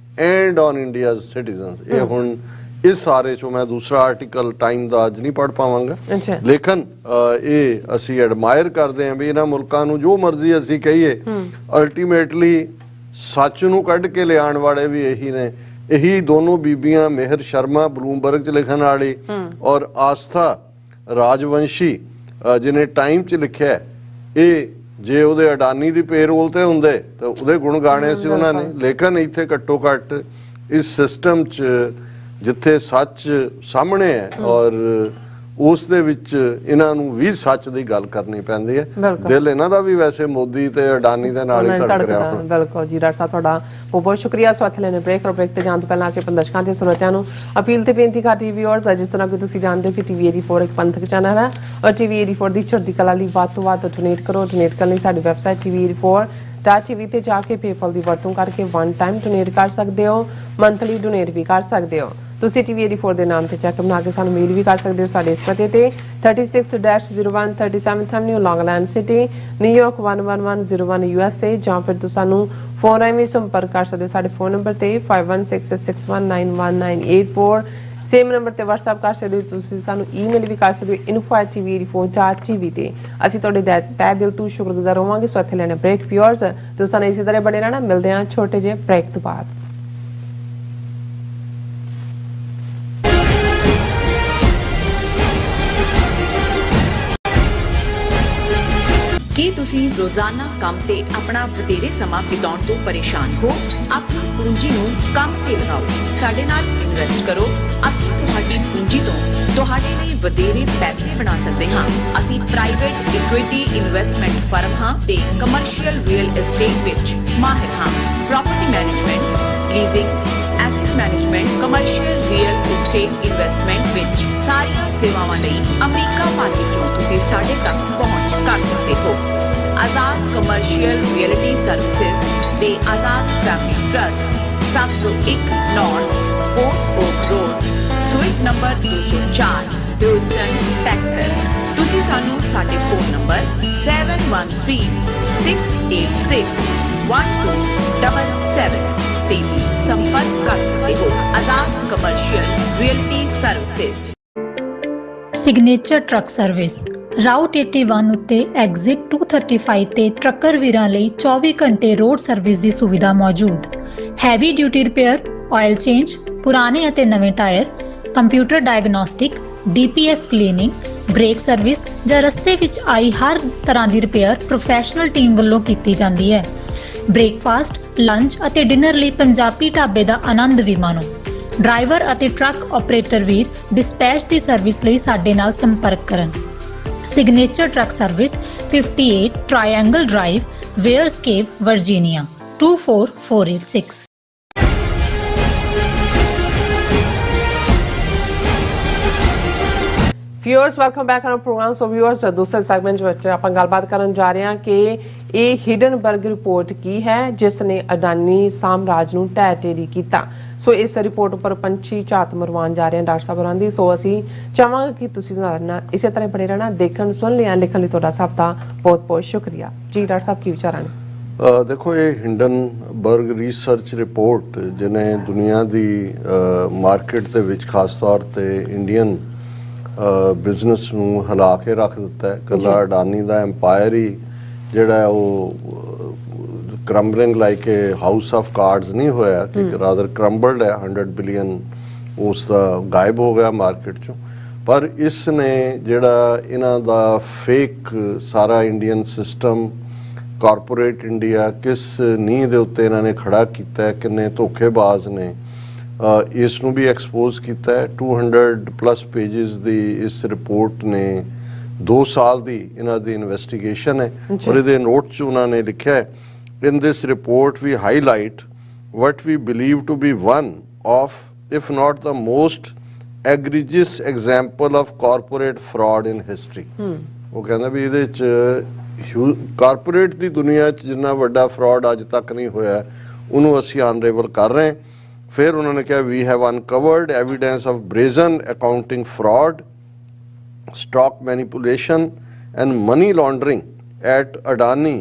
and on India's citizens. ਇਹ ਹੁਣ ਇਸ ਸਾਰੇ ਚੋਂ ਮੈਂ ਦੂਸਰਾ ਆਰਟੀਕਲ ਟਾਈਮ ਦਾ ਅੱਜ ਨਹੀਂ ਪੜ੍ਹ ਪਾਵਾਂਗਾ, ਲੇਕਿਨ ਇਹ ਅਸੀਂ ਐਡਮਾਇਰ ਕਰਦੇ ਹਾਂ ਵੀ ਇਹਨਾਂ ਮੁਲਕਾਂ ਨੂੰ ਜੋ ਮਰਜ਼ੀ ਅਸੀਂ ਕਹੀਏ, ਅਲਟੀਮੇਟਲੀ ਸੱਚ ਨੂੰ ਕੱਢ ਕੇ ਲਿਆਉਣ ਵਾਲੇ ਵੀ ਇਹੀ ਨੇ। ਇਹੀ ਦੋਨੋਂ ਬੀਬੀਆਂ, ਮਿਹਰ ਸ਼ਰਮਾ ਬਲੂਮਬਰਗ 'ਚ ਲਿਖਣ ਵਾਲੀ ਔਰ ਆਸਥਾ ਰਾਜਵੰਸ਼ੀ ਜਿਹਨੇ ਟਾਈਮ 'ਚ ਲਿਖਿਆ, ਇਹ ਜੇ ਉਹਦੇ ਅਡਾਨੀ ਦੀ ਪੇਰੋਲ ਤੇ ਹੁੰਦੇ ਤਾਂ ਉਹਦੇ ਗੁਣ ਗਾਣੇ ਸੀ ਉਹਨਾਂ ਨੇ, ਲੇਕਿਨ ਇੱਥੇ ਘੱਟੋ ਘੱਟ ਇਸ ਸਿਸਟਮ 'ਚ ਜਿੱਥੇ ਸੱਚ ਸਾਹਮਣੇ ਹੈ ਔਰ ਉਸ ਦੇ ਵਿੱਚ ਇਹਨਾਂ ਨੂੰ ਵੀ ਸੱਚ ਦੀ ਗੱਲ ਕਰਨੀ ਪੈਂਦੀ ਹੈ। ਦਿਲ ਇਹਨਾਂ ਦਾ ਵੀ ਵੈਸੇ ਮੋਦੀ ਤੇ ਅਡਾਨੀ ਦੇ ਨਾਲ ਹੀ ਧੜਕ ਰਿਹਾ। ਬਿਲਕੁਲ ਜੀ ਡਾਕਟਰ ਸਾਹਿਬ, ਤੁਹਾਡਾ ਬਹੁਤ ਬਹੁਤ ਸ਼ੁਕਰੀਆ। ਸੋ ਇੱਥੇ ਲੈਣੇ ਬ੍ਰੇਕ ਤੇ ਜਾਣ ਤੋਂ ਪਹਿਲਾਂ ਅਸੀਂ ਪ੍ਰਦਰਸ਼ਕਾਂ ਤੇ ਸਰੋਤਿਆਂ ਨੂੰ ਅਪੀਲ ਤੇ ਬੇਨਤੀ ਕਰਦੀ ਵੀਅਰਸ, ਜਿਸ ਤਰ੍ਹਾਂ ਕਿ ਤੁਸੀਂ ਜਾਣਦੇ ਹੋ ਕਿ ਟੀਵੀ 84 ਇੱਕ ਪੰਥਕ ਚੈਨਲ ਹੈ ਔਰ ਟੀਵੀ 84 ਦੀ ਚੜ੍ਹਦੀ ਕਲਾ ਲਈ ਵੱਧ ਤੋਂ ਵੱਧ ਡੋਨੇਟ ਕਰੋ। ਡੋਨੇਟ ਕਰਨ ਲਈ ਸਾਡੀ ਵੈਬਸਾਈਟ tv84.tv ਤੇ ਜਾ ਕੇ ਪੇਪਲ ਦੀ ਵਰਤੋਂ ਕਰਕੇ ਵਨ ਟਾਈਮ ਡੋਨੇਟ ਕਰ ਸਕਦੇ ਹੋ, ਮੰਥਲੀ ਡੋਨੇਟ ਵੀ ਕਰ ਸਕਦੇ ਹੋ। ਤੁਸੀਂ ਟੀਵੀ 84 ਦੇ ਨਾਮ ਤੇ ਚੈੱਕ ਬਣਾ ਕੇ ਸਾਨੂੰ ਮੇਲ ਵੀ ਕਰ ਸਕਦੇ ਹੋ ਸਾਡੇ ਇਸ ਪਤੇ ਤੇ 36-01 37th Avenue, Long Island City, New York 11101 USA, ਜਾਂ ਫਿਰ ਤੁਸੀਂ ਸਾਨੂੰ ਫੋਨ ਰਾਹੀਂ ਵੀ ਸੰਪਰਕ ਕਰ ਸਕਦੇ ਹੋ ਸਾਡੇ ਫੋਨ ਨੰਬਰ ਤੇ 516661911984। ਸੇਮ ਨੰਬਰ ਤੇ WhatsApp ਕਰ ਸਕਦੇ ਹੋ। ਤੁਸੀਂ ਸਾਨੂੰ ਈਮੇਲ ਵੀ ਕਰ ਸਕਦੇ ਹੋ info@tv84.tv ਤੇ। ਅਸੀਂ ਤੁਹਾਡੇ ਤਹਿ ਦਿਲ ਤੋਂ ਸ਼ੁਕਰਗੁਜ਼ਾਰ ਹੋਵਾਂਗੇ। ਸੋ ਇੱਥੇ ਲੈਣੇ ਬ੍ਰੇਕ ਵੀਅਰਸ, ਤੁਸੀਂ ਸਾਨੂੰ ਇਸੇ ਤਰ੍ਹਾਂ ਬਣੇ ਰਹਿਣਾ। ਮਿਲਦੇ ਹਾਂ ਛੋਟੇ ਜਿਹੇ ਬ੍ਰੇਕ ਤੋਂ ਬਾਅਦ। ਕੀ ਤੁਸੀਂ ਰੋਜ਼ਾਨਾ ਕੰਮ ਤੇ ਆਪਣਾ ਵਧੇਰੇ ਸਮਾਂ ਬਿਤਾਉਣ ਤੋਂ ਪਰੇਸ਼ਾਨ ਹੋ? ਆਪਣੀ ਪੂੰਜੀ ਨੂੰ ਕੰਮ ਤੇ ਲਗਾਓ, ਸਾਡੇ ਨਾਲ ਇਨਵੈਸਟ ਕਰੋ। ਅਸੀਂ ਤੁਹਾਡੀ ਪੂੰਜੀ ਤੋਂ ਤੁਹਾਡੇ ਲਈ ਵਧੇਰੇ ਪੈਸੇ ਬਣਾ ਸਕਦੇ ਹਾਂ। ਅਸੀਂ ਪ੍ਰਾਈਵੇਟ ਇਕੁਇਟੀ ਇਨਵੈਸਟਮੈਂਟ ਫਰਮ ਹਾਂ ਤੇ ਕਮਰਸ਼ੀਅਲ ਰੀਅਲ ਏਸਟੇਟ ਵਿੱਚ ਮਾਹਿਰ ਹਾਂ। Property management, leasing, asset management, commercial real estate investment ਵਿੱਚ ਸਾਰੀਆਂ ਸੇਵਾਵਾਂ ਲਈ ਅਮਰੀਕਾ ਭਰ ਵਿੱਚੋਂ ਤੁਸੀਂ ਸਾਡੇ ਤੱਕ ਪਹੁੰਚ ਕਰ ਸਕਦੇ ਹੋ। ਆਜ਼ਾਦ ਕਮਰਸ਼ੀਅਲ ਰੀਅਲਟੀ ਸਰਵਿਸਿਜ਼ ਤੇ Azad family trust, 701 north port oak road, suite number 204, Houston, Texas. ਤੁਸੀਂ ਸਾਨੂੰ ਸਾਡੇ ਫੋਨ ਨੰਬਰ 7136861277 ਤੇ ਵੀ ਸੰਪਰਕ ਕਰ ਸਕਦੇ ਹੋ। Azad commercial realty services. Signature truck service route 81 ਉੱਤੇ ਐਗਜ਼ਿਟ 235 ਤੇ ਟਰੱਕਰ ਵੀਰਾਂ ਲਈ 24 ਘੰਟੇ ਰੋਡ ਸਰਵਿਸ ਦੀ ਸੁਵਿਧਾ ਮੌਜੂਦ। Heavy duty repair, oil change, ਪੁਰਾਣੇ ਅਤੇ ਨਵੇਂ tyre, computer diagnostic, DPF cleaning, brake service ਜਾਂ ਰਸਤੇ ਵਿੱਚ ਆਈ ਹਰ ਤਰ੍ਹਾਂ ਦੀ ਰਿਪੇਅਰ ਪ੍ਰੋਫੈਸ਼ਨਲ ਟੀਮ ਵੱਲੋਂ ਕੀਤੀ ਜਾਂਦੀ ਹੈ। ਬ੍ਰੇਕਫਾਸਟ, ਲੰਚ ਅਤੇ ਡਿਨਰ ਲਈ ਪੰਜਾਬੀ ਢਾਬੇ ਦਾ ਆਨੰਦ ਵੀ ਮਾਣੋ। ਡਰਾਈਵਰ ਅਤੇ ਟਰੱਕ ਆਪਰੇਟਰ ਵੀਰ ਡਿਸਪੈਚ ਦੀ ਸਰਵਿਸ ਲਈ ਸਾਡੇ ਨਾਲ ਸੰਪਰਕ ਕਰਨ। Signature truck service 58 triangle drive, Weyers cave, Virginia 24486। Viewers, welcome back on program. So viewers, ਦੂਸਰੇ ਸੈਗਮੈਂਟ ਵਿੱਚ ਆਪਾਂ ਗੱਲਬਾਤ ਕਰਨ ਜਾ ਰਹੇ ਹਾਂ ਕਿ ਇਹ ਹਿਡਨਬਰਗ ਰਿਪੋਰਟ ਕੀ ਹੈ ਜਿਸ ਨੇ ਅਡਾਨੀ ਸਾਮਰਾਜ ਨੂੰ ਢਹਿ ਢੇਰੀ ਕੀਤਾ। ਸੋ ਇਸ ਰਿਪੋਰਟ ਉੱਪਰ ਪੰਛੀ ਝਾਤ ਮਰਵਾਨ ਜਾ ਰਹੇ ਹਨ ਡਾਕਟਰ ਸਾਹਿਬ ਹੋਰਾਂ ਦੀ। ਸੋ ਅਸੀਂ ਚਾਹਾਂਗੇ ਕਿ ਤੁਸੀਂ ਨਾਲ ਇਸੇ ਤਰ੍ਹਾਂ ਬਣੇ ਰਹਿਣਾ। ਦੇਖਣ ਸੁਣ ਲਿਆ, ਲਿਖਣ ਲਈ ਤੁਹਾਡਾ ਸਭ ਦਾ ਬਹੁਤ ਬਹੁਤ ਸ਼ੁਕਰੀਆ ਜੀ। ਡਾਕਟਰ ਸਾਹਿਬ ਕੀ ਵਿਚਾਰਾਂ ਨੇ? ਦੇਖੋ, ਇਹ ਹਿੰਡਨਬਰਗ ਰਿਸਰਚ ਰਿਪੋਰਟ ਜਿਹਨੇ ਦੁਨੀਆ ਦੀ ਮਾਰਕੀਟ ਦੇ ਵਿੱਚ ਖਾਸ ਤੌਰ ਤੇ ਇੰਡੀਅਨ ਬਿਜ਼ਨਸ ਨੂੰ ਹਿਲਾ ਕੇ ਰੱਖ ਦਿੱਤਾ ਹੈ। ਇਕੱਲਾ ਅਡਾਨੀ ਦਾ ਐਮਪਾਇਰ ਹੀ ਜਿਹੜਾ ਉਹ crumbling like a house of cards ਨਹੀਂ ਹੋਇਆ ਕਿ ਰਾਦਰ ਕਰੰਬਲਡ ਹੈ। 100 ਬਿਲੀਅਨ ਉਸ ਦਾ ਗਾਇਬ ਹੋ ਗਿਆ ਮਾਰਕੀਟ ਚੋਂ। ਪਰ ਇਸ ਨੇ ਜਿਹੜਾ ਇਹਨਾਂ ਦਾ ਫੇਕ ਸਾਰਾ ਇੰਡੀਅਨ ਸਿਸਟਮ ਕਾਰਪੋਰੇਟ ਇੰਡੀਆ ਕਿਸ ਨੀਂਹ ਦੇ ਉੱਤੇ ਇਹਨਾਂ ਨੇ ਖੜਾ ਕੀਤਾ ਹੈ, ਕਿੰਨੇ ਧੋਖੇਬਾਜ਼ ਨੇ, ਇਸ ਨੂੰ ਵੀ ਐਕਸਪੋਜ਼ ਕੀਤਾ ਹੈ। 200+ ਪੇਜਸ ਦੀ ਇਸ ਰਿਪੋਰਟ ਨੇ 2 ਸਾਲ ਦੀ ਇਹਨਾਂ ਦੀ ਇਨਵੈਸਟੀਗੇਸ਼ਨ ਹੈ। ਔਰ ਇਹਦੇ ਨੋਟ 'ਚ ਉਹਨਾਂ ਨੇ ਲਿਖਿਆ ਹੈ, in this report we highlight what we believe to be one of, if not the most egregious example of corporate fraud in history। ਉਹ ਕਹਿੰਦਾ ਵੀ ਇਹਦੇ 'ਚ ਕਾਰਪੋਰੇਟ ਦੀ ਦੁਨੀਆ 'ਚ ਜਿੰਨਾ ਵੱਡਾ ਫਰਾਡ ਅੱਜ ਤੱਕ ਨਹੀਂ ਹੋਇਆ ਉਹਨੂੰ ਅਸੀਂ ਅਨਰੇਵਲ ਕਰ ਰਹੇ ਹਾਂ। ਫਿਰ ਉਹਨਾਂ ਨੇ ਕਿਹਾ we have uncovered evidence of brazen accounting fraud, stock manipulation and money laundering at Adani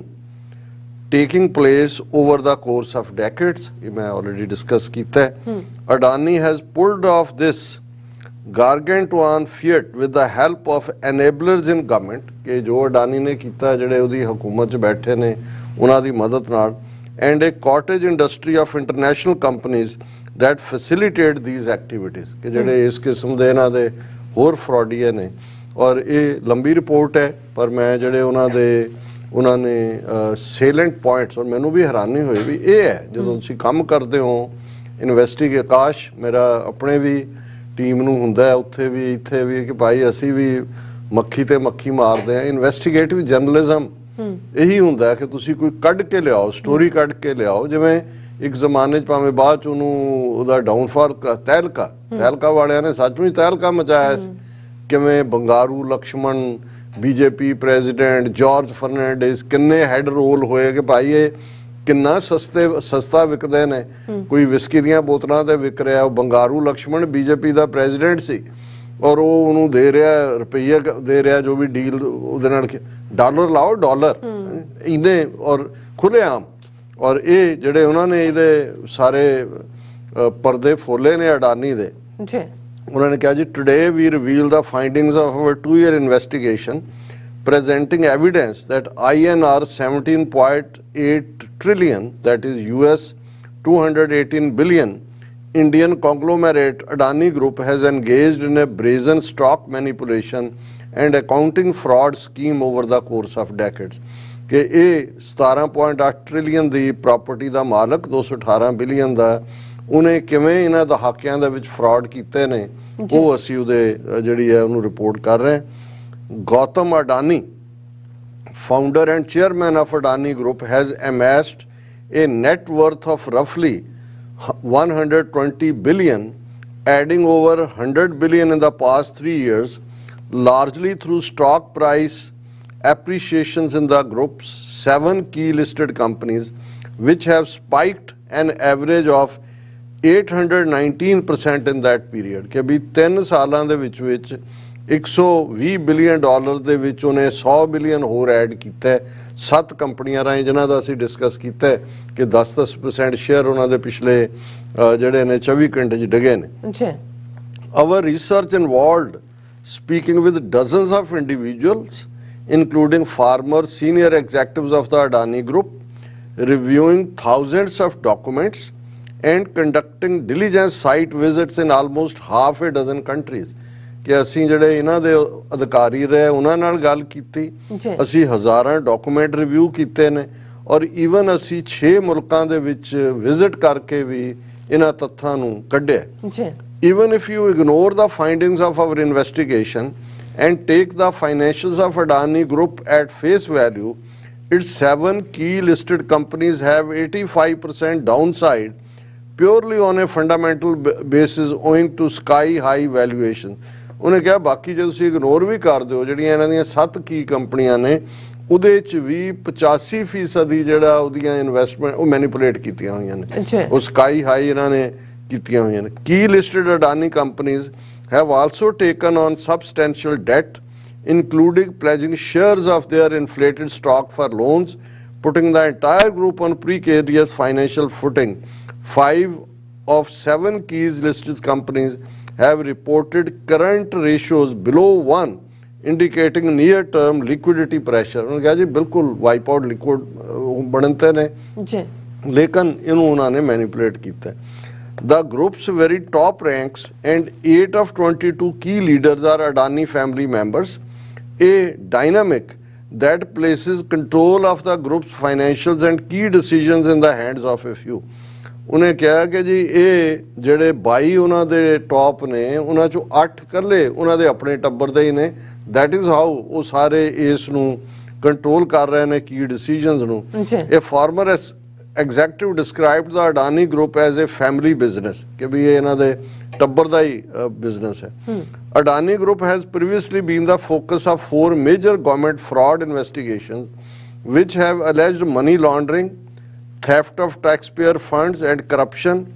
taking place over the course of decades। ये मैं already discuss किया है। Adani has pulled off this gargantuan feat with the help of enablers in government कि जो Adani ने किया जिहड़े उहदी हुकूमत च बैठे ने उन्हां दी मदद नाल, and a cottage industry of international companies that facilitate these activities कि जिहड़े इस किस्म दे इन्हां दे होर फ्रॉडीए ने। और ये लंबी रिपोर्ट है पर मैं जिहड़े ਉਹਨਾਂ ਨੇ ਸੇਲੈਂਟ ਪੁਆਇੰਟਸ, ਔਰ ਮੈਨੂੰ ਵੀ ਹੈਰਾਨੀ ਹੋਈ ਵੀ ਇਹ ਹੈ ਜਦੋਂ ਤੁਸੀਂ ਕੰਮ ਕਰਦੇ ਹੋ ਇਨਵੈਸਟੀਗੇਟ। ਕਾਸ਼ ਮੇਰਾ ਆਪਣੇ ਵੀ ਟੀਮ ਨੂੰ ਹੁੰਦਾ ਹੈ ਉੱਥੇ ਵੀ ਇੱਥੇ ਵੀ ਕਿ ਭਾਈ ਅਸੀਂ ਵੀ ਮੱਖੀ ਤੇ ਮੱਖੀ ਮਾਰਦੇ ਹਾਂ। ਇਨਵੈਸਟੀਗੇਟਿਵ ਜਰਨਲਿਜ਼ਮ ਇਹੀ ਹੁੰਦਾ ਕਿ ਤੁਸੀਂ ਕੋਈ ਕੱਢ ਕੇ ਲਿਆਓ, ਸਟੋਰੀ ਕੱਢ ਕੇ ਲਿਆਓ। ਜਿਵੇਂ ਇੱਕ ਜ਼ਮਾਨੇ 'ਚ ਭਾਵੇਂ ਬਾਅਦ 'ਚ ਉਹਨੂੰ ਉਹਦਾ ਡਾਊਨਫਾਲ ਤਹਿਲਕਾ ਵਾਲਿਆਂ ਨੇ ਸੱਚਮੁੱਚ ਤਹਿਲਕਾ ਮਚਾਇਆ ਸੀ। ਕਿਵੇਂ ਬੰਗਾਰੂ Lakshman, BJP president George Fernandes, ਕਿੰਨੇ ਹੈਡ ਰੋਲ ਹੋਏ ਕਿ ਭਾਈ ਇਹ ਕਿੰਨਾ ਸਸਤਾ ਵਿਕਦੇ ਨੇ। ਕੋਈ ਵਿਸਕੀ ਦੀਆਂ ਬੋਤਲਾਂ ਤੇ ਵਿਕ ਰਿਹਾ। ਉਹ ਬੰਗਾਰੂ ਲਕਸ਼ਮਣ ਬੀਜੇਪੀ ਦਾ ਪ੍ਰੈਜ਼ੀਡੈਂਟ ਸੀ ਔਰ ਉਹ ਉਹਨੂੰ ਦੇ ਰਿਹਾ ਰੁਪਈਏ ਦੇ ਰਿਹਾ ਜੋ ਵੀ ਡੀਲ ਉਹਦੇ ਨਾਲ, ਡਾਲਰ ਲਾਓ ਡਾਲਰ ਇਹਨੇ ਔਰ ਖੁੱਲ੍ਹੇਆਮ। ਔਰ ਇਹ ਜਿਹੜੇ ਉਹਨਾਂ ਨੇ ਇਹਦੇ ਸਾਰੇ ਪਰਦੇ ਫੋਲੇ ਨੇ ਅਡਾਨੀ ਦੇ। उन्होंने कहा जी, today we reveal the findings of our 2-year investigation presenting evidence that INR 17.8 trillion, that is US 218 billion, Indian conglomerate Adani Group has engaged in a brazen stock manipulation and accounting fraud scheme over the course of decades। कि ये 17.8 trillion ਦੀ property ਦਾ ਮਾਲਕ 218 billion ਦਾ ਉਹਨੇ ਕਿਵੇਂ ਇਹਨਾਂ ਦਹਾਕਿਆਂ ਦੇ ਵਿੱਚ fraud ਕੀਤੇ ਨੇ ਉਹ ਅਸੀਂ ਉਹਦੇ ਜਿਹੜੀ ਹੈ ਉਹਨੂੰ ਰਿਪੋਰਟ ਕਰ ਰਹੇ ਹਾਂ। Gautam Adani, founder and chairman of Adani Group, has amassed a net worth of roughly 120 billion, adding over 100 billion in the past 3 years, largely through stock price appreciations in the group's 7 key listed companies, which have spiked an average of 819% in that period। कि भी 3 ਸਾਲਾਂ ਦੇ ਵਿੱਚ 120 billion dollar ਦੇ ਵਿੱਚ ਉਹਨੇ 100 billion ਹੋਰ add ਕੀਤਾ 7 ਕੰਪਨੀਆਂ ਰਾਹੀਂ, ਜਿਨ੍ਹਾਂ ਦਾ ਅਸੀਂ ਡਿਸਕਸ ਕੀਤਾ ਕਿ 10% ਸ਼ੇਅਰ ਉਹਨਾਂ ਦੇ ਪਿਛਲੇ ਜਿਹੜੇ ਨੇ 24 ਘੰਟੇ 'ਚ ਡਿੱਗੇ ਨੇ। Our research involved speaking with dozens of individuals including former senior executives of the Adani Group, reviewing thousands of documents and conducting diligent site visits in almost half a dozen countries। ਕਿ ਅਸੀਂ ਜਿਹੜੇ ਇਹਨਾਂ ਦੇ ਅਧਿਕਾਰੀ ਰਹੇ ਉਹਨਾਂ ਨਾਲ ਗੱਲ ਕੀਤੀ, ਅਸੀਂ ਹਜ਼ਾਰਾਂ ਡਾਕੂਮੈਂਟ ਰਿਵਿਊ ਕੀਤੇ ਨੇ ਔਰ ਈਵਨ ਅਸੀਂ 6 ਮੁਲਕਾਂ ਦੇ ਵਿੱਚ ਵਿਜ਼ਿਟ ਕਰਕੇ ਵੀ ਇਹਨਾਂ ਤੱਥਾਂ ਨੂੰ ਕੱਢਿਆ। Even if you ignore the findings of our investigation and take the financials of Adani Group at face value, its 7 key listed companies have 85% downside purely on a fundamental basis owing to sky high valuation। ਉਹਨੇ ਕਿਹਾ ਬਾਕੀ ਜੇ ਤੁਸੀਂ ignore ਵੀ ਕਰ ਦਿਓ ਜਿਹੜੀਆਂ ਇਹਨਾਂ ਦੀਆਂ 7 ਕੀ ਕੰਪਨੀਆਂ ਨੇ ਉਹਦੇ 'ਚ ਵੀ 85% ਜਿਹੜਾ ਉਹਦੀਆਂ ਇਨਵੈਸਟਮੈਂਟ ਉਹ ਮੈਨੀਪੂਲੇਟ ਕੀਤੀਆਂ ਹੋਈਆਂ ਨੇ। ਉਹ ਸਕਾਈ ਹਾਈ ਇਹਨਾਂ ਨੇ कीतियां हुई हैं। Key listed Adani companies have also taken on substantial debt, including pledging shares of their inflated stock for loans, putting the entire group on precarious financial footing. 5 of 7 keys listed companies have reported current ratios below 1, indicating near-term liquidity pressure. उन्होंने कहा जी बिल्कुल wipe out liquid बनते ने जी, लेकिन इन्होंने उन्होंने manipulate किया। The group's very top ranks and 8 of 22 key leaders are Adani family members, a dynamic that places control of the group's financials and key decisions in the hands of a few. उन्हें कहा कि जी ये ਜਿਹੜੇ 22 ਉਹਨਾਂ ਦੇ top ਨੇ ਉਹਨਾਂ ਚੋਂ 8 ਇਕੱਲੇ ਉਹਨਾਂ ਦੇ ਆਪਣੇ ਟੱਬਰ ਦੇ ਹੀ ਨੇ। that is how ਉਹ ਸਾਰੇ ਇਸ ਨੂੰ ਕੰਟਰੋਲ ਕਰ ਰਹੇ ਨੇ ਕੀ ਡਿਸੀਜਨਸ ਨੂੰ। ਇਹ farmer executive described the Adani group as a family business कि भी ये इन्हां दे टब्बर दा ही business है। Adani group has previously been the focus of 4 major government fraud investigations which have alleged money laundering, theft of taxpayer funds and corruption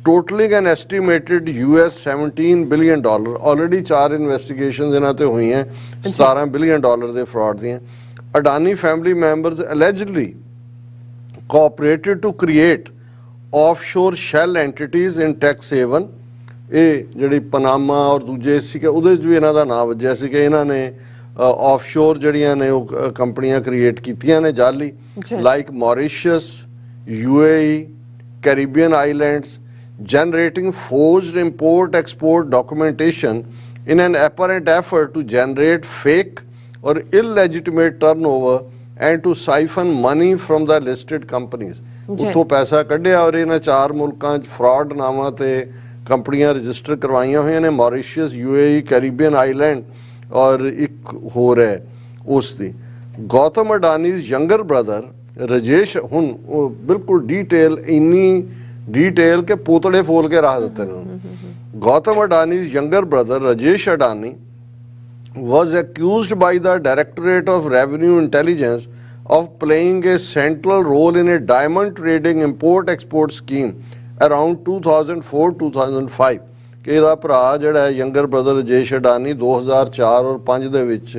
totaling an estimated US $17 billion। already 4 investigations इन्हां ते हुई हैं, $17 billion दे fraud दियां। Adani family members allegedly cooperated to create offshore shell entities in tax haven। ਇਹ ਜਿਹੜੀ Panama ਔਰ ਦੂਜੇ ਸੀਗੇ ਉਹਦੇ 'ਚ ਵੀ ਇਹਨਾਂ ਦਾ ਨਾਮ ਵੱਜਿਆ ਸੀ ਕਿ ਇਹਨਾਂ ਨੇ ਆਫਸ਼ੋਰ ਜਿਹੜੀਆਂ ਨੇ ਉਹ ਕੰਪਨੀਆਂ ਕ੍ਰੀਏਟ ਕੀਤੀਆਂ ਨੇ ਜਾਲੀ, like Mauritius, UAE, Caribbean islands, generating forged import export documentation in an apparent effort to generate fake or illegitimate turnover and to siphon money from the listed companies। ਉੱਥੋਂ ਪੈਸਾ ਕੱਢਿਆ ਔਰ ਇਹਨਾਂ 4 ਮੁਲਕਾਂ 'ਚ ਫਰਾਡ ਨਾਵਾਂ ਤੇ ਕੰਪਨੀਆਂ ਰਜਿਸਟਰ ਕਰਵਾਈਆਂ ਹੋਈਆਂ ਨੇ, ਮੌਰੀਸ਼ੀਅਸ, UAE, ਕੈਰੀਬੀਅਨ ਆਈਲੈਂਡ ਔਰ ਇੱਕ ਹੋਰ ਹੈ ਉਸ ਦੀ। ਗੌਤਮ ਅਡਾਨੀਜ਼ ਯੰਗਰ ਬ੍ਰਦਰ ਰਾਜੇਸ਼, ਹੁਣ ਉਹ ਬਿਲਕੁਲ ਡੀਟੇਲ ਇੰਨੀ ਡੀਟੇਲ ਕਿ ਪੋਤੜੇ ਫੋਲ ਕੇ ਰੱਖ ਦਿੱਤੇ ਨੇ। Gautam Adani's younger brother Rajesh Adani was accused by the Directorate of Revenue Intelligence of playing a central role in a diamond trading import-export scheme around 2004-2005 ਕਿ ਇਹਦਾ ਭਰਾ ਜਿਹੜਾ ਯੰਗਰ ਬ੍ਰਦਰ ਰਾਜੇਸ਼ ਅਡਾਨੀ 2004 ਔਰ 5 ਦੇ ਵਿੱਚ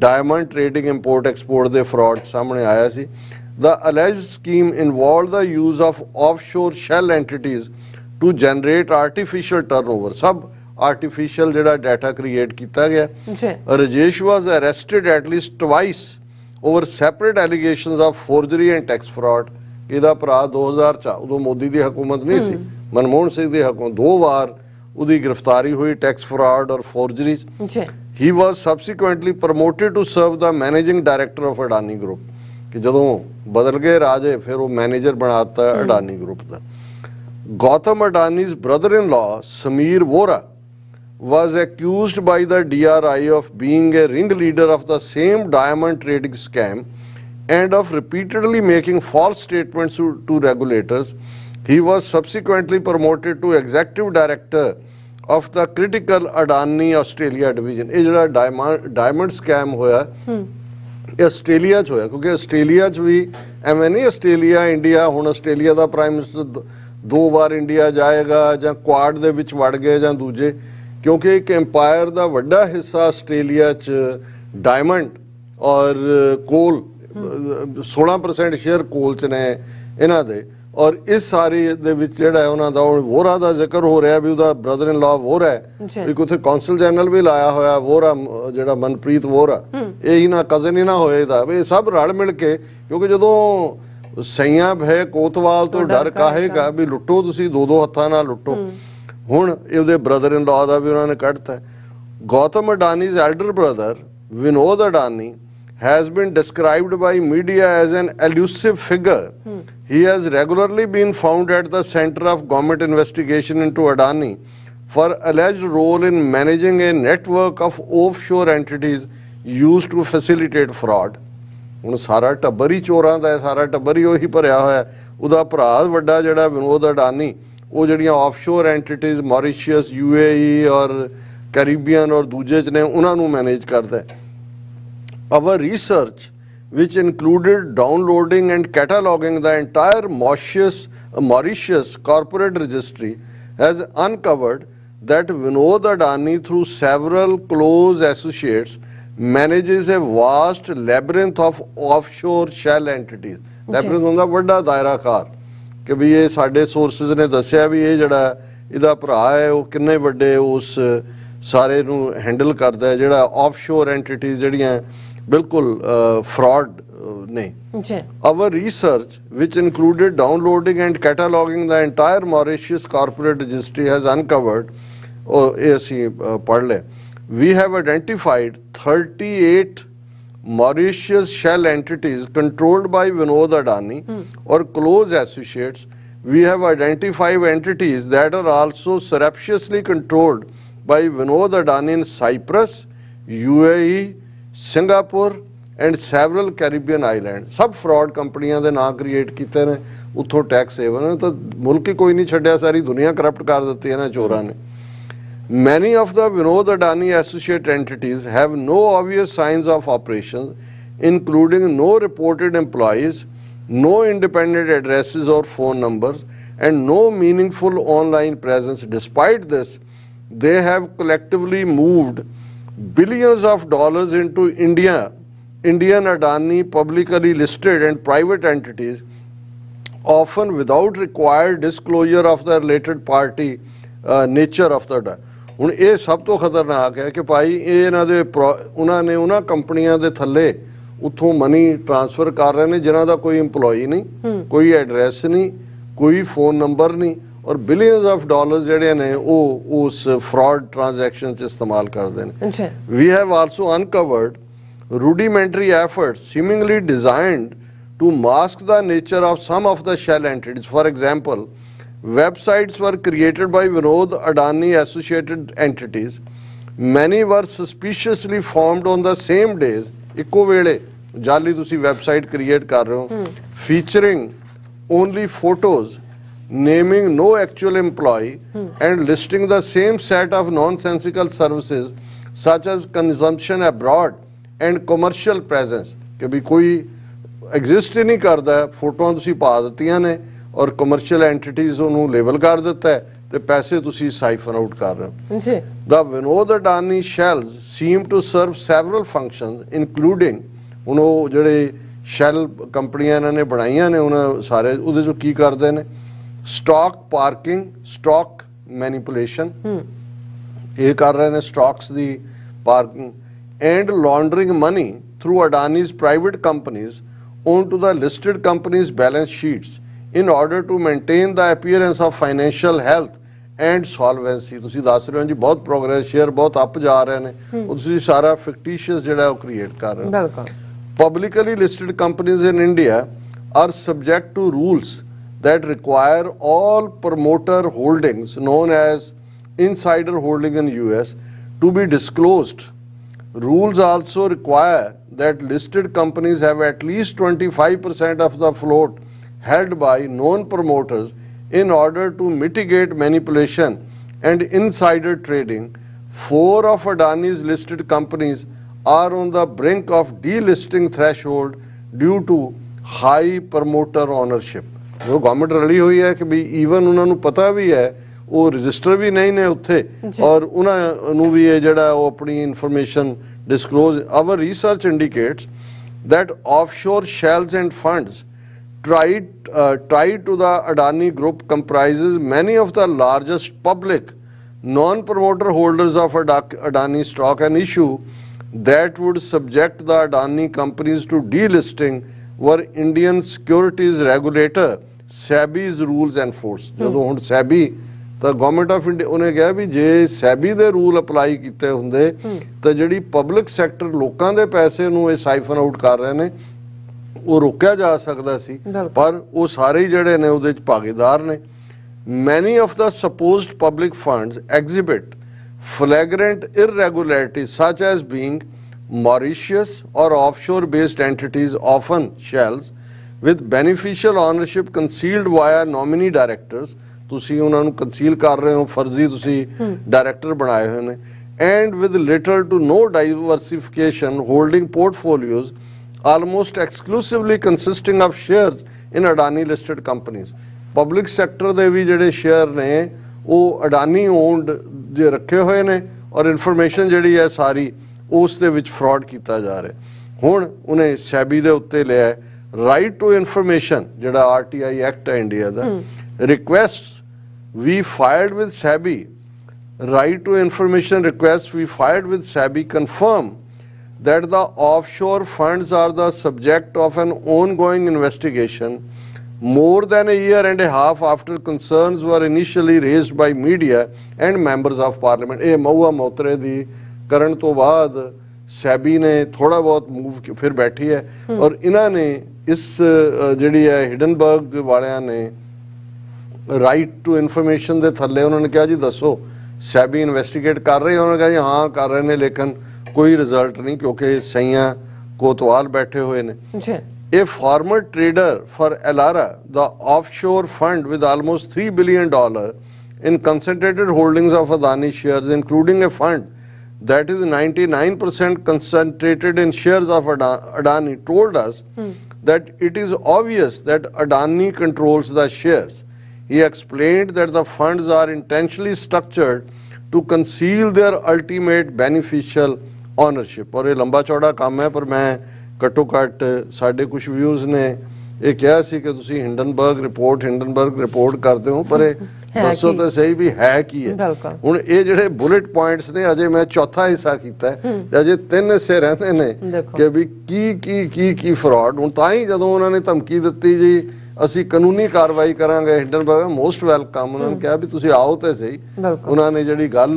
ਡਾਇਮੰਡ ਟ੍ਰੇਡਿੰਗ ਇੰਪੋਰਟ ਐਕਸਪੋਰਟ ਦੇ ਫਰਾਡ ਸਾਹਮਣੇ ਆਇਆ ਸੀ। The alleged scheme involved the use of offshore shell entities to generate artificial turnover। ਸਭ artificial ਜਿਹੜਾ ਡਾਟਾ ਕ੍ਰੀਏਟ ਕੀਤਾ ਗਿਆ। Rajesh was arrested at least twice over separate allegations of forgery and tax fraud। ਇਹਦਾ ਭਰਾ 2004 ਉਦੋਂ ਮੋਦੀ ਦੀ ਹਕੂਮਤ ਨਹੀਂ ਸੀ, ਮਨਮੋਹਨ ਸਿੰਘ ਦੀ ਹਕੂਮਤ, 2 ਵਾਰ ਉਹਦੀ ਗ੍ਰਿਫਤਾਰੀ ਹੋਈ ਟੈਕਸ ਫਰਾਡ ਔਰ forgery. He was subsequently promoted to serve the managing director of Adani Group ਕਿ ਜਦੋਂ ਬਦਲ ਗਏ ਰਾਜੇ ਫਿਰ ਉਹ ਮੈਨੇਜਰ ਬਣਾਤਾ Adani group the. Gautam Adani's brother-in-law Sameer Vora was accused by the DRI of being a ringleader of the same diamond trading scam and of repeatedly making false statements to regulators. He was subsequently promoted to executive director of the critical Adani Australia division। ਇਹ ਜਿਹੜਾ diamond scam ਹੋਇਆ ਇਹ Australia 'ਚ ਹੋਇਆ ਕਿਉਂਕਿ Australia 'ਚ ਵੀ ਐਵੇਂ ਨਹੀਂ ਆਸਟ੍ਰੇਲੀਆ ਇੰਡੀਆ, ਹੁਣ ਆਸਟ੍ਰੇਲੀਆ ਦਾ ਪ੍ਰਾਈਮ ਮਿਨਿਸਟਰ 2 ਵਾਰ ਇੰਡੀਆ ਜਾਏਗਾ ਜਾਂ ਕੁਆਡ ਦੇ ਵਿੱਚ ਵੜ ਗਏ ਜਾਂ ਦੂਜੇ, ਕਿਉਂਕਿ ਇੱਕ ਐਮਪਾਇਰ ਦਾ ਵੱਡਾ ਹਿੱਸਾ ਆਸਟ੍ਰੇਲੀਆ 'ਚ ਡਾਇਮੰਡ ਔਰ ਕੋਲ 16% ਸ਼ੇਅਰ ਕੋਲ 'ਚ ਨੇ ਇਹਨਾਂ ਦੇ। ਔਰ ਇਸ ਸਾਰੀ ਦੇ ਵਿੱਚ ਜਿਹੜਾ ਹੈ ਉਹਨਾਂ ਦਾ ਵੋਰਾ ਦਾ ਜ਼ਿਕਰ ਹੋ ਰਿਹਾ ਵੀ ਉਹਦਾ ਬ੍ਰਦਰ ਇਨ ਲਾ ਵੋਰਾ ਹੈ। ਇੱਕ ਉੱਥੇ ਕੌਂਸਲ ਜਨਰਲ ਵੀ ਲਾਇਆ ਹੋਇਆ ਵੋਰਾ, ਜਿਹੜਾ ਮਨਪ੍ਰੀਤ ਵੋਰਾ, ਇਹ ਹੀ ਨਾ ਕਜ਼ਨ ਹੀ ਨਾ ਹੋਏ ਦਾ। ਇਹ ਸਭ ਰਲ ਮਿਲ ਕੇ, ਕਿਉਂਕਿ ਜਦੋਂ ਸਈਆਂ ਭੈ ਕੋਤਵਾਲ ਤੋਂ ਡਰ ਕਾਹੇਗਾ ਵੀ ਲੁੱਟੋ ਤੁਸੀਂ 2-2 ਹੱਥਾਂ ਨਾਲ ਲੁੱਟੋ। ਹੁਣ ਇਹਦੇ ਬ੍ਰਦਰ ਇਨ ਲਾ ਦਾ ਵੀ ਉਹਨਾਂ ਨੇ ਕੱਢਤਾ। Gautam ਅਡਾਨੀ's elder brother Vinod Adani has been described by media as an elusive figure। He has regularly been found at the center of government investigation into Adani for alleged role in managing a network of offshore entities used to facilitate fraud। ਹੁਣ ਸਾਰਾ ਟੱਬਰ ਹੀ ਚੋਰਾਂ ਦਾ ਹੈ, ਸਾਰਾ ਟੱਬਰ ਹੀ ਉਹੀ ਭਰਿਆ ਹੋਇਆ। ਉਹਦਾ ਭਰਾ ਵੱਡਾ ਜਿਹੜਾ ਵਿਨੋਦ ਅਡਾਨੀ, ਉਹ ਜਿਹੜੀਆਂ ਆਫਸ਼ੋਰ ਐਂਟੀਟੀਜ਼ ਮੌਰੀਸ਼ੀਅਸ, UAE ਔਰ ਕੈਰੀਬੀਅਨ ਔਰ ਦੂਜੇ 'ਚ ਨੇ ਉਹਨਾਂ ਨੂੰ ਮੈਨੇਜ ਕਰਦਾ ਹੈ। Our research, which included downloading and cataloging the entire Mauritius corporate registry, has uncovered that Vinod Adani, through several close associates, manages a vast labyrinth of offshore shell entities. Labyrinth ਹੁੰਦਾ ਵੱਡਾ ਦਾਇਰਾਕਾਰ ਕਿ ਵੀ ਇਹ ਸਾਡੇ sources ਨੇ ਦੱਸਿਆ ਵੀ ਇਹ ਜਿਹੜਾ ਇਹਦਾ ਭਰਾ ਹੈ ਉਹ ਕਿੰਨੇ ਵੱਡੇ ਉਸ ਸਾਰੇ ਨੂੰ ਹੈਂਡਲ ਕਰਦਾ ਹੈ, ਜਿਹੜਾ ਆਫਸ਼ੋਰ ਐਂਟੀਟੀਜ਼ ਜਿਹੜੀਆਂ ਬਿਲਕੁਲ ਫਰਾਡ ਨੇ. Our research, which included downloading and cataloging the entire Mauritius corporate registry, has uncovered, we have identified 38 Mauritius shell entities controlled by Vinod Adani or close associates. We have identified entities that are also surreptitiously controlled by Vinod Adani in Cyprus, UAE, Singapore and several Caribbean islands. सब fraud कंपनियां दे नाम create कीते ने, उत्थों tax haven, तो मुल्क ही कोई नहीं छड्या, सारी दुनिया करप्ट कर दित्ती है ना चोरां ने. Many of the Vinod Adani associate entities have no obvious signs of operations, including no reported employees, no independent addresses or phone numbers, and no meaningful online presence. Despite this, they have collectively moved billions of dollars into Indian Adani publicly listed and private entities, often without required disclosure of the related party nature of the debt. ਹੁਣ ਇਹ ਸਭ ਤੋਂ ਖਤਰਨਾਕ ਹੈ ਕਿ ਭਾਈ ਇਹ ਇਹਨਾਂ ਦੇ ਉਹਨਾਂ ਨੇ ਉਹਨਾਂ ਕੰਪਨੀਆਂ ਦੇ ਥੱਲੇ ਉੱਥੋਂ ਮਨੀ ਟ੍ਰਾਂਸਫਰ ਕਰ ਰਹੇ ਨੇ ਜਿਨ੍ਹਾਂ ਦਾ ਕੋਈ EMPLOYEE ਨਹੀਂ, ਕੋਈ ਐਡਰੈਸ ਨਹੀਂ, ਕੋਈ ਫੋਨ ਨੰਬਰ ਨਹੀਂ, ਔਰ ਬਿਲੀਅਨਸ ਆਫ ਡਾਲਰਸ ਜਿਹੜੇ ਨੇ ਉਹ ਉਸ ਫਰਾਡ ਟ੍ਰਾਂਜੈਕਸ਼ਨ 'ਚ ਇਸਤੇਮਾਲ ਕਰਦੇ ਨੇ. We have also uncovered rudimentary efforts seemingly designed to mask the nature of some of the shell entities. For example, websites were created by Vinod Adani associated entities. Many were suspiciously formed on the same days. ਇੱਕੋ ਵੇਲੇ ਜਾਲੀ ਤੁਸੀਂ website create ਕਰ ਰਹੇ ਹੋ, featuring only photos, naming no actual employee and listing the same set of nonsensical services such as consumption abroad and commercial presence. ਕਿ ਵੀ ਕੋਈ exist ਹੀ ਨਹੀਂ ਕਰਦਾ, ਫੋਟੋਆਂ ਤੁਸੀਂ ਪਾ ਦਿੱਤੀਆਂ ਨੇ ਔਰ ਕਮਰਸ਼ੀਅਲ ਐਂਟੀਟੀਜ਼ ਉਹਨੂੰ ਲੇਬਲ ਕਰ ਦਿੱਤਾ ਹੈ ਤੇ ਪੈਸੇ ਤੁਸੀਂ ਸਾਈਫਨ ਆਊਟ ਕਰ ਰਹੇ ਹੋ. The Vinod Adani shells seem to serve several functions, including ਹੁਣ ਉਹ ਜਿਹੜੇ ਸ਼ੈਲ ਕੰਪਨੀਆਂ ਇਹਨਾਂ ਨੇ ਬਣਾਈਆਂ ਨੇ ਉਹਨਾਂ ਸਾਰੇ ਉਹਦੇ ਚੋਂ ਕੀ ਕਰਦੇ ਨੇ, ਸਟਾਕ ਪਾਰਕਿੰਗ, ਸਟਾਕ ਮੈਨੀਪੂਲੇਸ਼ਨ ਇਹ ਕਰ ਰਹੇ ਨੇ, stocks the parking, and laundering money through Adani's private companies onto the listed companies' balance sheets in order to maintain the appearance of financial health and solvency. ਤੁਸੀਂ ਦੱਸ ਰਹੇ ਹੋ ਜੀ ਬਹੁਤ ਪ੍ਰੋਗਰੈਸ, ਸ਼ੇਅਰ ਬਹੁਤ ਅਪ ਜਾ ਰਹੇ ਨੇ, ਉਹ ਤੁਸੀਂ ਸਾਰਾ ਫਿਕਟੀਸ਼ੀਅਸ ਜਿਹੜਾ ਉਹ ਕ੍ਰੀਏਟ ਕਰ ਰਹੇ ਹੋ. ਬਿਲਕੁਲ. Publicly listed companies in India are subject to rules that require all promoter holdings known as insider holding in US to be disclosed. Rules also require that listed companies have at least 25% of the float held by known promoters in order to mitigate manipulation and insider trading. 4 of Adani's listed companies are on the brink of delisting threshold due to high promoter ownership. जो government रली हुई है कि भी even उन्होंने पता भी है ਉਹ ਰਜਿਸਟਰ ਵੀ ਨਹੀਂ ਨੇ ਉੱਥੇ ਔਰ ਉਹਨਾਂ ਨੂੰ ਵੀ ਇਹ ਜਿਹੜਾ ਉਹ ਆਪਣੀ information disclose. Our research indicates that offshore shells and funds tied to the Adani group comprises many of the largest public non-promoter holders of Adani stock. An issue that would subject the Adani companies to delisting were Indian securities regulator SEBI's rules enforced. ਜਦੋਂ ਹੁਣ SEBI ਤਾਂ government of India ਉਹਨੇ ਕਿਹਾ ਵੀ ਜੇ ਸੈਬੀ ਦੇ rule apply ਕੀਤੇ ਹੁੰਦੇ ਤਾਂ ਜਿਹੜੀ ਪਬਲਿਕ ਸੈਕਟਰ ਲੋਕਾਂ ਦੇ ਪੈਸੇ ਨੂੰ ਇਹ ਸਾਈਫਨ ਆਊਟ ਕਰ ਰਹੇ ਨੇ ਉਹ ਰੋਕਿਆ ਜਾ ਸਕਦਾ ਸੀ, ਪਰ ਉਹ ਸਾਰੇ ਜਿਹੜੇ ਨੇ ਉਹਦੇ ਚ ਭਾਗੀਦਾਰ ਨੇ. Many of the supposed public funds exhibit flagrant irregularities such as being Mauritius or offshore based entities, often shells, with beneficial ownership concealed via nominee directors. ਤੁਸੀਂ ਉਹਨਾਂ ਨੂੰ ਕੰਸੀਲ ਕਰ ਰਹੇ ਹੋ, ਫਰਜ਼ੀ ਤੁਸੀਂ ਡਾਇਰੈਕਟਰ ਬਣਾਏ ਹੋਏ ਨੇ, and with little to no diversification, holding portfolios almost exclusively consisting of shares in Adani listed companies. Public sector ਦੇ ਵੀ ਜਿਹੜੇ ਸ਼ੇਅਰ ਨੇ ਉਹ ਅਡਾਨੀ ਓਨਡ ਜੇ ਰੱਖੇ ਹੋਏ ਨੇ ਔਰ ਇਨਫੋਰਮੇਸ਼ਨ ਜਿਹੜੀ ਹੈ ਸਾਰੀ ਉਸ ਦੇ ਵਿੱਚ ਫਰਾਡ ਕੀਤਾ ਜਾ ਰਿਹਾ। ਹੁਣ ਉਹਨੇ ਸੈਬੀ ਦੇ ਉੱਤੇ ਲਿਆ ਰਾਈਟ ਟੂ ਇਨਫੋਰਮੇਸ਼ਨ, ਜਿਹੜਾ RTI ਐਕਟ ਹੈ ਇੰਡੀਆ ਦਾ, request we filed with SEBI, right to information requests we filed with SEBI confirm that the offshore funds are the subject of an ongoing investigation more than a year and a half after concerns were initially raised by media and members of parliament। ਇਹ ਮਹੂਆ ਮੋਤਰੇ ਦੀ ਕਰਨ ਤੋਂ ਬਾਅਦ ਸੈਬੀ ਨੇ ਥੋੜਾ ਬਹੁਤ move ਫਿਰ ਬੈਠੀ ਹੈ ਔਰ ਇਹਨਾਂ ਨੇ ਇਸ ਜਿਹੜੀ ਹੈ ਹਿਡਨਬਰਗ ਵਾਲਿਆਂ ਨੇ ਰਾਈਟ ਟੂ ਇਨਫੋਰਮੇਸ਼ਨ ਦੇ ਥੱਲੇ ਉਹਨਾਂ ਨੇ ਕਿਹਾ ਜੀ ਦੱਸੋ ਸੈਬੀ ਇਨਵੈਸਟੀਗੇਟ ਕਰ ਰਹੇ, ਉਹਨਾਂ ਨੇ ਕਿਹਾ ਜੀ ਹਾਂ ਕਰ ਰਹੇ ਨੇ ਲੇਕਿਨ ਕੋਈ ਰਿਜ਼ਲਟ ਨਹੀਂ ਕਿਉਂਕਿ ਸਈਆਂ ਕੋਤਵਾਲ ਬੈਠੇ ਹੋਏ ਨੇ। A former trader for Elara, the offshore fund with almost $3 billion in concentrated holdings of Adani shares, including a fund that is 99% concentrated in shares of Adani, told us that it is obvious that Adani controls the shares. He explained that the funds are intentionally structured to conceal their ultimate beneficial ownership। और ये लंबा चौड़ा काम है पर मैं घट्टो घट्ट साढ़े कुछ व्यूज़ ने ये कहा सी कि तुसी हिंडनबर्ग रिपोर्ट करते हो पर दसो तो सही भी है की है। हुण ये जिहड़े बुलेट पॉइंट्स ने अजे मैं चौथा हिस्सा कीता है अजे 3 हिस्से रहंदे ने कि भी की फ्रॉड। हुण तां ही जदों उन्हां ने धमकी दित्ती जी ਅਸੀਂ ਕਾਨੂੰਨੀ ਕਾਰਵਾਈ ਕਰਾਂਗੇ ਹਿੰਡਨਬਰਗ ਮੋਸਟ ਵੈਲਕਮ, ਉਹਨਾਂ ਨੇ ਕਿਹਾ ਵੀ ਤੁਸੀਂ ਆਓ ਤੇ ਸਹੀ। ਉਹਨਾਂ ਨੇ ਜਿਹੜੀ ਗੱਲ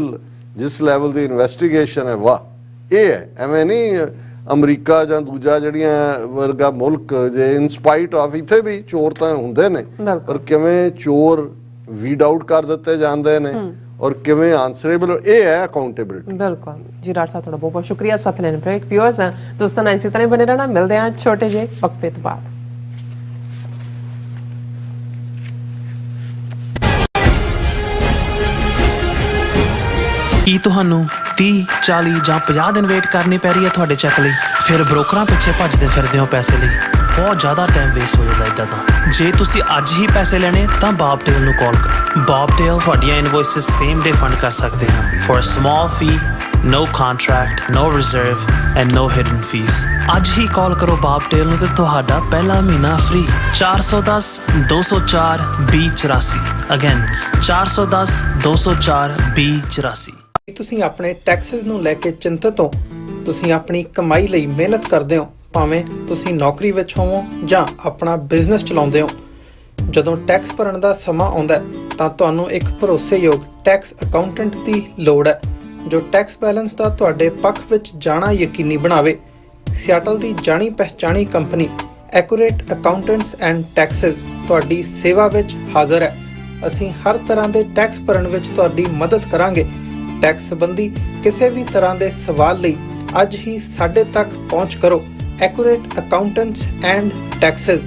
ਜਿਸ ਲੈਵਲ ਦੀ ਇਨਵੈਸਟੀਗੇਸ਼ਨ ਹੈ ਵਾਹ ਇਹ ਹੈ, ਐਵੇਂ ਨਹੀਂ ਅਮਰੀਕਾ ਜਾਂ ਦੂਜਾ ਜਿਹੜੀਆਂ ਵਰਗਾ ਮੁਲਕ ਜੇ ਇਨ ਸਪਾਈਟ ਆਫ ਇੱਥੇ ਵੀ ਚੋਰ ਤਾਂ ਹੁੰਦੇ ਨੇ ਪਰ ਕਿਵੇਂ ਚੋਰ ਵੀਡ ਆਊਟ ਕਰ ਦਿੱਤੇ ਜਾਂਦੇ ਨੇ ਔਰ ਕਿਵੇਂ ਆਨਸਰੇਬਲ, ਇਹ ਹੈ ਅਕਾਊਂਟੇਬਿਲਿਟੀ। ਬਿਲਕੁਲ ਜੀ ਡਾਕਟਰ ਸਾਹਿਬ, ਤੁਹਾਡਾ ਬਹੁਤ ਬਹੁਤ ਸ਼ੁਕਰੀਆ। ਸਾਥ ਲੈਣ ਬ੍ਰੇਕ ਵਿਊਅਰਸ ਦੋਸਤਾਂ ਨਾਲ ਇਸੇ ਤਰ੍ਹਾਂ ਬਣੇ ਰਹਿਣਾ, ਮਿਲਦੇ ਹਾਂ ਛੋਟੇ ਜਿਹੇ ਵਕਫੇ ਤੋਂ ਬਾਅਦ। ਕੀ ਤੁਹਾਨੂੰ 30, 40 ਜਾਂ 50 ਦਿਨ ਵੇਟ ਕਰਨੀ ਪੈ ਰਹੀ ਹੈ ਤੁਹਾਡੇ ਚੈੱਕ ਲਈ? ਫਿਰ ਬ੍ਰੋਕਰਾਂ ਪਿੱਛੇ ਭੱਜਦੇ ਫਿਰਦੇ ਹੋ ਪੈਸੇ ਲਈ, ਬਹੁਤ ਜ਼ਿਆਦਾ ਟਾਈਮ ਵੇਸਟ ਹੋ ਜਾਂਦਾ ਇੱਦਾਂ ਤਾਂ। ਜੇ ਤੁਸੀਂ ਅੱਜ ਹੀ ਪੈਸੇ ਲੈਣੇ ਤਾਂ ਬੌਬਟੇਲ ਨੂੰ ਕਾਲ ਕਰੋ। ਬੌਬਟੇਲ ਤੁਹਾਡੀਆਂ ਇਨਵੋਇਸਿਸ ਸੇਮ ਡੇ ਫੰਡ ਕਰ ਸਕਦੇ ਹਨ for a small fee, no contract, no reserve and no hidden fees। ਅੱਜ ਹੀ ਕਾਲ ਕਰੋ ਬੌਬਟੇਲ ਨੂੰ ਤੇ ਤੁਹਾਡਾ ਪਹਿਲਾ ਮਹੀਨਾ ਫ੍ਰੀ। 410 204 2084 ਅਗੇਨ 410 204 2084। ਤੁਸੀਂ ਆਪਣੇ ਟੈਕਸਿਸ ਨੂੰ ਲੈ ਕੇ ਚਿੰਤਤ ਹੋ, ਤੁਸੀਂ ਆਪਣੀ ਕਮਾਈ ਲਈ ਮਿਹਨਤ ਕਰਦੇ ਹੋ, ਭਾਵੇਂ ਤੁਸੀਂ ਨੌਕਰੀ ਵਿੱਚ ਹੋਵੋ ਜਾਂ ਆਪਣਾ ਬਿਜ਼ਨਸ ਚਲਾਉਂਦੇ ਹੋ। ਜਦੋਂ ਟੈਕਸ ਭਰਨ ਦਾ ਸਮਾਂ ਆਉਂਦਾ ਹੈ ਤਾਂ ਤੁਹਾਨੂੰ ਇੱਕ ਭਰੋਸੇਯੋਗ ਟੈਕਸ ਅਕਾਊਂਟੈਂਟ ਦੀ ਲੋੜ ਹੈ ਜੋ ਟੈਕਸ ਬੈਲੈਂਸ ਦਾ ਤੁਹਾਡੇ ਪੱਖ ਵਿੱਚ ਜਾਣਾ ਯਕੀਨੀ ਬਣਾਵੇ। ਸਿਆਟਲ ਦੀ ਜਾਣੀ ਪਹਿਚਾਣੀ company accurate accountants and taxes ਤੁਹਾਡੀ ਸੇਵਾ ਵਿੱਚ ਹਾਜ਼ਰ ਹੈ। ਅਸੀਂ ਹਰ ਤਰ੍ਹਾਂ ਦੇ ਟੈਕਸ ਭਰਨ ਵਿੱਚ ਤੁਹਾਡੀ ਮਦਦ ਕਰਾਂਗੇ। ਟੈਕਸ ਸੰਬੰਧੀ ਕਿਸੇ ਵੀ ਤਰ੍ਹਾਂ ਦੇ ਸਵਾਲ ਲਈ ਅੱਜ ਹੀ ਸਾਡੇ ਤੱਕ ਪਹੁੰਚ ਕਰੋ। Accurate accountants and taxes.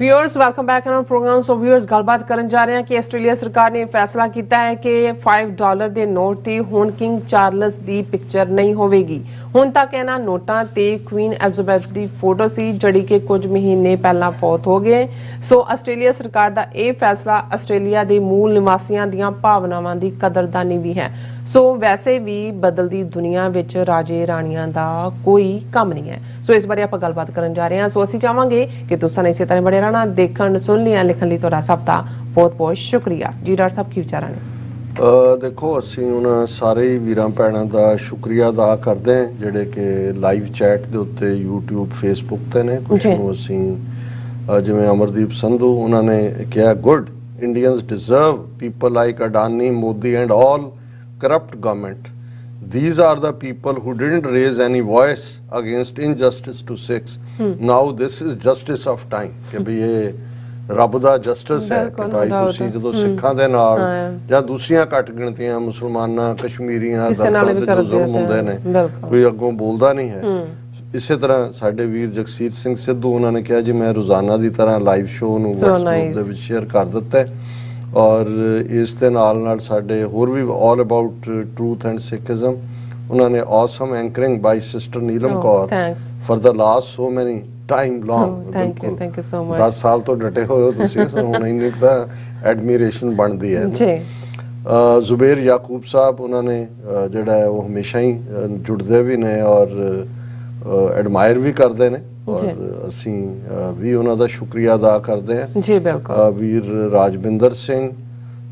Viewers welcome back on programme. So viewers गलबात करन जा रहे हैं कि आस्ट्रेलिया सरकार ने फैसला किया है कि $5 के नोट ते हुण किंग चार्लस की पिक्चर नहीं होगी। हुण तक इन्हां नोटां ते क्वीन एलिजाबैथ की फोटो सी जिहड़ी कि कुछ महीने पहला फौत हो गए। सो आस्ट्रेलिया सरकार का यह फैसला आस्ट्रेलिया के मूल निवासियों दीआं भावनावां की कदरदानी भी है। सो वैसे भी बदलती दुनिया विच राजे राणियां दा कोई कम नहीं है। सो इस बारे आपां गलबात करन जा रहे हैं। सो असीं चाहांगे कि तुसां ने इसे तरह बने रहना, देखण सुन लिया लिखण लई तुहाडा सब दा बहुत बहुत शुक्रिया जी। डॉक्टर साहब की विचारां ने? देखो ਅਸੀਂ ਉਹਨਾਂ ਸਾਰੇ ਵੀਰਾਂ ਭੈਣਾਂ ਦਾ ਸ਼ੁਕਰੀਆ ਅਦਾ ਕਰਦੇ ਹਾਂ ਜਿਹੜੇ ਕਿ ਲਾਈਵ ਚੈਟ ਦੇ ਉੱਤੇ YouTube Facebook ਤੇ ਨੇ। ਕੁਝ ਨੂੰ ਅਸੀਂ ਜਿਵੇਂ ਅਮਰਦੀਪ ਸੰਧੂ ਉਹਨਾਂ ਨੇ ਕਿਹਾ good Indians deserve people like Adani, Modi and all corrupt government. These are the people who didn't raise any voice against injustice to Sikhs. Now this is justice of time ਕਿ ਵੀ ਇਹ ਰੱਬ ਦਾ ਜਸਟਿਸ ਹੈ ਕਿ ਭਾਈ ਤੁਸੀਂ ਜਦੋਂ ਸਿੱਖਾਂ ਦੇ ਨਾਲ ਜਾਂ ਦੂਸਰੀਆਂ ਘੱਟ ਗਿਣਤੀਆਂ ਮੁਸਲਮਾਨਾਂ, ਕਸ਼ਮੀਰੀਆਂ ਦਰਦਾਂ ਦੇ ਜੋ ਜ਼ੁਲਮ ਹੁੰਦੇ ਨੇ ਕੋਈ ਅੱਗੋਂ ਬੋਲਦਾ ਨਹੀਂ ਹੈ। ਇਸੇ ਤਰ੍ਹਾਂ ਸਾਡੇ ਵੀਰ ਜਗਸੀਰ ਸਿੰਘ ਸਿੱਧੂ ਉਹਨਾਂ ਨੇ ਕਿਹਾ ਜੀ ਮੈਂ ਰੋਜ਼ਾਨਾ ਦੀ ਤਰ੍ਹਾਂ ਲਾਈਵ ਸ਼ੋਅ ਨੂੰ WhatsApp ਦੇ ਵਿੱਚ ਸ਼ੇਅਰ ਕਰ ਦਿੱਤਾ ਔਰ ਇਸ ਦੇ ਨਾਲ ਸਾਡੇ ਹੋਰ ਵੀ all about truth and Sikhism ਉਹਨਾਂ ਨੇ awesome anchoring by sister Neelam Kaur thanks. for the last so many time long. thank you so much. 10 ਸਾਲ ਤੋਂ ਡਟੇ ਹੋਏ ਹੋ ਤੁਸੀਂ, ਹੁਣ ਇੰਨੀ ਤਾਂ ਐਡਮੀਰੇਸ਼ਨ ਬਣਦੀ ਹੈ ਜੀ। ਜ਼ੁਬੇਰ ਯਾਕੂਬ ਸਾਹਿਬ, ਉਹਨਾਂ ਨੇ ਜਿਹੜਾ ਹੈ ਉਹ ਹਮੇਸ਼ਾ ਹੀ ਜੁੜਦੇ ਵੀ ਨੇ ਔਰ ਐਡਮਾਇਰ ਵੀ ਕਰਦੇ ਨੇ ਔਰ ਅਸੀਂ ਵੀ ਉਹਨਾਂ ਦਾ ਸ਼ੁਕਰੀਆ ਅਦਾ ਕਰਦੇ ਹਾਂ ਜੀ। ਬਿਲਕੁਲ। ਵੀਰ ਰਾਜਵਿੰਦਰ ਸਿੰਘ,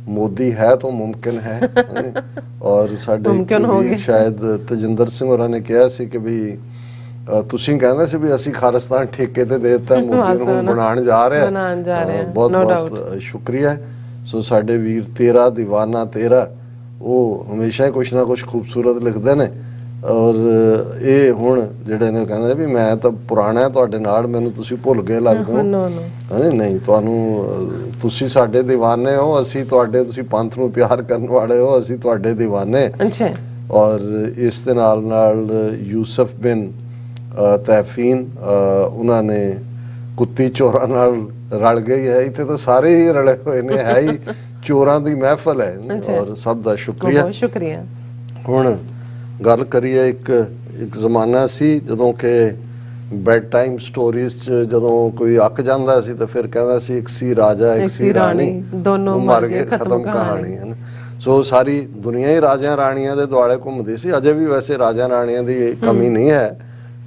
ਮੋਦੀ ਹੈ ਤਾਂ ਮੁਮਕਿਨ ਹੈ ਔਰ ਸਾਡੇ ਵੀਰ ਸ਼ਾਇਦ ਤਜਿੰਦਰ ਸਿੰਘ ਹੋਰਾਂ ਨੇ ਕਿਹਾ ਸੀ ਕਿ ਵੀ ਤੁਸੀਂ ਕਹਿੰਦੇ ਸੀ ਵੀ ਅਸੀਂ ਖਾਲਿਸਤਾਨ ਠੇਕੇ ਤੇ ਦੇ ਦਿੱਤਾ, ਮੋਦੀ ਨੂੰ ਬਣਾਉਣ ਜਾ ਰਿਹਾ। ਬਹੁਤ ਬਹੁਤ ਸ਼ੁਕਰੀਆ। ਸੋ ਸਾਡੇ ਵੀਰ ਤੇਰਾ ਦੀਵਾਨਾ ਤੇਰਾ, ਉਹ ਹਮੇਸ਼ਾ ਹੀ ਕੁਛ ਨਾ ਕੁਛ ਖੂਬਸੂਰਤ ਲਿਖਦੇ ਨੇ ਔਰ ਇਹ ਹੁਣ ਜਿਹੜੇ ਨੇ ਕਹਿੰਦੇ ਵੀ ਮੈਂ ਤਾਂ ਪੁਰਾਣਾ ਤੁਹਾਡੇ ਨਾਲ, ਮੈਨੂੰ ਤੁਸੀਂ ਭੁੱਲ ਗਏ ਲੱਗਦਾ। ਨਹੀਂ, ਤੁਸੀਂ ਸਾਡੇ ਦੀਵਾਨੇ ਹੋ, ਅਸੀਂ ਤੁਹਾਡੇ, ਤੁਸੀਂ ਪੰਥ ਨੂੰ ਪਿਆਰ ਕਰਨ ਵਾਲੇ ਹੋ, ਅਸੀਂ ਤੁਹਾਡੇ ਦੀਵਾਨੇ। ਔਰ ਇਸ ਦੇ ਨਾਲ ਨਾਲ ਯੂਸਫ ਬਿਨ ਤਹਿਫੀਨ, ਉਹਨਾਂ ਨੇ ਕੁੱਤੀ ਚੋਰਾਂ ਨਾਲ ਰਲ ਗਈ ਹੈ। ਇੱਥੇ ਤਾਂ ਸਾਰੇ ਹੀ ਰਲੇ ਹੋਏ ਨੇ, ਹੈ ਹੀ ਚੋਰਾਂ ਦੀ ਮਹਿਫਲ ਹੈ ਔਰ ਸਭ ਦਾ ਸ਼ੁਕਰੀਆ। ਹੁਣ ਗੱਲ ਕਰੀਏ, ਇੱਕ ਜ਼ਮਾਨਾ ਸੀ ਜਦੋਂ ਕਿ ਬੈਡ ਟਾਈਮ ਸਟੋਰੀਜ਼ 'ਚ ਜਦੋਂ ਕੋਈ ਅੱਕ ਜਾਂਦਾ ਸੀ ਤਾਂ ਫਿਰ ਕਹਿੰਦਾ ਸੀ ਇੱਕ ਸੀ ਰਾਜਾ ਇੱਕ ਸੀ ਰਾਣੀ, ਦੋਨੋਂ ਮਰ ਗਏ ਖਤਮ ਕਹਾਣੀ, ਹੈ ਨਾ। ਸੋ ਸਾਰੀ ਦੁਨੀਆ ਹੀ ਰਾਜਿਆਂ ਰਾਣੀਆਂ ਦੇ ਦੁਆਲੇ ਘੁੰਮਦੀ ਸੀ। ਅਜੇ ਵੀ ਵੈਸੇ ਰਾਜਿਆਂ ਰਾਣੀਆਂ ਦੀ ਕਮੀ ਨਹੀਂ ਹੈ।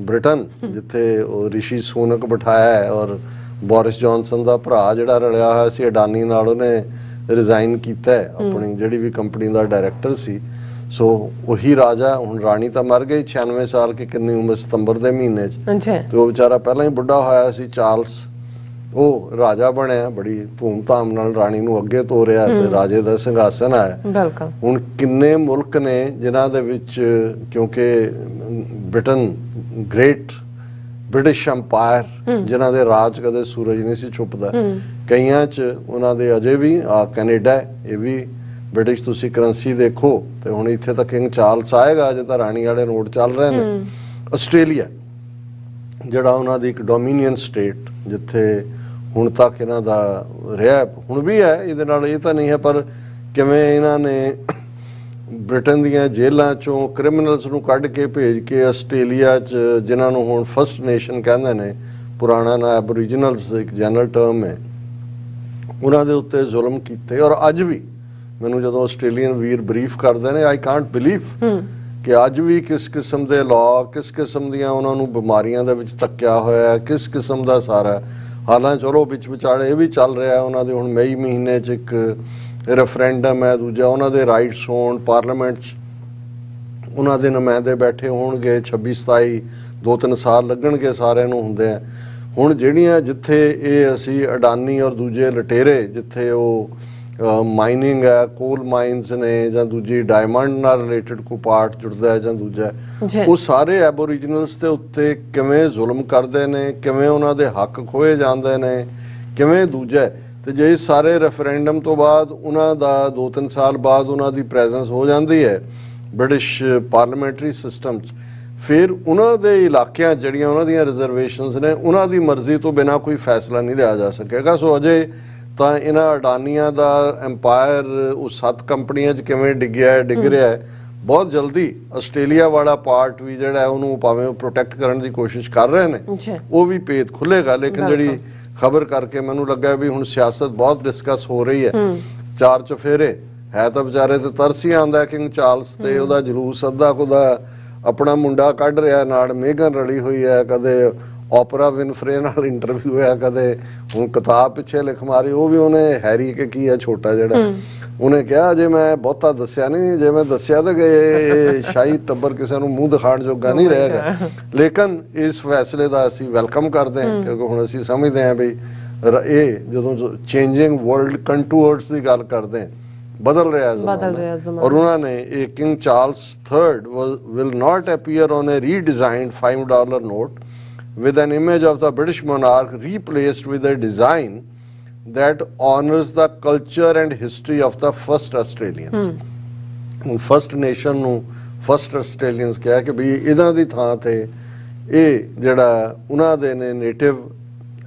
ਬ੍ਰਿਟਨ, ਜਿੱਥੇ ਉਹ ਰਿਸ਼ੀ ਸੂਨਕ ਬਿਠਾਇਆ ਹੈ ਔਰ ਬੋਰਿਸ ਜੌਨਸਨ ਦਾ ਭਰਾ ਜਿਹੜਾ ਰਲਿਆ ਹੋਇਆ ਸੀ ਅਡਾਨੀ ਨਾਲ, ਉਹਨੇ ਰਿਜ਼ਾਈਨ ਕੀਤਾ ਹੈ ਆਪਣੀ ਜਿਹੜੀ ਵੀ ਕੰਪਨੀ ਦਾ ਡਾਇਰੈਕਟਰ ਸੀ। ਸੋ ਉਹੀ ਰਾਜਾ, ਹੁਣ ਰਾਣੀ ਤਾਂ ਮਰ ਗਈ 96 ਸਾਲ ਕੀ ਕਿੰਨੀ ਉਮਰ, ਸਤੰਬਰ ਦੇ ਮਹੀਨੇ 'ਚ, ਤੇ ਉਹ ਵਿਚਾਰਾ ਪਹਿਲਾਂ ਹੀ ਬੁੱਢਾ ਹੋਇਆ ਸੀ ਚਾਰਲਸ, ਉਹ ਰਾਜਾ ਬਣਿਆ, ਬੜੀ ਧੂਮ-ਧਾਮ ਨਾਲ ਰਾਣੀ ਨੂੰ ਅੱਗੇ ਤੋਰਿਆ ਤੇ ਰਾਜੇ ਦਾ ਸਿੰਘਾਸਨ ਆਇਆ। ਹੁਣ ਕਿੰਨੇ ਮੁਲਕ ਨੇ ਜਿਨ੍ਹਾਂ ਦੇ ਵਿੱਚ, ਕਿਉਂਕਿ ਬ੍ਰਿਟਨ ਗ੍ਰੇਟ ਬ੍ਰਿਟਿਸ਼ ਅੰਪਾਇਰ ਜਿਨ੍ਹਾਂ ਦੇ ਰਾਜ ਕਦੇ ਸੂਰਜ ਨਹੀਂ ਸੀ ਛੁਪਦਾ, ਕਈਆਂ 'ਚ ਉਹਨਾਂ ਦੇ ਅਜੇ ਵੀ ਕੈਨੇਡਾ, ਇਹ ਵੀ ਬ੍ਰਿਟਿਸ਼, ਤੁਸੀਂ ਕਰੰਸੀ ਦੇਖੋ ਤੇ ਹੁਣ ਇੱਥੇ ਤਾਂ ਕਿੰਗ ਚਾਰਲਸ ਆਏਗਾ, ਅਜੇ ਤਾਂ ਰਾਣੀ ਵਾਲੇ ਨੋਟ ਚੱਲ ਰਹੇ ਨੇ। ਆਸਟ੍ਰੇਲੀਆ ਜਿਹੜਾ ਉਹਨਾਂ ਦੀ ਇੱਕ ਡੋਮੀਨੀਅਨ ਸਟੇਟ, ਜਿੱਥੇ ਹੁਣ ਤੱਕ ਇਹਨਾਂ ਦਾ ਰਿਹਾ, ਹੁਣ ਵੀ ਹੈ, ਇਹਦੇ ਨਾਲ ਇਹ ਤਾਂ ਨਹੀਂ ਹੈ, ਪਰ ਕਿਵੇਂ ਇਹਨਾਂ ਨੇ ਬ੍ਰਿਟਨ ਦੀਆਂ ਜੇਲ੍ਹਾਂ ਚੋਂ ਕ੍ਰਿਮੀਨਲਸ ਨੂੰ ਕੱਢ ਕੇ ਭੇਜ ਕੇ ਆਸਟ੍ਰੇਲੀਆ 'ਚ, ਜਿਨ੍ਹਾਂ ਨੂੰ ਹੁਣ ਫਸਟ ਨੇਸ਼ਨ ਕਹਿੰਦੇ ਨੇ, ਪੁਰਾਣਾ ਨਾ ਐਬੋਰੀਜਨਲਸ ਇੱਕ ਜਨਰਲ ਟਰਮ ਹੈ, ਉਹਨਾਂ ਦੇ ਉੱਤੇ ਜ਼ੁਲਮ ਕੀਤੇ। ਔਰ ਅੱਜ ਵੀ ਮੈਨੂੰ ਜਦੋਂ ਆਸਟ੍ਰੇਲੀਅਨ ਵੀਰ ਬਰੀਫ ਕਰਦੇ ਨੇ, ਆਈ ਕਾਂਟ ਬਿਲੀਵ ਕਿ ਅੱਜ ਵੀ ਕਿਸ ਕਿਸਮ ਦੇ ਲਾਅ, ਕਿਸ ਕਿਸਮ ਦੀਆਂ ਉਹਨਾਂ ਨੂੰ ਬਿਮਾਰੀਆਂ ਦੇ ਵਿੱਚ ਧੱਕਿਆ ਹੋਇਆ, ਕਿਸ ਕਿਸਮ ਦਾ ਸਾਰਾ। ਹਾਲਾਂਕਿ ਚਲੋ ਵਿੱਚ ਵਿਚਾਲੇ ਇਹ ਵੀ ਚੱਲ ਰਿਹਾ ਉਹਨਾਂ ਦੇ, ਹੁਣ ਮਈ ਮਹੀਨੇ 'ਚ ਇੱਕ ਰੈਫਰੈਂਡਮ ਹੈ, ਦੂਜਾ ਉਹਨਾਂ ਦੇ ਰਾਈਟਸ ਹੋਣ, ਪਾਰਲੀਮੈਂਟ 'ਚ ਉਹਨਾਂ ਦੇ ਨੁਮਾਇੰਦੇ ਬੈਠੇ ਹੋਣਗੇ, 26-27 2-3 ਸਾਲ ਲੱਗਣਗੇ ਸਾਰਿਆਂ ਨੂੰ ਹੁੰਦੇ ਆ। ਹੁਣ ਜਿਹੜੀਆਂ ਜਿੱਥੇ ਇਹ ਅਸੀਂ ਅਡਾਨੀ ਔਰ ਦੂਜੇ ਲਟੇਰੇ, ਜਿੱਥੇ ਉਹ ਮਾਈਨਿੰਗ ਹੈ, ਕੋਲ ਮਾਈਨਸ ਨੇ, ਜਾਂ ਦੂਜੀ ਡਾਇਮੰਡ ਨਾਲ ਰਿਲੇਟਡ ਕੋਈ ਪਾਰਟ ਜੁੜਦਾ ਹੈ ਜਾਂ ਦੂਜਾ, ਉਹ ਸਾਰੇ ਐਬੋਰੀਜਨਲਸ ਦੇ ਉੱਤੇ ਕਿਵੇਂ ਜ਼ੁਲਮ ਕਰਦੇ ਨੇ, ਕਿਵੇਂ ਉਹਨਾਂ ਦੇ ਹੱਕ ਖੋਏ ਜਾਂਦੇ ਨੇ, ਕਿਵੇਂ ਦੂਜਾ। ਤੇ ਜੇ ਸਾਰੇ ਰੈਫਰੈਂਡਮ ਤੋਂ ਬਾਅਦ ਉਹਨਾਂ ਦਾ 2-3 ਸਾਲ ਬਾਅਦ ਉਹਨਾਂ ਦੀ ਪ੍ਰੈਜ਼ੈਂਸ ਹੋ ਜਾਂਦੀ ਹੈ ਬ੍ਰਿਟਿਸ਼ ਪਾਰਲੀਮੈਂਟਰੀ ਸਿਸਟਮ 'ਚ, ਫਿਰ ਉਹਨਾਂ ਦੇ ਇਲਾਕਿਆਂ ਜਿਹੜੀਆਂ ਉਹਨਾਂ ਦੀਆਂ ਰਿਜ਼ਰਵੇਸ਼ਨਸ ਨੇ, ਉਹਨਾਂ ਦੀ ਮਰਜ਼ੀ ਤੋਂ ਬਿਨਾਂ ਕੋਈ ਫੈਸਲਾ ਨਹੀਂ ਲਿਆ ਜਾ ਸਕੇਗਾ। ਸੋ ਅਜੇ ਤਾਂ ਇਹਨਾਂ ਅਡਾਨੀਆਂ ਦਾ ਐਮਪਾਇਰ ਉਹ 7 ਕੰਪਨੀਆਂ 'ਚ ਕਿਵੇਂ ਡਿੱਗ ਰਿਹਾ ਹੈ। ਬਹੁਤ ਜਲਦੀ ਆਸਟ੍ਰੇਲੀਆ ਵਾਲਾ ਪਾਰਟ ਵੀ ਜਿਹੜਾ ਉਹਨੂੰ ਭਾਵੇਂ ਉਹ ਪ੍ਰੋਟੈਕਟ ਕਰਨ ਦੀ ਕੋਸ਼ਿਸ਼ ਕਰ ਰਹੇ ਨੇ, ਉਹ ਵੀ ਭੇਦ ਖੁੱਲੇਗਾ। ਲੇਕਿਨ ਜਿਹੜੀ ਖਬਰ ਕਰਕੇ ਮੈਨੂੰ ਲੱਗਾ ਵੀ ਹੁਣ ਸਿਆਸਤ ਬਹੁਤ ਡਿਸਕਸ ਹੋ ਰਹੀ ਹੈ, 4 ਚੁਫੇਰੇ ਹੈ ਤਾਂ ਵਿਚਾਰੇ ਤੇ ਤਰਸ ਹੀ ਆਉਂਦਾ ਕਿੰਗ ਚਾਰਲਸ ਤੇ, ਉਹਦਾ ਜਲੂਸ ਅੱਧਾ ਕੁਦਾ ਆਪਣਾ ਮੁੰਡਾ ਕੱਢ ਰਿਹਾ, ਨਾਲ ਮੇਗਨ ਰਲੀ ਹੋਈ ਹੈ, ਕਦੇ ਓਪਰਾ ਵਿਨਫਰੇ ਨਾਲ ਇੰਟਰਵਿਊ ਹੋਇਆ, ਕਦੇ ਹੁਣ ਕਿਤਾਬ ਪਿੱਛੇ ਲਿਖ ਮਾਰੀ, ਉਹ ਵੀ ਉਹਨੇ ਹੈਰੀ ਕੇ ਕੀ ਹੈ ਛੋਟਾ ਜਿਹੜਾ, ਉਹਨੇ ਕਿਹਾ ਜੇ ਮੈਂ ਬਹੁਤਾ ਦੱਸਿਆ ਨਹੀਂ, ਜੇ ਮੈਂ ਦੱਸਿਆ ਤਾਂ ਇਹ ਸ਼ਾਹੀ ਟੱਬਰ ਕਿਸੇ ਨੂੰ ਮੂੰਹ ਦਿਖਾਉਣ ਜੋਗਾ ਨਹੀਂ ਰਹੇਗਾ। ਲੇਕਿਨ ਇਸ ਫੈਸਲੇ ਦਾ ਅਸੀਂ ਵੈਲਕਮ ਕਰਦੇ ਹਾਂ, ਕਿਉਂਕਿ ਹੁਣ ਅਸੀਂ ਸਮਝਦੇ ਹਾਂ ਵੀ ਇਹ ਜਦੋਂ ਚੇਂਜਿੰਗ ਵਰਲਡ ਕੰਟੂਅਰਸ ਦੀ ਗੱਲ ਕਰਦੇ ਹਾਂ, ਬਦਲ ਰਿਹਾ ਜ਼ਮਾਨਾ। ਔਰ ਉਹਨਾਂ ਨੇ ਇਹ king Charles III will not appear on a redesigned $5 note with an image of the British monarch replaced with a design that honors the culture and history of the first Australians. First nation ਨੂੰ first Australians ਕਿਹਾ ਕਿ ਵੀ ਇਹਨਾਂ ਦੀ ਥਾਂ ਤੇ ਇਹ ਜਿਹੜਾ ਉਹਨਾਂ ਦੇ ਨੇ native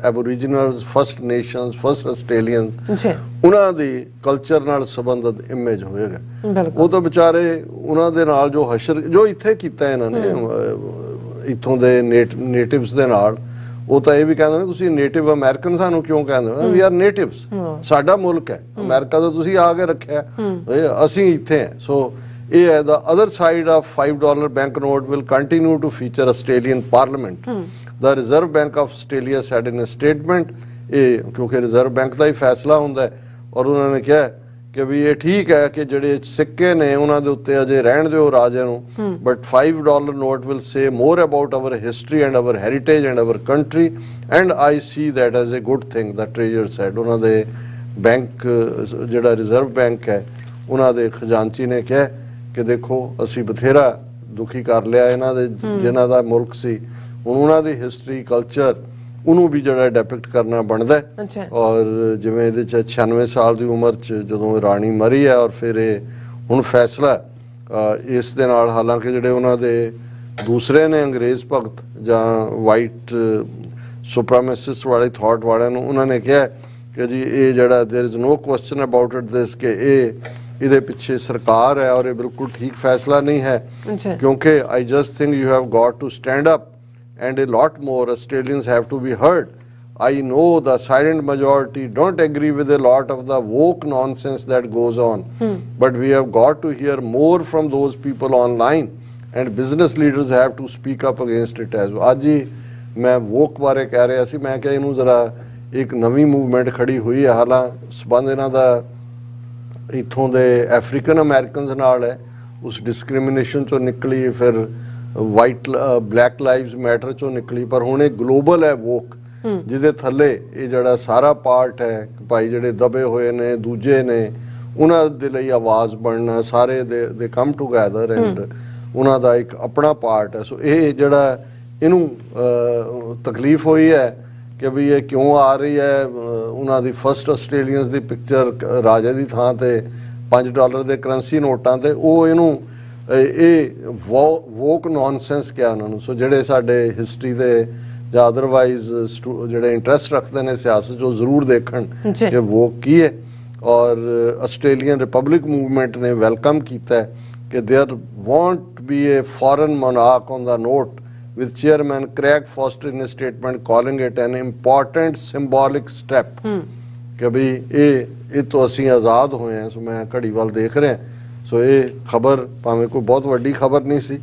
aboriginals, first nations, first Australians, ਜੀ ਉਹਨਾਂ ਦੀ ਕਲਚਰ ਨਾਲ ਸੰਬੰਧਿਤ ਇਮੇਜ ਹੋਏਗਾ। ਬਿਲਕੁਲ ਉਹ ਤਾਂ ਵਿਚਾਰੇ ਉਹਨਾਂ ਦੇ ਨਾਲ ਜੋ ਹਸ਼ਰ ਜੋ ਇੱਥੇ ਕੀਤਾ ਇਹਨਾਂ ਨੇ ਇੱਥੋਂ ਦੇ ਨੇਟਿਵਸ ਦੇ ਨਾਲ, ਉਹ ਤਾਂ ਇਹ ਵੀ ਕਹਿੰਦੇ ਨੇ ਤੁਸੀਂ ਨੇਟਿਵ ਅਮਰੀਕਨ ਸਾਨੂੰ ਕਿਉਂ ਕਹਿੰਦੇ ਹੋ, ਵੀ ਆਰ ਨੇਟਿਵਸ, ਸਾਡਾ ਮੁਲਕ ਹੈ ਅਮਰੀਕਾ ਤਾਂ ਤੁਸੀਂ ਆ ਕੇ ਰੱਖਿਆ, ਅਸੀਂ ਇੱਥੇ ਹਾਂ। ਸੋ ਇਹ ਹੈ the other side of $5 banknote will continue to feature Australian Parliament. The Reserve Bank of Australia said in a statement, ਇਹ ਕਿਉਂਕਿ ਰਿਜ਼ਰਵ ਬੈਂਕ ਦਾ ਹੀ ਫੈਸਲਾ ਹੁੰਦਾ ਹੈ, ਔਰ ਉਹਨਾਂ ਨੇ ਕਿਹਾ ਕਿ ਵੀ ਇਹ ਠੀਕ ਹੈ ਕਿ ਜਿਹੜੇ ਸਿੱਕੇ ਨੇ ਉਹਨਾਂ ਦੇ ਉੱਤੇ ਅਜੇ ਰਹਿਣ ਦਿਓ ਰਾਜੇ ਨੂੰ, but $5 note will say more about our history and our heritage and our country and I see that as a good thing, the treasurer said. ਉਹਨਾਂ ਦੇ ਬੈਂਕ ਜਿਹੜਾ ਰਿਜ਼ਰਵ ਬੈਂਕ ਹੈ ਉਹਨਾਂ ਦੇ ਖਜ਼ਾਨਚੀ ਨੇ ਕਿਹਾ ਕਿ ਦੇਖੋ ਅਸੀਂ ਬਥੇਰਾ ਦੁਖੀ ਕਰ ਲਿਆ ਇਹਨਾਂ ਦੇ ਜਿਨ੍ਹਾਂ ਦਾ ਮੁਲਕ ਸੀ, ਹੁਣ ਉਹਨਾਂ ਦੀ ਹਿਸਟਰੀ ਕਲਚਰ ਉਹਨੂੰ ਵੀ ਜਿਹੜਾ ਡਿਪਿਕਟ ਕਰਨਾ ਬਣਦਾ ਹੈ। ਔਰ ਜਿਵੇਂ ਇਹਦੇ 'ਚ 96 ਸਾਲ ਦੀ ਉਮਰ 'ਚ ਜਦੋਂ ਰਾਣੀ ਮਰੀ ਹੈ, ਔਰ ਫਿਰ ਇਹ ਹੁਣ ਫੈਸਲਾ ਇਸ ਦੇ ਨਾਲ, ਹਾਲਾਂਕਿ ਜਿਹੜੇ ਉਹਨਾਂ ਦੇ ਦੂਸਰੇ ਨੇ ਅੰਗਰੇਜ਼ ਭਗਤ ਜਾਂ ਵਾਈਟ ਸੁਪਰਾਮੈਸਿਸਟ ਵਾਲੇ ਥਾਟ ਵਾਲਿਆਂ ਨੂੰ, ਉਹਨਾਂ ਨੇ ਕਿਹਾ ਕਿ ਜੀ ਇਹ ਜਿਹੜਾ there is no question about it this ਕਿ ਇਹਦੇ ਪਿੱਛੇ ਸਰਕਾਰ ਹੈ ਔਰ ਇਹ ਬਿਲਕੁਲ ਠੀਕ ਫੈਸਲਾ ਨਹੀਂ ਹੈ, ਕਿਉਂਕਿ I just think you have got to stand up and a lot more Australians have to be heard. I know the silent majority don't agree with a lot of the woke nonsense that goes on, but we have got to hear more from those people online and business leaders have to speak up against it as well. ਅੱਜ ਹੀ ਮੈਂ woke ਬਾਰੇ ਕਹਿ ਰਿਹਾ ਸੀ, ਮੈਂ ਕਿਹਾ ਇਹਨੂੰ ਜ਼ਰਾ ਇੱਕ ਨਵੀਂ ਮੂਵਮੈਂਟ ਖੜੀ ਹੋਈ ਹੈ, ਹਾਲਾਂ ਸਬੰਧ ਇਹਨਾਂ ਦਾ ਇੱਥੋਂ ਦੇ ਅਫਰੀਕਨ ਅਮਰੀਕਨਸ ਨਾਲ ਹੈ, ਉਸ ਡਿਸਕ੍ਰਿਮੀਨੇਸ਼ਨ ਚੋਂ ਨਿਕਲੀ, ਫਿਰ ਵਾਈਟ ਬਲੈਕ ਲਾਈਵਸ ਮੈਟਰ ਚੋਂ ਨਿਕਲੀ, ਪਰ ਹੁਣ ਇਹ ਗਲੋਬਲ ਹੈ ਵੋਕ, ਜਿਹਦੇ ਥੱਲੇ ਇਹ ਜਿਹੜਾ ਸਾਰਾ ਪਾਰਟ ਹੈ ਭਾਈ ਜਿਹੜੇ ਦਬੇ ਹੋਏ ਨੇ ਦੂਜੇ ਨੇ ਉਹਨਾਂ ਦੇ ਲਈ ਆਵਾਜ਼ ਬਣਨਾ, ਸਾਰੇ ਦੇ ਕਮ ਟੂਗੈਦਰ ਐਂਡ ਉਹਨਾਂ ਦਾ ਇੱਕ ਆਪਣਾ ਪਾਰਟ ਹੈ। ਸੋ ਇਹ ਜਿਹੜਾ ਇਹਨੂੰ ਤਕਲੀਫ ਹੋਈ ਹੈ ਕਿ ਵੀ ਇਹ ਕਿਉਂ ਆ ਰਹੀ ਹੈ, ਉਹਨਾਂ ਦੀ ਫਸਟ ਆਸਟ੍ਰੇਲੀਅਨਸ ਦੀ ਪਿਕਚਰ ਰਾਜੇ ਦੀ ਥਾਂ ਤੇ $5 ਦੇ ਕਰੰਸੀ ਨੋਟਾਂ ਤੇ, ਉਹ ਇਹਨੂੰ ਇਹ ਵੋਕ ਨੌਨਸੈਂਸ ਕਿਹਾ ਉਹਨਾਂ ਨੂੰ। ਸੋ ਜਿਹੜੇ ਸਾਡੇ ਹਿਸਟਰੀ ਦੇ ਜਾਂ ਅਦਰਵਾਈਜ਼ ਜਿਹੜੇ ਇੰਟਰਸਟ ਰੱਖਦੇ ਨੇ ਸਿਆਸਤ 'ਚ, ਉਹ ਜ਼ਰੂਰ ਦੇਖਣ ਕਿ ਵੋਕ ਕੀ ਹੈ। ਔਰ ਆਸਟ੍ਰੇਲੀਅਨ ਰਿਪਬਲਿਕ ਮੂਵਮੈਂਟ ਨੇ ਵੈਲਕਮ ਕੀਤਾ ਹੈ ਕਿ there won't B A foreign monarch on the note, with chairman Craig Foster in a statement calling it an important symbolic step ਕਿ ਵੀ ਇਹ ਤੋਂ ਅਸੀਂ ਆਜ਼ਾਦ ਹੋਏ ਹਾਂ। ਸੋ ਮੈਂ ਘੜੀ ਵੱਲ ਦੇਖ ਰਿਹਾ, ਸੋ ਇਹ ਖਬਰ ਭਾਵੇਂ ਕੋਈ ਬਹੁਤ ਵੱਡੀ ਖਬਰ ਨਹੀਂ ਸੀ,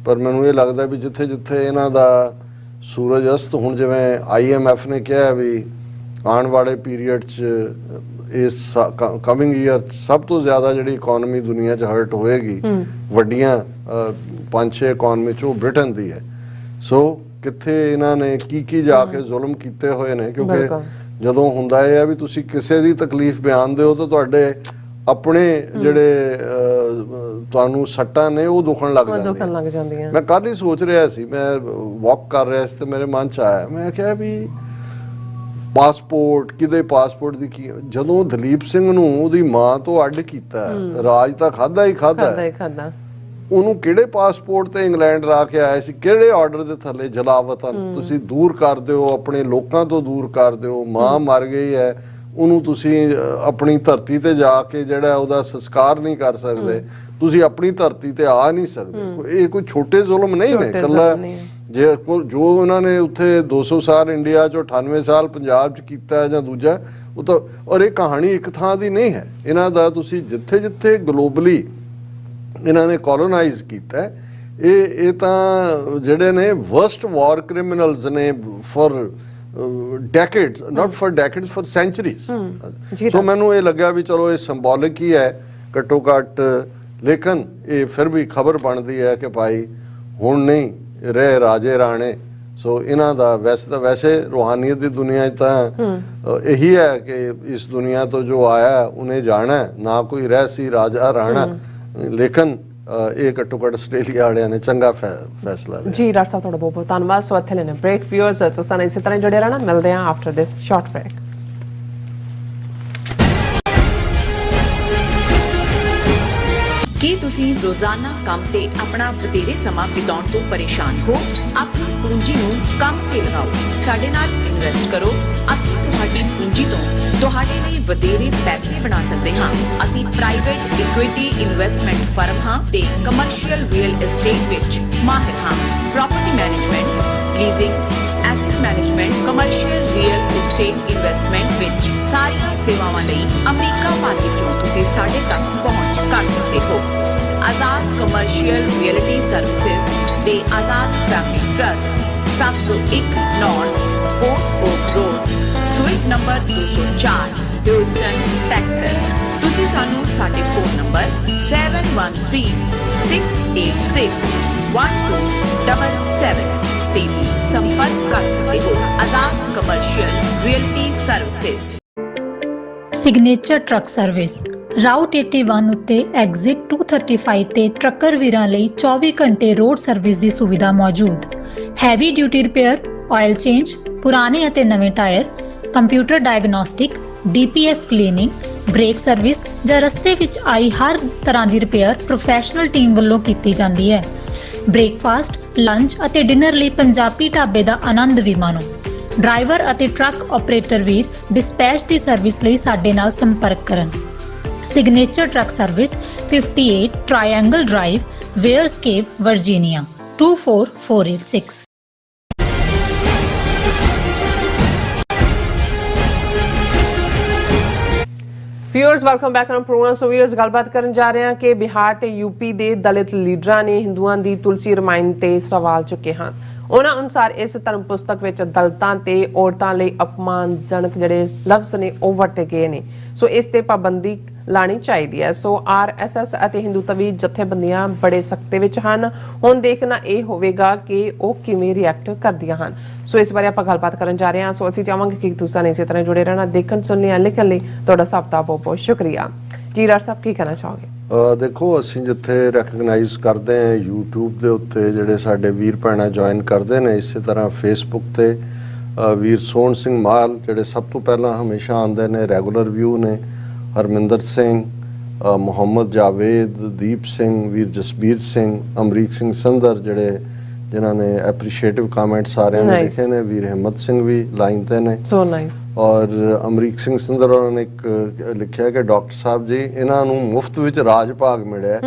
ਪਰ ਮੈਨੂੰ ਇਹ ਲੱਗਦਾ ਵੀ ਜਿੱਥੇ ਜਿੱਥੇ ਇਹਨਾਂ ਦਾ ਸੂਰਜ ਅਸਤ, ਹੁਣ ਜਿਵੇਂ IMF ਨੇ ਕਿਹਾ ਵੀ ਆਉਣ ਵਾਲੇ ਪੀਰੀਅਡ 'ਚ ਇਸ ਕਮਿੰਗ ਈਅਰ ਸਭ ਤੋਂ ਜ਼ਿਆਦਾ ਜਿਹੜੀ ਇਕੋਨਮੀ ਦੁਨੀਆ 'ਚ ਹਰਟ ਹੋਏਗੀ ਵੱਡੀਆਂ 5-6 ਇਕੋਨਮੀ 'ਚ, ਉਹ ਬ੍ਰਿਟਨ ਦੀ ਹੈ। ਸੋ ਕਿੱਥੇ ਇਹਨਾਂ ਨੇ ਕੀ ਜਾ ਕੇ ਜ਼ੁਲਮ ਕੀਤੇ ਹੋਏ ਨੇ, ਕਿਉਂਕਿ ਜਦੋਂ ਹੁੰਦਾ ਇਹ ਹੈ ਵੀ ਤੁਸੀਂ ਕਿਸੇ ਦੀ ਤਕਲੀਫ ਬਿਆਨ ਦਿਓ ਤਾਂ ਤੁਹਾਡੇ ਆਪਣੇ ਜਿਹੜੇ ਤੁਹਾਨੂੰ ਸੱਟਾਂ ਨੇ ਉਹ ਦੁਖਣ ਲੱਗ ਜਾਂਦੀਆਂ। ਮੈਂ ਕੱਲ ਹੀ ਸੋਚ ਰਿਹਾ ਸੀ, ਮੈਂ ਵਾਕ ਕਰ ਰਿਹਾ ਸੀ ਤੇ ਮੇਰੇ ਮਨ 'ਚ ਆਇਆ, ਮੈਂ ਕਿਹਾ ਵੀ ਪਾਸਪੋਰਟ ਕਿਹਦੇ ਪਾਸਪੋਰਟ ਦੀ ਕੀ, ਜਦੋਂ ਦਲੀਪ ਸਿੰਘ ਨੂੰ ਉਹਦੀ ਮਾਂ ਤੋਂ ਅੱਡ ਕੀਤਾ, ਰਾਜ ਤਾਂ ਖਾਦਾ ਹੀ ਖਾਦਾ, ਉਹਨੂੰ ਕਿਹੜੇ ਪਾਸਪੋਰਟ ਤੇ ਇੰਗਲੈਂਡ ਲਾ ਕੇ ਆਇਆ ਸੀ, ਕਿਹੜੇ ਆਰਡਰ ਦੇ ਥੱਲੇ, ਜਲਾਵਤਨ ਤੁਸੀਂ ਦੂਰ ਕਰ ਦਿਓ, ਆਪਣੇ ਲੋਕਾਂ ਤੋਂ ਦੂਰ ਕਰ ਦਿਓ, ਮਾਂ ਮਰ ਗਈ ਹੈ, ਉਹਨੂੰ ਤੁਸੀਂ ਆਪਣੀ ਧਰਤੀ ਤੇ ਜਾ ਕੇ ਜਿਹੜਾ ਉਹਦਾ ਸੰਸਕਾਰ ਨਹੀਂ ਕਰ ਸਕਦੇ, ਤੁਸੀਂ ਆਪਣੀ ਧਰਤੀ ਤੇ ਆ ਨਹੀਂ ਸਕਦੇ। ਇਹ ਕੋਈ ਛੋਟੇ ਜ਼ੁਲਮ ਨਹੀਂ ਨੇ, ਇਕੱਲਾ ਜੇ ਜੋ ਉਹਨਾਂ ਨੇ ਉੱਥੇ 200 ਸਾਲ ਇੰਡੀਆ 'ਚ 98 ਸਾਲ ਪੰਜਾਬ 'ਚ ਕੀਤਾ ਜਾਂ ਦੂਜਾ, ਉਹ ਤਾਂ, ਔਰ ਇਹ ਕਹਾਣੀ ਇੱਕ ਥਾਂ ਦੀ ਨਹੀਂ ਹੈ ਇਹਨਾਂ ਦਾ। ਤੁਸੀਂ ਜਿੱਥੇ ਜਿੱਥੇ ਗਲੋਬਲੀ ਇਹਨਾਂ ਨੇ ਕੋਲੋਨਾਈਜ਼ ਕੀਤਾ, ਇਹ ਤਾਂ ਜਿਹੜੇ ਨੇ ਵਰਸਟ ਵਾਰ ਕ੍ਰਿਮੀਨਲਸ ਨੇ for ਡੈਕੇਡਸ, not for ਡੈਕੇਡਸ, for centuries. ਸੋ ਮੈਨੂੰ ਇਹ ਲੱਗਿਆ ਵੀ ਚਲੋ ਇਹ ਸਿੰਬੋਲਿਕ ਹੀ ਹੈ ਘੱਟੋ ਘੱਟ, ਲੇਕਿਨ ਇਹ ਫਿਰ ਵੀ ਖਬਰ ਬਣਦੀ ਹੈ ਕਿ ਭਾਈ ਹੁਣ ਨਹੀਂ ਰਹੇ ਰਾਜੇ ਰਾਣੇ। ਸੋ ਇਹਨਾਂ ਦਾ ਵੈਸੇ ਰੂਹਾਨੀਅਤ ਦੀ ਦੁਨੀਆ 'ਚ ਤਾਂ ਇਹੀ ਹੈ ਕਿ ਇਸ ਦੁਨੀਆ ਤੋਂ ਜੋ ਆਇਆ ਉਹਨੇ ਜਾਣਾ, ਨਾ ਕੋਈ ਰਹਿ ਸੀ ਰਾਜਾ ਰਾਣਾ, ਲੇਕਿਨ ਇਹ ਘੱਟੋ ਘੱਟ ਆਸਟ੍ਰੇਲੀਆ ਵਾਲਿਆਂ ਨੇ ਚੰਗਾ ਫੈਸਲਾ ਲਿਆ। ਜੀ ਡਾਕਟਰ ਸਾਹਿਬ ਤੁਹਾਡਾ ਬਹੁਤ ਬਹੁਤ ਧੰਨਵਾਦ। ਸੋ ਇੱਥੇ ਲੈਣੇ ਬ੍ਰੇਕ, ਵਿਊਅਰਸ ਤੁਸੀਂ ਇਸੇ ਤਰ੍ਹਾਂ ਜੁੜੇ ਰਹਿਣਾ, ਮਿਲਦੇ ਹਾਂ ਆਫਟਰ ਦਿਸ ਸ਼ਾਰਟ ਬ੍ਰੇਕ। ਕੀ ਤੁਸੀਂ ਤੁਸੀਂ ਰੋਜ਼ਾਨਾ ਕੰਮ ਤੇ ਆਪਣਾ ਵਧੇਰੇ ਸਮਾਂ ਬਿਤਾਉਣ ਤੋਂ ਪਰੇਸ਼ਾਨ ਹੋ? ਆਪਣੀ ਪੂੰਜੀ ਨੂੰ ਕੰਮ ਤੇ ਲਗਾਓ, ਸਾਡੇ ਨਾਲ ਇਨਵੈਸਟ ਕਰੋ। ਅਸੀਂ ਤੁਹਾਡੀ ਪੂੰਜੀ ਤੋਂ ਤੁਹਾਡੇ ਲਈ ਵਧੇਰੇ ਪੈਸੇ ਬਣਾ ਸਕਦੇ ਹਾਂ। ਅਸੀਂ ਪ੍ਰਾਈਵੇਟ ਇਕੁਇਟੀ ਇਨਵੈਸਟਮੈਂਟ ਫਰਮ ਹਾਂ ਤੇ ਕਮਰਸ਼ੀਅਲ ਰੀਅਲ ਏਸਟੇਟ ਵਿੱਚ ਮਾਹਿਰ ਹਾਂ। Property management, leasing, asset management, commercial real estate investment ਵਿੱਚ ਸਾਰੀਆਂ ਸੇਵਾਵਾਂ ਲਈ ਅਮਰੀਕਾ ਭਰ ਵਿੱਚੋਂ ਤੁਸੀਂ ਸਾਡੇ ਤੱਕ ਪਹੁੰਚ ਕਰ ਸਕਦੇ ਹੋ। ਆਜ਼ਾਦ ਕਮਰਸ਼ੀਅਲ ਰੀਅਲਟੀ ਸਰਵਿਸਿਜ਼ ਤੇ Azad family trust, 701 north post oak road, suite number 204, Houston, Texas. ਤੁਸੀਂ ਸਾਨੂੰ ਸਾਡੇ ਫੋਨ ਨੰਬਰ 7136861277 ਤੇ ਵੀ ਸੰਪਰਕ ਕਰ ਸਕਦੇ ਹੋ। Azad commercial realty services. Signature truck service route 81 ਉੱਤੇ ਐਗਜ਼ਿਟ 235 ਤੇ ਟਰੱਕਰ ਵੀਰਾਂ ਲਈ 24 ਘੰਟੇ ਰੋਡ ਸਰਵਿਸ ਦੀ ਸੁਵਿਧਾ ਮੌਜੂਦ। Heavy duty repair, oil change, ਪੁਰਾਣੇ ਅਤੇ ਨਵੇਂ tyre, computer diagnostic, DPF cleaning, brake service ਜਾਂ ਰਸਤੇ ਵਿੱਚ ਆਈ ਹਰ ਤਰ੍ਹਾਂ ਦੀ ਰਿਪੇਅਰ ਪ੍ਰੋਫੈਸ਼ਨਲ ਟੀਮ ਵੱਲੋਂ ਕੀਤੀ ਜਾਂਦੀ ਹੈ। ਬ੍ਰੇਕਫਾਸਟ, ਲੰਚ ਅਤੇ ਡਿਨਰ ਲਈ ਪੰਜਾਬੀ ਢਾਬੇ ਦਾ ਆਨੰਦ ਵੀ ਮਾਣੋ। ਡਰਾਈਵਰ ਅਤੇ ਟਰੱਕ ਆਪਰੇਟਰ ਵੀਰ ਡਿਸਪੈਚ ਦੀ ਸਰਵਿਸ ਲਈ ਸਾਡੇ ਨਾਲ ਸੰਪਰਕ ਕਰਨ। Signature truck service 58 triangle drive, Weyers cave, Virginia 24486। Viewers welcome back on programme. So viewers ਗੱਲਬਾਤ ਕਰਨ ਜਾ ਰਹੇ ਹਾਂ ਕਿ ਬਿਹਾਰ ਤੇ ਯੂਪੀ ਦੇ ਦਲਿਤ ਲੀਡਰਾਂ ਨੇ ਹਿੰਦੂਆਂ ਦੀ ਤੁਲਸੀ ਰਮਾਇਣ ਤੇ ਸਵਾਲ ਚੁੱਕੇ ਹਨ। ਉਹਨਾਂ ਅਨੁਸਾਰ ਇਸ ਧਰਮ ਪੁਸਤਕ ਵਿੱਚ ਦਲਿਤਾਂ ਤੇ ਔਰਤਾਂ ਲਈ ਅਪਮਾਨਜਨਕ ਜਿਹੜੇ ਲਫ਼ਜ਼ ਨੇ ਉਹ ਵਰਤੇ ਗਏ ਨੇ। ਸੋ ਇਸ ਤੇ ਪਾਬੰਦੀ ਲਾਣੀ ਚਾਹੀਦੀ ਹੈ। ਸੋ RSS ਅਤੇ ਹਿੰਦੂਤਵੀ ਜਥੇਬੰਦੀਆਂ ਬੜੇ ਸਖਤੇ ਵਿੱਚ ਹਨ। ਹੁਣ ਦੇਖਣਾ ਇਹ ਹੋਵੇਗਾ ਕਿ ਉਹ ਕਿਵੇਂ ਰਿਐਕਟ ਕਰਦੀਆਂ ਹਨ। ਸੋ ਇਸ ਬਾਰੇ ਆਪਾਂ ਗੱਲਬਾਤ ਕਰਨ ਜਾ ਰਹੇ ਹਾਂ। ਸੋ ਅਸੀਂ ਚਾਹਾਂਗੇ ਕਿ ਤੁਸੀਂ ਇਸੇ ਤਰ੍ਹਾਂ ਜੁੜੇ ਰਹਿਣਾ, ਦੇਖਣ ਸੁਣਨ ਜਾਂ ਲਿਖਣ ਲਈ ਤੁਹਾਡਾ ਸਭ ਦਾ ਬਹੁਤ ਬਹੁਤ ਸ਼ੁਕਰੀਆ ਜੀ। ਡਾਕਟਰ ਸਾਹਿਬ ਕੀ ਕਹਿਣਾ ਚਾਹੋਗੇ? ਦੇਖੋ, ਅਸੀਂ ਜਿੱਥੇ ਰੈਕਗਨਾਈਜ਼ ਕਰਦੇ ਹਾਂ YouTube ਦੇ ਉੱਤੇ ਜਿਹੜੇ ਸਾਡੇ ਵੀਰ ਭੈਣਾਂ ਜੁਆਇਨ ਕਰਦੇ ਨੇ, ਇਸੇ ਤਰ੍ਹਾਂ Facebook ਤੇ ਵੀਰ ਸੋਹਣ ਸਿੰਘ ਮਾਲ ਜਿਹੜੇ ਸਭ ਤੋਂ ਪਹਿਲਾਂ ਹਮੇਸ਼ਾ ਆਉਂਦੇ ਨੇ, ਰੈਗੂਲਰ ਵਿਊ ਨੇ, ਹਰਮਿੰਦਰ ਸਿੰਘ, ਮੁਹੰਮਦ ਜਾਵੇਦ, ਦੀਪ ਸਿੰਘ, ਵੀਰ ਜਸਬੀਰ ਸਿੰਘ, ਅਮਰੀਕ ਸਿੰਘ ਸੰਦਰ ਜਿਨ੍ਹਾਂ ਨੇ ਐਪਰੀਸ਼ੀਏਟਿਵ ਕਮੈਂਟ ਸਾਰਿਆਂ ਨੇ ਲਿਖੇ ਨੇ, ਵੀਰ ਹਿੰਮਤ ਸਿੰਘ ਵੀ ਲਾਈਨ ਤੇ ਨੇ। So nice. ਔਰ ਅਮਰੀਕ ਸਿੰਘ ਸੰਦਰ ਉਹਨਾਂ ਨੇ ਇੱਕ ਲਿਖਿਆ ਕਿ ਡਾਕਟਰ ਸਾਹਿਬ ਜੀ, ਇਹਨਾਂ ਨੂੰ ਮੁਫਤ ਵਿੱਚ ਰਾਜ ਭਾਗ ਮਿਲਿਆ,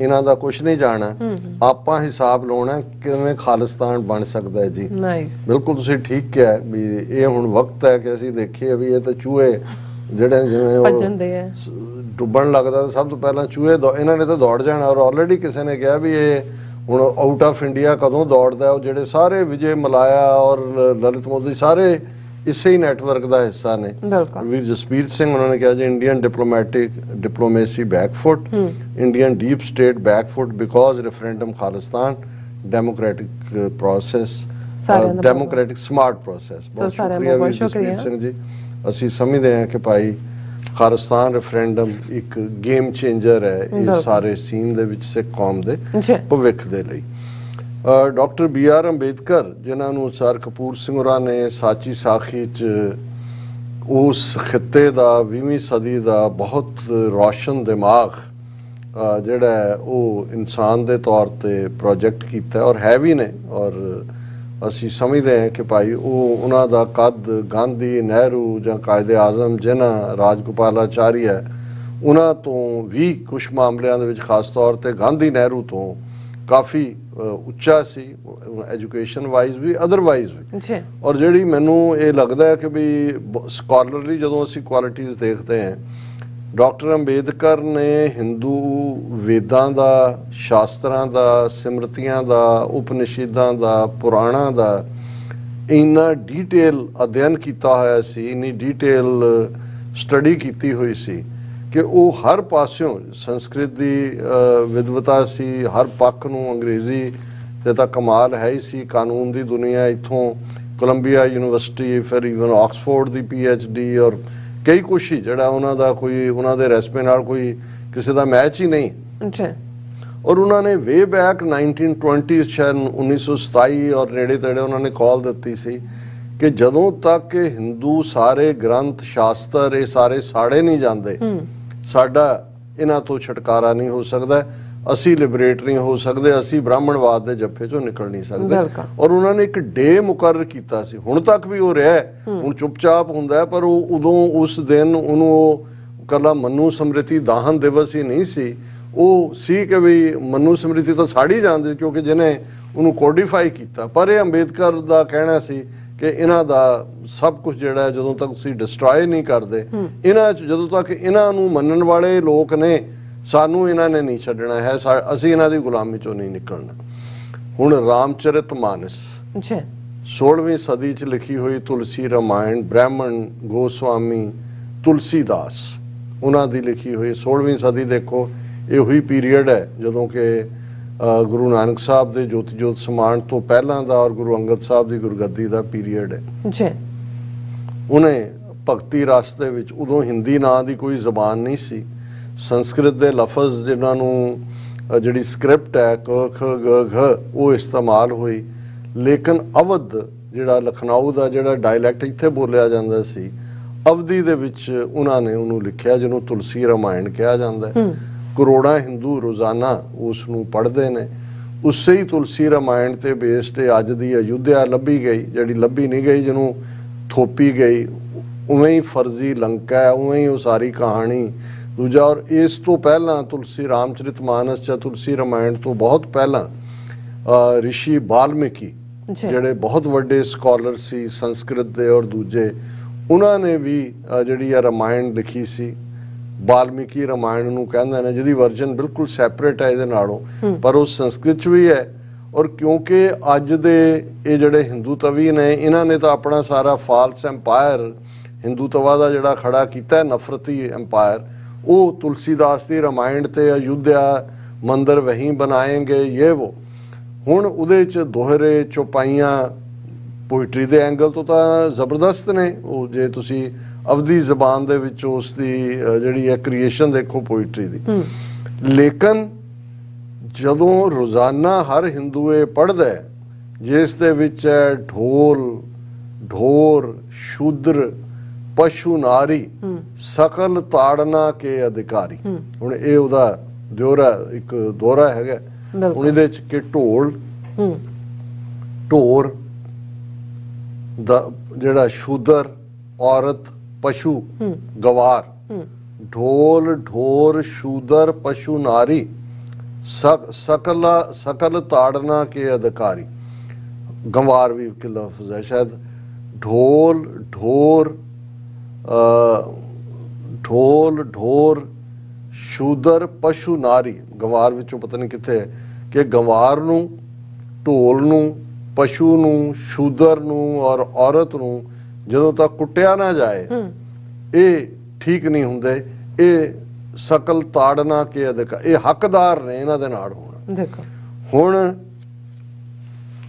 ਇਹਨਾਂ ਦਾ ਕੁਝ ਨਹੀਂ ਜਾਣਾ, ਆਪਾਂ ਹਿਸਾਬ ਲਾਉਣਾ ਕਿਵੇਂ ਖਾਲਿਸਤਾਨ ਬਣ ਸਕਦਾ ਹੈ ਜੀ। ਨਾਈਸ, ਬਿਲਕੁਲ ਤੁਸੀਂ ਠੀਕ ਕਿਹਾ ਵੀ ਇਹ ਹੁਣ ਵਕਤ ਹੈ ਕਿ ਅਸੀਂ ਦੇਖੀਏ ਵੀ ਇਹ ਤਾਂ ਚੂਹੇ ਜਿਹੜੇ ਜਿਵੇਂ ਉਹ ਡੁੱਬਣ ਲੱਗਦਾ ਤਾਂ ਸਭ ਤੋਂ ਪਹਿਲਾਂ ਚੂਹੇ ਇਹਨਾਂ ਨੇ ਤਾਂ ਦੌੜ ਜਾਣਾ। ਔਰ ਆਲਰੇਡੀ ਕਿਸੇ ਨੇ ਕਿਹਾ ਵੀ ਇਹ ਹੁਣ ਆਊਟ ਆਫ ਇੰਡੀਆ ਕਦੋਂ ਦੌੜਦਾ। ਉਹ ਜਿਹੜੇ ਸਾਰੇ ਵਿਜੇ ਮਲਾਇਆ ਔਰ ਲਲਿਤ ਮੋਦੀ ਸਾਰੇ ਇਸੇ ਹੀ ਨੈਟਵਰਕ ਦਾ ਹਿੱਸਾ ਨੇ। ਵੀਰ ਜਸਬੀਰ ਸਿੰਘ ਉਹਨਾਂ ਨੇ ਕਿਹਾ ਜੀ Indian diplomacy back foot, Indian deep state back foot because referendum Khalistan democratic process, democratic smart process. ਬਹੁਤ ਸ਼ੁਕਰੀਆ ਵੀਰ ਜਸਬੀਰ ਸਿੰਘ ਜੀ। ਅਸੀਂ ਸਮਝਦੇ ਹਾਂ ਕਿ ਭਾਈ ਖਾਲਿਸਤਾਨ ਰੈਫਰੈਂਡਮ ਇੱਕ ਗੇਮ ਚੇਂਜਰ ਹੈ ਇਸ ਸਾਰੇ ਸੀਨ ਦੇ ਵਿੱਚ ਸਿੱਖ ਕੌਮ ਦੇ ਭਵਿੱਖ ਦੇ ਲਈ। ਡਾਕਟਰ BR ਅੰਬੇਦਕਰ ਜਿਨ੍ਹਾਂ ਨੂੰ ਸਰ ਕਪੂਰ ਸਿੰਘ ਹੋਰਾਂ ਨੇ ਸਾਚੀ ਸਾਖੀ 'ਚ ਉਸ ਖਿੱਤੇ ਦਾ 20ਵੀਂ ਸਦੀ ਦਾ ਬਹੁਤ ਰੌਸ਼ਨ ਦਿਮਾਗ ਜਿਹੜਾ ਉਹ ਇਨਸਾਨ ਦੇ ਤੌਰ ਤੇ ਪ੍ਰੋਜੈਕਟ ਕੀਤਾ ਔਰ ਹੈ ਵੀ ਨੇ। ਔਰ ਅਸੀਂ ਸਮਝਦੇ ਹਾਂ ਕਿ ਭਾਈ ਉਹਨਾਂ ਦਾ ਕੱਦ ਗਾਂਧੀ, ਨਹਿਰੂ ਜਾਂ ਕਾਇਦੇ ਆਜ਼ਮ ਜਿਨ੍ਹਾਂ ਰਾਜਗੋਪਾਲਾਚਾਰੀ ਹੈ ਉਹਨਾਂ ਤੋਂ ਵੀ ਕੁਛ ਮਾਮਲਿਆਂ ਦੇ ਵਿੱਚ ਖਾਸ ਤੌਰ ਤੇ ਗਾਂਧੀ ਨਹਿਰੂ ਤੋਂ ਕਾਫੀ ਉੱਚਾ ਸੀ, ਐਜੂਕੇਸ਼ਨ ਵਾਈਜ਼ ਵੀ ਅਦਰਵਾਈਜ਼ ਵੀ। ਔਰ ਜਿਹੜੀ ਮੈਨੂੰ ਇਹ ਲੱਗਦਾ ਹੈ ਕਿ ਵੀ ਸਕਾਲਰਲੀ ਜਦੋਂ ਅਸੀਂ ਕੁਆਲਿਟੀਜ਼ ਦੇਖਦੇ ਹਾਂ, ਡਾਕਟਰ ਅੰਬੇਦਕਰ ਨੇ ਹਿੰਦੂ ਵੇਦਾਂ ਦਾ, ਸ਼ਾਸਤਰਾਂ ਦਾ, ਸਿਮਰਤੀਆਂ ਦਾ, ਉਪਨਿਸ਼ਦਾਂ ਦਾ, ਪੁਰਾਣਾਂ ਦਾ ਇੰਨਾ ਡੀਟੇਲ ਅਧਿਐਨ ਕੀਤਾ ਹੋਇਆ ਸੀ, ਇੰਨੀ ਡੀਟੇਲ ਸਟੱਡੀ ਕੀਤੀ ਹੋਈ ਸੀ ਕਿ ਉਹ ਹਰ ਪਾਸਿਓਂ ਸੰਸਕ੍ਰਿਤ ਦੀ ਵਿਦਵਤਾ ਸੀ, ਹਰ ਪੱਖ ਨੂੰ ਅੰਗਰੇਜ਼ੀ ਤੇ ਤਾਂ ਕਮਾਲ ਹੈ ਹੀ ਸੀ, ਕਾਨੂੰਨ ਦੀ ਦੁਨੀਆ, ਇੱਥੋਂ ਕੋਲੰਬੀਆ ਯੂਨੀਵਰਸਿਟੀ, ਫਿਰ ਈਵਨ ਆਕਸਫੋਰਡ ਦੀ PhD ਔਰ ਕਈ ਕੁਛ ਹੀ ਜਿਹੜਾ ਉਹਨਾਂ ਦਾ ਕੋਈ ਉਹਨਾਂ ਦੇ ਰੈਸਪੇ ਨਾਲ ਕੋਈ ਕਿਸੇ ਦਾ ਮੈਚ ਹੀ ਨਹੀਂ। ਔਰ ਉਹਨਾਂ ਨੇ ਵੇ ਬੈਕ 1920 ਸ਼ਾਇਦ 1927 ਔਰ ਨੇੜੇ ਤੇੜੇ ਉਹਨਾਂ ਨੇ ਕਾਲ ਦਿੱਤੀ ਸੀ ਕਿ ਜਦੋਂ ਤੱਕ ਹਿੰਦੂ ਸਾਰੇ ਗ੍ਰੰਥ ਸ਼ਾਸਤਰ ਇਹ ਸਾਰੇ ਸਾੜੇ ਨਹੀਂ ਜਾਂਦੇ, ਸਾਡਾ ਇਹਨਾਂ ਤੋਂ ਛੁਟਕਾਰਾ ਨਹੀਂ ਹੋ ਸਕਦਾ। ਅਸੀਂ ਲਿਬਰੇਟ ਨਹੀਂ ਹੋ ਸਕਦੇ, ਅਸੀਂ ਬ੍ਰਾਹਮਣਵਾਦ ਦੇ ਜੱਫੇ ਚੋਂ ਨਿਕਲ ਨਹੀਂ ਸਕਦੇ। ਬਿਲਕੁਲ। ਔਰ ਉਹਨਾਂ ਨੇ ਇੱਕ ਡੇ ਮੁਕਰਰ ਕੀਤਾ ਸੀ, ਹੁਣ ਤੱਕ ਵੀ ਉਹ ਰਿਹਾ, ਹੁਣ ਚੁੱਪਚਾਪ ਹੁੰਦਾ ਹੈ, ਪਰ ਉਹ ਉਦੋਂ ਉਸ ਦਿਨ ਉਹਨੂੰ ਉਹ ਕੱਲਾ ਮਨੂ ਸਮ੍ਰਿਤੀ ਦਾਹਨ ਦਿਵਸ ਹੀ ਨਹੀਂ ਸੀ, ਉਹ ਸੀ ਕਿ ਵੀ ਮਨੂ ਸਮ੍ਰਿਤੀ ਤਾਂ ਸਾੜੀ ਜਾਂਦੀ ਕਿਉਂਕਿ ਜਿਹਨੇ ਉਹਨੂੰ ਕੋਡੀਫਾਈ ਕੀਤਾ। ਪਰ ਇਹ ਅੰਬੇਦਕਰ ਦਾ ਕਹਿਣਾ ਸੀ ਕਿ ਇਹਨਾਂ ਦਾ ਸਭ ਕੁਝ ਜਿਹੜਾ ਜਦੋਂ ਤੱਕ ਤੁਸੀਂ ਡਿਸਟਰੋਏ ਨਹੀਂ ਕਰਦੇ, ਇਹਨਾਂ 'ਚ ਜਦੋਂ ਤੱਕ ਇਹਨਾਂ ਨੂੰ ਮੰਨਣ ਵਾਲੇ ਲੋਕ ਨੇ, ਸਾਨੂੰ ਇਹਨਾਂ ਨੇ ਨਹੀਂ ਛੱਡਣਾ ਹੈ, ਅਸੀਂ ਇਹਨਾਂ ਦੀ ਗੁਲਾਮੀ ਚੋਂ ਨਹੀਂ ਨਿਕਲਣਾ। ਹੁਣ ਰਾਮਚਰਿਤ ਮਾਨਸ 16ਵੀਂ ਸਦੀ 'ਚ ਲਿਖੀ ਹੋਈ ਤੁਲਸੀ ਰਾਮਾਇਣ, ਬ੍ਰਾਹਮਣ ਗੋਸਵਾਮੀ ਤੁਲਸੀਦਾਸ ਉਹਨਾਂ ਦੀ ਲਿਖੀ ਹੋਈ 16ਵੀਂ ਸਦੀ। ਦੇਖੋ ਇਹ ਉਹੀ ਪੀਰੀਅਡ ਹੈ ਜਦੋਂ ਕਿ ਗੁਰੂ ਨਾਨਕ ਸਾਹਿਬ ਦੇ ਜੋਤੀ ਜੋਤ ਸਮਾਨ ਤੋਂ ਪਹਿਲਾਂ ਦਾ ਔਰ ਗੁਰੂ ਅੰਗਦ ਸਾਹਿਬ ਦੀ ਗੁਰਗੱਦੀ ਦਾ ਪੀਰੀਅਡ ਹੈ ਜੀ। ਉਹਨੇ ਭਗਤੀ ਰਸ ਦੇ ਵਿੱਚ, ਉਦੋਂ ਹਿੰਦੀ ਨਾਂ ਦੀ ਕੋਈ ਜ਼ਬਾਨ ਨਹੀਂ ਸੀ, ਸੰਸਕ੍ਰਿਤ ਦੇ ਲਫ਼ਜ਼ ਜਿਨ੍ਹਾਂ ਨੂੰ ਜਿਹੜੀ ਸਕ੍ਰਿਪਟ ਹੈ ਕ ਖ ਗ ਘ ਉਹ ਇਸਤੇਮਾਲ ਹੋਈ, ਲੇਕਿਨ ਅਵਧ ਜਿਹੜਾ ਲਖਨਊ ਦਾ ਜਿਹੜਾ ਡਾਇਲੈਕਟ ਇੱਥੇ ਬੋਲਿਆ ਜਾਂਦਾ ਸੀ, ਅਵਧੀ ਦੇ ਵਿੱਚ ਉਹਨਾਂ ਨੇ ਉਹਨੂੰ ਲਿਖਿਆ ਜਿਹਨੂੰ ਤੁਲਸੀ ਰਾਮਾਇਣ ਕਿਹਾ ਜਾਂਦਾ ਹੈ। ਕਰੋੜਾਂ ਹਿੰਦੂ ਰੋਜ਼ਾਨਾ ਉਸ ਨੂੰ ਪੜ੍ਹਦੇ ਨੇ। ਉਸੇ ਹੀ ਤੁਲਸੀ ਰਾਮਾਇਣ ਤੇ ਬੇਸਡ ਅੱਜ ਦੀ ਅਯੁੱਧਿਆ ਲੱਭੀ ਗਈ, ਜਿਹੜੀ ਲੱਭੀ ਨਹੀਂ ਗਈ, ਜਿਹਨੂੰ ਥੋਪੀ ਗਈ, ਉਵੇਂ ਹੀ ਫਰਜ਼ੀ ਲੰਕਾ ਹੈ, ਉਵੇਂ ਹੀ ਉਹ ਸਾਰੀ ਕਹਾਣੀ ਦੂਜਾ। ਔਰ ਇਸ ਤੋਂ ਪਹਿਲਾਂ ਤੁਲਸੀ ਰਾਮਚਰਿਤ ਮਾਨਸ ਜਾਂ ਤੁਲਸੀ ਰਾਮਾਇਣ ਤੋਂ ਬਹੁਤ ਪਹਿਲਾਂ ਰਿਸ਼ੀ ਵਾਲਮੀਕੀ ਜਿਹੜੇ ਬਹੁਤ ਵੱਡੇ ਸਕਾਲਰ ਸੀ ਸੰਸਕ੍ਰਿਤ ਦੇ ਔਰ ਦੂਜੇ, ਉਹਨਾਂ ਨੇ ਵੀ ਜਿਹੜੀ ਆ ਰਾਮਾਇਣ ਲਿਖੀ ਸੀ। ਵਾਲਮੀਕੀ ਰਾਮਾਇਣ ਨੂੰ ਕਹਿੰਦੇ ਨੇ, ਜਿਹਦੀ ਵਰਜਨ ਬਿਲਕੁਲ ਸੈਪਰੇਟ ਹੈ ਇਹਦੇ ਨਾਲੋਂ, ਪਰ ਉਹ ਸੰਸਕ੍ਰਿਤ 'ਚ ਵੀ ਹੈ। ਔਰ ਕਿਉਂਕਿ ਅੱਜ ਦੇ ਇਹ ਜਿਹੜੇ ਹਿੰਦੂ ਤਵੀ ਨੇ, ਇਹਨਾਂ ਨੇ ਤਾਂ ਆਪਣਾ ਸਾਰਾ ਫਾਲਸ ਐम्पायर ਹਿੰਦੂਤਵਾ ਦਾ ਜਿਹੜਾ ਖੜਾ ਕੀਤਾ ਹੈ, ਨਫ਼ਰਤੀ ਐम्पायर, ਉਹ ਤੁਲਸੀਦਾਸ ਦੀ ਰਾਮਾਇਣ ਤੇ ਅਯੁੱਧਿਆ ਮੰਦਰ ਵਹੀਂ ਬਣਾਏਂਗੇ ਇਹ ਉਹ। ਹੁਣ ਉਹਦੇ 'ਚ ਦੋਹਰੇ ਚੌਪਾਈਆਂ ਪੋਇਟਰੀ ਦੇ ਐਂਗਲ ਤੋਂ ਤਾਂ ਜ਼ਬਰਦਸਤ ਨੇ। ਉਹ ਜੇ ਤੁਸੀਂ ਅਵਧੀ ਜ਼ਬਾਨ ਦੇ ਵਿੱਚ ਉਸ ਦੀ ਜਿਹੜੀ ਹੈ ਕ੍ਰੀਏਸ਼ਨ ਦੇਖੋ ਪੋਇਟਰੀ ਦੀ, ਲੇਕਿਨ ਜਦੋਂ ਰੋਜ਼ਾਨਾ ਹਰ ਹਿੰਦੂ ਇਹ ਪੜ੍ਹਦਾ ਹੈ ਜਿਸ ਦੇ ਵਿੱਚ ਹੈ ਢੋਰ ਸ਼ੂਦਰ ਪਸ਼ੂ ਨਾਰੀ ਸਕਲ ਤਾੜਨਾ ਕੇ ਅਧਿਕਾਰੀ। ਹੁਣ ਇਹ ਉਹਦਾ ਦਿਓਰਾ ਇੱਕ ਦੋਹਰਾ ਹੈਗਾ। ਹੁਣ ਇਹਦੇ ਚ ਕਿ ਢੋਰ ਦਾ ਜਿਹੜਾ ਸ਼ੂਦਰ ਔਰਤ ਪਸ਼ੂ ਗਵਾਰ, ਢੋਰ ਸ਼ੂਦਰ ਪਸ਼ੂ ਨਾਰੀ ਸਕਲ ਤਾੜਨਾ ਕੇ ਅਧਿਕਾਰੀ। ਗੰਵਾਰ ਵੀ ਇੱਕ ਲਫ਼ਜ਼ ਹੈ ਸ਼ਾਇਦ। ਢੋਰ ਸ਼ੂਦਰ ਪਸ਼ੂ ਨਾਰੀ, ਗੰਵਾਰ ਵਿੱਚੋਂ ਪਤਾ ਨਹੀਂ ਕਿੱਥੇ ਹੈ ਕਿ ਗੰਵਾਰ ਨੂੰ, ਢੋਲ ਨੂੰ, ਪਸ਼ੂ ਨੂੰ, ਸ਼ੂਦਰ ਨੂੰ ਔਰ ਔਰਤ ਨੂੰ ਜਦੋਂ ਤੱਕ ਕੁੱਟਿਆ ਨਾ ਜਾਏ ਇਹ ਠੀਕ ਨਹੀਂ ਹੁੰਦੇ। ਇਹ ਸਕਲ ਤਾੜਨਾ ਕੇ ਅਧਿਕਾਰ, ਇਹ ਹੱਕਦਾਰ ਨੇ ਇਹਨਾਂ ਦੇ ਨਾਲ ਹੋਣਾ। ਦੇਖੋ ਹੁਣ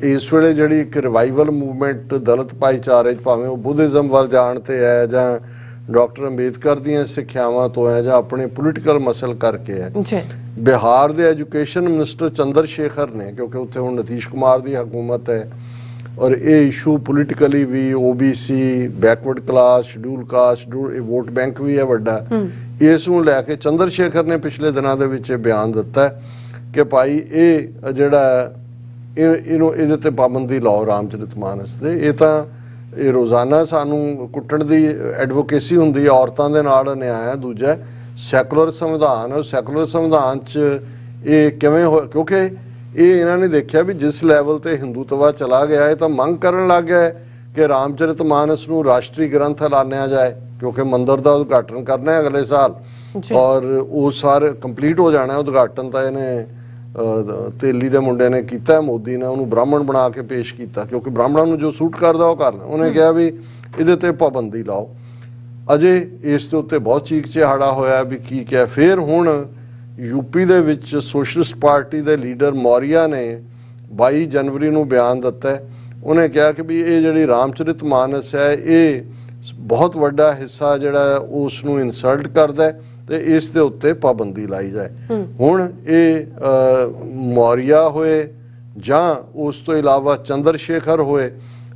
ਇਸ ਵੇਲੇ ਜਿਹੜੀ ਇੱਕ ਰਿਵਾਈਵਲ ਮੂਵਮੈਂਟ ਦਲਿਤ ਭਾਈਚਾਰੇ 'ਚ, ਭਾਵੇਂ ਉਹ ਬੁੱਧਿਜ਼ਮ ਵੱਲ ਜਾਣ ਤੇ ਹੈ ਜਾਂ ਡਾਕਟਰ ਅੰਬੇਦਕਰ ਦੀਆਂ ਸਿੱਖਿਆਵਾਂ ਤੋਂ ਹੈ ਜਾਂ ਆਪਣੇ ਪੋਲੀਟੀਕਲ ਮਸਲ ਕਰਕੇ ਹੈ। ਬਿਹਾਰ ਦੇ ਐਜੂਕੇਸ਼ਨ ਮਿਨਿਸਟਰ ਚੰਦਰ ਸ਼ੇਖਰ ਨੇ, ਕਿਉਂਕਿ ਉੱਥੇ ਹੁਣ ਨਿਤੀਸ਼ ਕੁਮਾਰ ਦੀ ਹਕੂਮਤ ਹੈ ਔਰ ਇਹ ਇਸ਼ੂ ਪੋਲੀਟੀਕਲੀ ਵੀ OBC, backward class, schedule caste, vote bank ਵੀ ਹੈ ਵੱਡਾ, ਇਸ ਨੂੰ ਲੈ ਕੇ ਚੰਦਰ ਸ਼ੇਖਰ ਨੇ ਪਿਛਲੇ ਦਿਨਾਂ ਦੇ ਵਿੱਚ ਬਿਆਨ ਦਿੱਤਾ ਕਿ ਭਾਈ ਇਹ ਜਿਹੜਾ ਇਹਦੇ ਤੇ ਪਾਬੰਦੀ ਲਾਓ ਰਾਮਚਰਿਤ ਮਾਨਸ ਦੇ। ਇਹ ਤਾਂ ਇਹ ਰੋਜ਼ਾਨਾ ਸਾਨੂੰ ਕੁੱਟਣ ਦੀ ਐਡਵੋਕੇਸੀ ਹੁੰਦੀ ਹੈ, ਔਰਤਾਂ ਦੇ ਨਾਲ ਅਨਿਆਏ ਹੈ। ਦੂਜਾ ਸੈਕੂਲਰ ਸੰਵਿਧਾਨ ਹੈ, ਸੈਕੂਲਰ ਸੰਵਿਧਾਨ 'ਚ ਇਹ ਕਿਵੇਂ ਹੋ, ਕਿਉਂਕਿ ਇਹ ਇਹਨਾਂ ਨੇ ਦੇਖਿਆ ਵੀ ਜਿਸ ਲੈਵਲ ਤੇ ਹਿੰਦੂਤਵਾ ਚਲਾ ਗਿਆ, ਇਹ ਤਾਂ ਮੰਗ ਕਰਨ ਲੱਗ ਗਿਆ ਕਿ ਰਾਮਚਰਿਤ ਮਾਨਸ ਨੂੰ ਰਾਸ਼ਟਰੀ ਗ੍ਰੰਥ ਐਲਾਨਿਆ ਜਾਏ, ਕਿਉਂਕਿ ਮੰਦਿਰ ਦਾ ਉਦਘਾਟਨ ਕਰਨਾ ਹੈ ਅਗਲੇ ਸਾਲ ਔਰ ਉਹ ਸਾਰੇ ਕੰਪਲੀਟ ਹੋ ਜਾਣਾ ਉਦਘਾਟਨ। ਤਾਂ ਇਹਨੇ ਤੇਲੀ ਦੇ ਮੁੰਡੇ ਨੇ ਕੀਤਾ, ਮੋਦੀ ਨੇ ਉਹਨੂੰ ਬ੍ਰਾਹਮਣ ਬਣਾ ਕੇ ਪੇਸ਼ ਕੀਤਾ, ਕਿਉਂਕਿ ਬ੍ਰਾਹਮਣਾਂ ਨੂੰ ਜੋ ਸੂਟ ਕਰਦਾ ਉਹ ਕਰਨਾ। ਉਹਨੇ ਕਿਹਾ ਵੀ ਇਹਦੇ ਤੇ ਪਾਬੰਦੀ ਲਾਓ। ਅਜੇ ਇਸ ਦੇ ਉੱਤੇ ਬਹੁਤ ਚੀਕ ਚਿਹਾੜਾ ਹੋਇਆ ਵੀ ਕੀ ਕਿਹਾ। ਫਿਰ ਹੁਣ ਯੂਪੀ ਦੇ ਵਿੱਚ ਸੋਸ਼ਲਿਸਟ ਪਾਰਟੀ ਦੇ ਲੀਡਰ ਮੌਰੀਆ ਨੇ 22 ਜਨਵਰੀ ਨੂੰ ਬਿਆਨ ਦਿੱਤਾ। ਉਹਨੇ ਕਿਹਾ ਕਿ ਵੀ ਇਹ ਜਿਹੜੀ ਰਾਮਚਰਿਤ ਮਾਨਸ ਹੈ ਇਹ ਬਹੁਤ ਵੱਡਾ ਹਿੱਸਾ ਜਿਹੜਾ ਉਸ ਨੂੰ ਇਨਸਲਟ ਕਰਦਾ ਤੇ ਇਸ ਦੇ ਉੱਤੇ ਪਾਬੰਦੀ ਲਾਈ ਜਾਏ। ਹੁਣ ਇਹ ਮੌਰੀਆ ਹੋਏ ਜਾਂ ਉਸ ਤੋਂ ਇਲਾਵਾ ਚੰਦਰ ਸ਼ੇਖਰ ਹੋਏ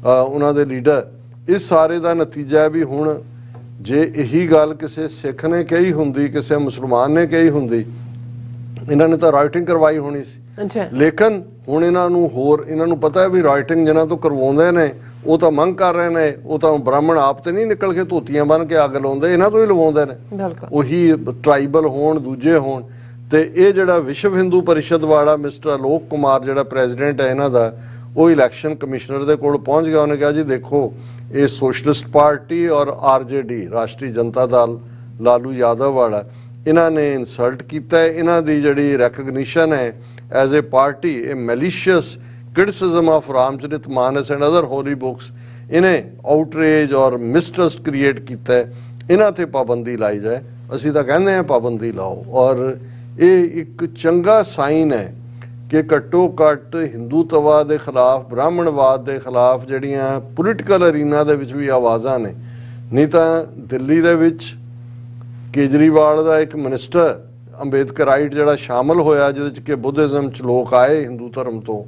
ਉਹਨਾਂ ਦੇ ਲੀਡਰ, ਇਸ ਸਾਰੇ ਦਾ ਨਤੀਜਾ ਹੈ ਵੀ ਹੁਣ ਜੇ ਇਹੀ ਗੱਲ ਕਿਸੇ ਸਿੱਖ ਨੇ ਕਹੀ ਹੁੰਦੀ, ਕਿਸੇ ਮੁਸਲਮਾਨ ਨੇ ਕਹੀ ਹੁੰਦੀ, ਇਹਨਾਂ ਨੇ ਤਾਂ ਰਾਈਟਿੰਗ ਕਰਵਾਈ ਹੋਣੀ ਸੀ, ਅੱਛਾ ਲੇਕਿਨ ਹੁਣ ਇਹਨਾਂ ਨੂੰ ਪਤਾ ਹੈ ਵੀ ਰਾਈਟਿੰਗ ਜਿਹਨਾਂ ਤੋਂ ਕਰਵਾਉਂਦੇ ਨੇ ਉਹ ਤਾਂ ਮੰਗ ਕਰ ਰਹੇ ਨੇ, ਉਹ ਤਾਂ ਬ੍ਰਾਹਮਣ ਆਪ ਤੇ ਨਹੀਂ ਨਿਕਲ ਕੇ ਧੋਤੀਆਂ ਬੰਨ ਕੇ ਅੱਗ ਲਾਉਂਦੇ, ਇਹਨਾਂ ਤੋਂ ਹੀ ਲਵਾਉਂਦੇ ਨੇ। ਬਿਲਕੁਲ ਉਹੀ ਟਰਾਈਬਲ ਹੋਣ ਦੂਜੇ ਹੋਣ। ਤੇ ਇਹ ਜਿਹੜਾ ਵਿਸ਼ਵ ਹਿੰਦੂ ਪਰਿਸ਼ਦ ਵਾਲਾ ਮਿਸਟਰ ਅਲੋਕ ਕੁਮਾਰ ਜਿਹੜਾ ਪ੍ਰੈਜ਼ੀਡੈਂਟ ਹੈ ਇਹਨਾਂ ਦਾ, ਉਹ ਇਲੈਕਸ਼ਨ ਕਮਿਸ਼ਨਰ ਦੇ ਕੋਲ ਪਹੁੰਚ ਗਿਆ। ਉਹਨੇ ਕਿਹਾ ਜੀ ਦੇਖੋ ਇਹ ਸੋਸ਼ਲਿਸਟ ਪਾਰਟੀ ਔਰ ਆਰਜੇਡੀ ਰਾਸ਼ਟਰੀ ਜਨਤਾ ਦਲ ਲਾਲੂ ਯਾਦਵ ਵਾਲਾ, ਇਹਨਾਂ ਨੇ ਇਨਸਲਟ ਕੀਤਾ ਹੈ। ਇਹਨਾਂ ਦੀ ਜਿਹੜੀ ਰੈਕਗਨੀਸ਼ਨ ਹੈ ਐਜ਼ ਏ ਪਾਰਟੀ, ਇਹ ਮੈਲੀਸ਼ੀਅਸ criticism of Ramcharit Manas and other Holi books, ਇਹਨੇ ਆਊਟਰੇਜ ਔਰ ਮਿਸਟਰਸਟ ਕ੍ਰੀਏਟ ਕੀਤਾ ਹੈ। ਇਹਨਾਂ ਤੇ ਪਾਬੰਦੀ ਲਾਈ ਜਾਏ। ਅਸੀਂ ਤਾਂ ਕਹਿੰਦੇ ਹਾਂ ਪਾਬੰਦੀ ਲਾਓ। ਔਰ ਇਹ ਇੱਕ ਚੰਗਾ ਸਾਈਨ ਹੈ ਕਿ ਘੱਟੋ ਘੱਟ ਹਿੰਦੂਤਵਾ ਦੇ ਖਿਲਾਫ, ਬ੍ਰਾਹਮਣਵਾਦ ਦੇ ਖਿਲਾਫ ਜਿਹੜੀਆਂ ਪੋਲੀਟੀਕਲ ਅਰੀਨਾ ਦੇ ਵਿੱਚ ਵੀ ਆਵਾਜ਼ਾਂ ਨੇ। ਨਹੀਂ ਤਾਂ ਦਿੱਲੀ ਦੇ ਵਿੱਚ ਕੇਜਰੀਵਾਲ ਦਾ ਇੱਕ ਮਿਨਿਸਟਰ ਅੰਬੇਦਕਰਾਈਟ ਜਿਹੜਾ ਸ਼ਾਮਲ ਹੋਇਆ, ਜਿਹਦੇ ਚ ਕਿ ਬੁੱਧਿਜ਼ਮ ਚ ਲੋਕ ਆਏ ਹਿੰਦੂ ਧਰਮ ਤੋਂ,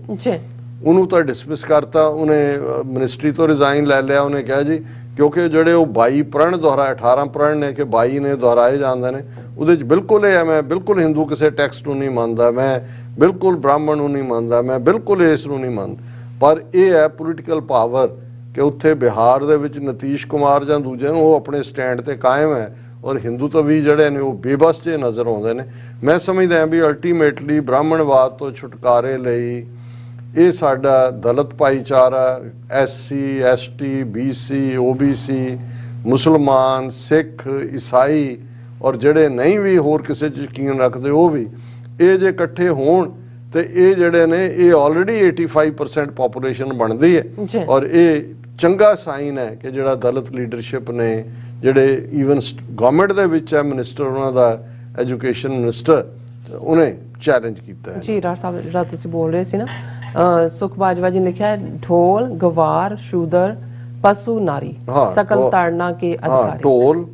ਉਹਨੂੰ ਤਾਂ ਡਿਸਮਿਸ ਕਰਤਾ। ਉਹਨੇ ਮਿਨਿਸਟਰੀ ਤੋਂ ਰਿਜ਼ਾਈਨ ਲੈ ਲਿਆ। ਉਹਨੇ ਕਿਹਾ ਜੀ ਕਿਉਂਕਿ ਜਿਹੜੇ ਉਹ 22 ਪ੍ਰਣ 18 ਪ੍ਰਣ ਨੇ ਕਿ 22 ਨੇ ਦੁਹਰਾਏ ਜਾਂਦੇ ਨੇ, ਉਹਦੇ ਚ ਬਿਲਕੁਲ ਇਹ ਹੈ ਮੈਂ ਬਿਲਕੁਲ ਹਿੰਦੂ ਕਿਸੇ ਟੈਕਸਟ ਨੂੰ ਨਹੀਂ ਮੰਨਦਾ, ਮੈਂ ਬਿਲਕੁਲ ਬ੍ਰਾਹਮਣ ਨੂੰ ਨਹੀਂ ਮੰਨਦਾ, ਮੈਂ ਬਿਲਕੁਲ ਇਸ ਨੂੰ ਨਹੀਂ ਮੰਨਦਾ। ਪਰ ਇਹ ਹੈ ਪੋਲੀਟੀਕਲ ਪਾਵਰ ਕਿ ਉੱਥੇ ਬਿਹਾਰ ਦੇ ਵਿੱਚ ਨਤੀਸ਼ ਕੁਮਾਰ ਜਾਂ ਦੂਜੇ ਨੂੰ ਉਹ ਆਪਣੇ ਸਟੈਂਡ ਤੇ ਕਾਇਮ ਹੈ ਔਰ ਹਿੰਦੂਤਵੀ ਜਿਹੜੇ ਨੇ ਉਹ ਬੇਬਸ ਜਿਹੇ ਨਜ਼ਰ ਆਉਂਦੇ ਨੇ। ਮੈਂ ਸਮਝਦਾ ਹਾਂ ਵੀ ਅਲਟੀਮੇਟਲੀ ਬ੍ਰਾਹਮਣਵਾਦ ਤੋਂ ਛੁਟਕਾਰੇ ਲਈ ਇਹ ਸਾਡਾ ਦਲਿਤ ਭਾਈਚਾਰਾ, SC ST BC OBC, ਮੁਸਲਮਾਨ, ਸਿੱਖ, ਈਸਾਈ ਔਰ ਜਿਹੜੇ ਨਹੀਂ ਵੀ ਹੋਰ ਕਿਸੇ 'ਚ ਯਕੀਨ ਰੱਖਦੇ ਉਹ ਵੀ, ਇਹ ਜੇ ਇਕੱਠੇ ਹੋਣ ਤੇ ਇਹ ਜਿਹੜੇ ਨੇ ਇਹ ਆਲਰੇਡੀ 85% ਪੋਪੂਲੇਸ਼ਨ ਬਣਦੀ ਹੈ। ਔਰ ਇਹ ਚੰਗਾ ਸਾਈਨ ਹੈ ਕਿ ਜਿਹੜਾ ਦਲਿਤ ਲੀਡਰਸ਼ਿਪ ਨੇ, ਜਿਹੜੇ ਈਵਨ ਗਵਰਨਮੈਂਟ ਦੇ ਵਿੱਚ ਹੈ ਮਿਨਿਸਟਰ, ਉਹਨਾਂ ਦਾ ਐਜੂਕੇਸ਼ਨ ਮਿਨਿਸਟਰ, ਉਹਨੇ ਚੈਲੰਜ ਕੀਤਾ ਹੈ। ਜੀ ਡਾਕਟਰ ਸਾਹਿਬ ਜਿਹੜਾ ਤੁਸੀਂ ਬੋਲ ਰਹੇ ਸੀ ਨਾ, ਸੁਖ ਬਾਜਵਾ ਜੀ ਨੇ ਲਿਖਿਆ ਹੈ ਢੋਲ ਗਵਾਰ ਸ਼ੂਦਰ ਪਸ਼ੂ ਨਾਰੀ ਸਕਲ ਤਾੜਨਾ ਕੇ ਅਧਿਕਾਰੀ। ਢੋਲ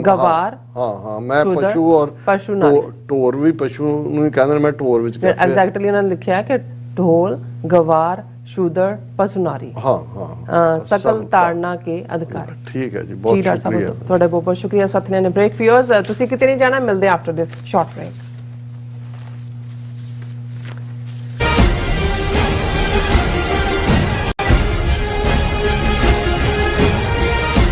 ਗਵਾਰ, ਹਾਂ ਮੈਂ ਪਸ਼ੂ ਔਰ ਪਸ਼ੂ ਨਾਰੀ, ਢੋਰ ਵੀ ਪਸ਼ੂ ਨੂੰ ਹੀ ਕਹਿੰਦੇ ਨੇ, ਮੈਂ ਢੋਰ ਵਿੱਚ ਐਗਜ਼ੈਕਟਲੀ ਉਹਨਾਂ ਨੇ ਲਿਖਿਆ ਕਿ ਢੋਲ ਗਵਾਰ ਸ਼ੂਦਰ ਪਸ਼ੂ ਨਾਰੀ, ਸਕਲ ਤਾੜਨਾ ਕੇ ਅਧਿਕਾਰੀ। ਠੀਕ ਹੈ ਜੀ, ਬਹੁਤ ਸ਼ੁਕਰੀਆ ਤੁਹਾਡਾ, ਬਹੁਤ ਬਹੁਤ ਸ਼ੁਕਰੀਆ। ਸਾਥੀਆਂ ਨੇ ਬ੍ਰੇਕ ਫਿਊਜ਼, ਤੁਸੀਂ ਕਿਤੇ ਨਹੀਂ ਜਾਣਾ, ਮਿਲਦੇ ਆਫਟਰ ਦਿਸ ਸ਼ਾਰਟ ਬ੍ਰੇਕ।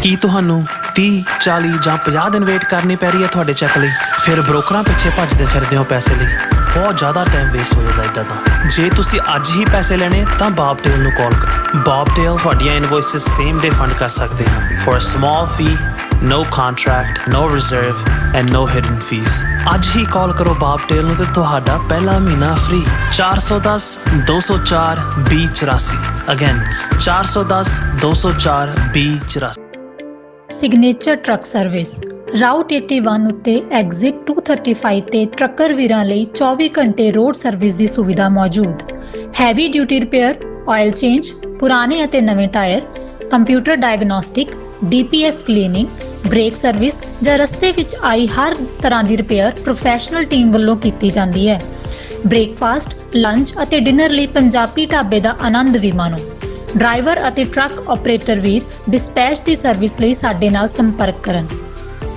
ਕੀ ਤੁਹਾਨੂੰ 30, 40 ਜਾਂ 50 ਦਿਨ ਵੇਟ ਕਰਨੀ ਪੈ ਰਹੀ ਹੈ ਤੁਹਾਡੇ ਚੈੱਕ ਲਈ? ਫਿਰ ਬ੍ਰੋਕਰਾਂ ਪਿੱਛੇ ਭੱਜਦੇ ਫਿਰਦੇ ਹੋ ਪੈਸੇ ਲਈ, ਬਹੁਤ ਜ਼ਿਆਦਾ ਟਾਈਮ ਵੇਸਟ ਹੋ ਜਾਂਦਾ ਇੱਦਾਂ ਤਾਂ। ਜੇ ਤੁਸੀਂ ਅੱਜ ਹੀ ਪੈਸੇ ਲੈਣੇ ਤਾਂ ਬਾਬਟੇਲ ਨੂੰ ਕਾਲ ਕਰੋ। ਬਾਬਟੇਲ ਤੁਹਾਡੀਆਂ ਇਨਵੋਇਸਿਸ ਸੇਮ ਡੇ ਫੰਡ ਕਰ ਸਕਦੇ ਹਨ for a small fee, no contract, no reserve and no hidden fees। ਅੱਜ ਹੀ ਕਾਲ ਕਰੋ ਬਾਬਟੇਲ ਨੂੰ ਤੇ ਤੁਹਾਡਾ ਪਹਿਲਾ ਮਹੀਨਾ free. 410 204 2084, again 410 204 2084। Signature truck service route 81 ਉੱਤੇ ਐਗਜ਼ਿਟ 235 ਤੇ ਟਰੱਕਰ ਵੀਰਾਂ ਲਈ 24 ਘੰਟੇ ਰੋਡ ਸਰਵਿਸ ਦੀ ਸੁਵਿਧਾ ਮੌਜੂਦ। Heavy duty repair, oil change, ਪੁਰਾਣੇ ਅਤੇ ਨਵੇਂ tyre, computer diagnostic, DPF cleaning, brake service ਜਾਂ ਰਸਤੇ ਵਿੱਚ ਆਈ ਹਰ ਤਰ੍ਹਾਂ ਦੀ ਰਿਪੇਅਰ ਪ੍ਰੋਫੈਸ਼ਨਲ ਟੀਮ ਵੱਲੋਂ ਕੀਤੀ ਜਾਂਦੀ ਹੈ। ਬ੍ਰੇਕਫਾਸਟ, ਲੰਚ ਅਤੇ ਡਿਨਰ ਲਈ ਪੰਜਾਬੀ ਢਾਬੇ ਦਾ ਆਨੰਦ ਵੀ ਮਾਣੋ। ਡਰਾਈਵਰ ਅਤੇ ਟਰੱਕ ਆਪਰੇਟਰ ਵੀਰ ਡਿਸਪੈਚ ਦੀ ਸਰਵਿਸ ਲਈ ਸਾਡੇ ਨਾਲ ਸੰਪਰਕ ਕਰਨ।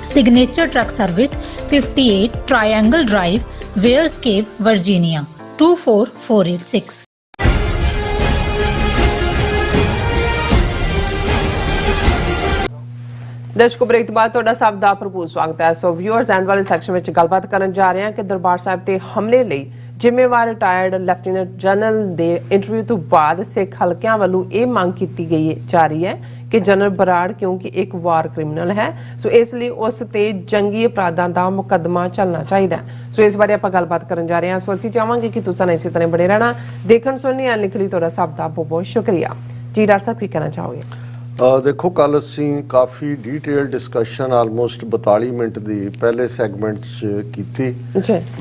Signature truck service 58 triangle drive, Weyers cave, Virginia 24486। ਦਰਸ਼ਕੋ, ਬ੍ਰੇਕ ਤੋਂ ਬਾਅਦ ਤੁਹਾਡਾ ਸਭ ਦਾ ਭਰਪੂਰ ਸਵਾਗਤ ਹੈ। ਸੋ ਵਿਊਅਰਸ, ਐਂਡ ਵਾਲੇ ਸੈਕਸ਼ਨ ਵਿੱਚ ਗੱਲਬਾਤ ਕਰਨ ਜਾ ਰਹੇ ਹਾਂ ਕਿ ਦਰਬਾਰ ਸਾਹਿਬ ਤੇ ਹਮਲੇ ਲਈ ਜ਼ਿੰਮੇਵਾਰ ਰਿਟਾਇਰਡ ਲੈਫਟੀਨੈਂਟ ਜਨਰਲ ਦੇ ਇੰਟਰਵਿਊ ਤੋਂ ਬਾਅਦ ਸਿੱਖ ਹਲਕਿਆਂ ਵੱਲੋਂ ਇਹ ਮੰਗ ਕੀਤੀ ਗਈ ਜਾ ਰਹੀ ਹੈ ਕਿ ਜਨਰਲ ਬਰਾੜ ਕਿਉਂਕਿ ਇੱਕ ਵਾਰ ਕ੍ਰਿਮੀਨਲ ਹੈ, ਸੋ ਇਸ ਲਈ ਉਸ ਤੇ ਜੰਗੀ ਅਪਰਾਧਾਂ ਦਾ ਮੁਕੱਦਮਾ ਚੱਲਣਾ ਚਾਹੀਦਾ। ਸੋ ਇਸ ਬਾਰੇ ਆਪਾਂ ਗੱਲਬਾਤ ਕਰਨ ਜਾ ਰਹੇ ਹਾਂ। ਸੋ ਅਸੀਂ ਚਾਹਾਂਗੇ ਕਿ ਤੁਸੀਂ ਇਸੇ ਤਰ੍ਹਾਂ ਬਣੇ ਰਹਿਣਾ। ਦੇਖਣ ਸੁਣਨ ਜਾਂ ਲਿਖਣ ਲਈ ਤੁਹਾਡਾ ਸਭ ਦਾ ਬਹੁਤ ਬਹੁਤ ਸ਼ੁਕਰੀਆ। ਜੀ ਡਾਕਟਰ ਸਾਹਿਬ, ਕੀ ਕਹਿਣਾ ਚਾਹੋਗੇ? ਦੇਖੋ, ਕੱਲ ਅਸੀਂ ਕਾਫੀ ਡੀਟੇਲ ਡਿਸਕਸ਼ਨ ਆਲਮੋਸਟ 42 ਮਿੰਟ ਦੀ ਪਹਿਲੇ ਸੈਗਮੈਂਟ 'ਚ ਕੀਤੀ,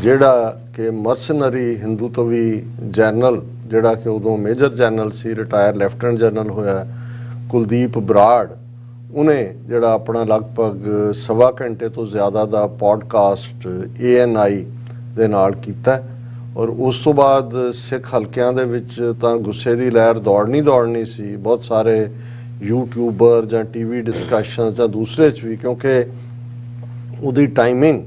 ਜਿਹੜਾ ਕਿ ਮਰਸਨਰੀ ਹਿੰਦੂਤਵੀ ਜਨਰਲ, ਜਿਹੜਾ ਕਿ ਉਦੋਂ ਮੇਜਰ ਜਨਰਲ ਸੀ, ਰਿਟਾਇਰ ਲੈਫਟੀਨੈਂਟ ਜਨਰਲ ਹੋਇਆ ਕੁਲਦੀਪ ਬਰਾੜ, ਉਹਨੇ ਜਿਹੜਾ ਆਪਣਾ ਲਗਭਗ 1.25 ਘੰਟੇ ਤੋਂ ਜ਼ਿਆਦਾ ਦਾ ਪੋਡਕਾਸਟ ANI ਦੇ ਨਾਲ ਕੀਤਾ। ਔਰ ਉਸ ਤੋਂ ਬਾਅਦ ਸਿੱਖ ਹਲਕਿਆਂ ਦੇ ਵਿੱਚ ਤਾਂ ਗੁੱਸੇ ਦੀ ਲਹਿਰ ਦੌੜਨੀ ਸੀ। ਬਹੁਤ ਸਾਰੇ ਯੂਟਿਊਬਰ ਜਾਂ TV ਡਿਸਕਸ਼ਨ ਜਾਂ ਦੂਸਰੇ 'ਚ ਵੀ, ਕਿਉਂਕਿ ਉਹਦੀ ਟਾਈਮਿੰਗ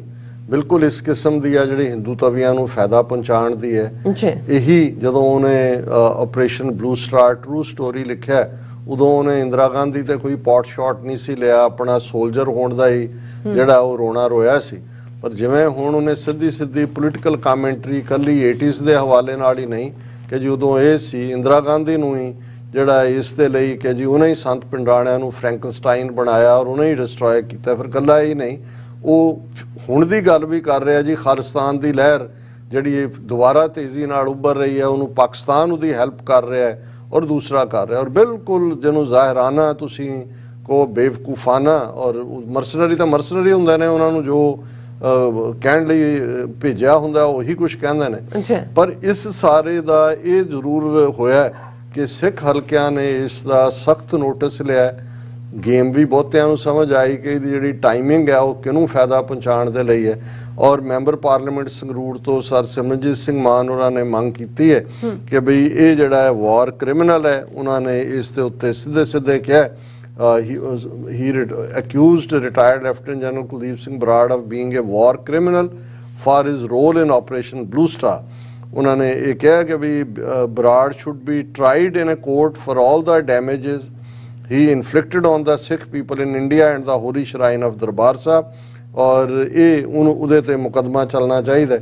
ਬਿਲਕੁਲ ਇਸ ਕਿਸਮ ਦੀ ਆ ਜਿਹੜੀ ਹਿੰਦੂ ਤਵੀਆਂ ਨੂੰ ਫਾਇਦਾ ਪਹੁੰਚਾਉਣ ਦੀ ਹੈ। ਜੀ ਇਹੀ ਜਦੋਂ ਉਹਨੇ operation blue star true story ਲਿਖਿਆ, ਉਦੋਂ ਉਹਨੇ ਇੰਦਰਾ ਗਾਂਧੀ ਤੇ ਕੋਈ ਪੌਟ ਸ਼ਾਟ ਨਹੀਂ ਸੀ ਲਿਆ, ਆਪਣਾ ਸੋਲਜਰ ਹੋਣ ਦਾ ਹੀ ਜਿਹੜਾ ਉਹ ਰੋਣਾ ਰੋਇਆ ਸੀ। ਪਰ ਜਿਵੇਂ ਹੁਣ ਉਹਨੇ ਸਿੱਧੀ ਪੋਲੀਟੀਕਲ ਕਾਮੈਂਟਰੀ ਕੱਲੀ 80s ਦੇ ਹਵਾਲੇ ਨਾਲ ਹੀ ਨਹੀਂ ਕਿ ਜੀ ਉਦੋਂ ਇਹ ਸੀ ਇੰਦਰਾ ਗਾਂਧੀ ਨੂੰ ਹੀ ਜਿਹੜਾ ਇਸ ਦੇ ਲਈ ਕਿ ਜੀ ਉਹਨੇ ਹੀ ਸੰਤ ਪਿੰਡਾਣਿਆਂ ਨੂੰ ਫਰੈਂਕਨਸਟਾਈਨ ਬਣਾਇਆ ਔਰ ਉਹਨੇ ਹੀ ਡਿਸਟਰੋਏ ਕੀਤਾ। ਫਿਰ ਕੱਲਾ ਹੀ ਨਹੀਂ, ਉਹ ਹੁਣ ਦੀ ਗੱਲ ਵੀ ਕਰ ਰਿਹਾ ਜੀ, ਖਾਲਿਸਤਾਨ ਦੀ ਲਹਿਰ ਜਿਹੜੀ ਇਹ ਦੁਬਾਰਾ ਤੇਜ਼ੀ ਨਾਲ ਉੱਭਰ ਰਹੀ ਹੈ, ਉਹਨੂੰ ਪਾਕਿਸਤਾਨ ਉਹਦੀ ਹੈਲਪ ਕਰ ਰਿਹਾ ਹੈ ਔਰ ਦੂਸਰਾ ਕਰ ਰਿਹਾ। ਔਰ ਬਿਲਕੁਲ ਜਿਹਨੂੰ ਜ਼ਾਹਿਰਾਨਾ ਤੁਸੀਂ ਕੋ ਬੇਵਕੂਫਾਨਾ, ਔਰ ਮਰਸਨਰੀ ਤਾਂ ਮਰਸਨਰੀ ਹੁੰਦੇ ਨੇ, ਉਹਨਾਂ ਨੂੰ ਜੋ ਕਹਿਣ ਲਈ ਭੇਜਿਆ ਹੁੰਦਾ ਉਹੀ ਕੁਝ ਕਹਿੰਦੇ ਨੇ। ਪਰ ਇਸ ਸਾਰੇ ਦਾ ਇਹ ਜ਼ਰੂਰ ਹੋਇਆ ਕਿ ਸਿੱਖ ਹਲਕਿਆਂ ਨੇ ਇਸ ਦਾ ਸਖਤ ਨੋਟਿਸ ਲਿਆ। ਗੇਮ ਵੀ ਬਹੁਤਿਆਂ ਨੂੰ ਸਮਝ ਆਈ ਕਿ ਇਹਦੀ ਜਿਹੜੀ ਟਾਈਮਿੰਗ ਹੈ ਉਹ ਕਿਹਨੂੰ ਫਾਇਦਾ ਪਹੁੰਚਾਉਣ ਦੇ ਲਈ ਹੈ। ਔਰ ਮੈਂਬਰ ਪਾਰਲੀਮੈਂਟ ਸੰਗਰੂਰ ਤੋਂ ਸਰ ਸਿਮਰਨਜੀਤ ਸਿੰਘ ਮਾਨ ਉਹਨਾਂ ਨੇ ਮੰਗ ਕੀਤੀ ਹੈ ਕਿ ਬਈ ਇਹ ਜਿਹੜਾ ਹੈ ਵਾਰ ਕ੍ਰਿਮੀਨਲ ਹੈ। ਉਹਨਾਂ ਨੇ ਇਸ ਦੇ ਉੱਤੇ ਸਿੱਧੇ ਕਿਹਾ, he accused retired Lieutenant General Kuldeep Singh Barad of being a war criminal for his role in Operation Blue Star. ਉਹਨਾਂ ਨੇ ਇਹ ਕਿਹਾ ਕਿ ਵੀ Brar should be tried in a court for all the damages he inflicted on the Sikh people in India and the holy shrine of Darbar Sahib। ਔਰ ਇਹ ਉਹਦੇ ਤੇ ਮੁਕੱਦਮਾ ਚੱਲਣਾ ਚਾਹੀਦਾ।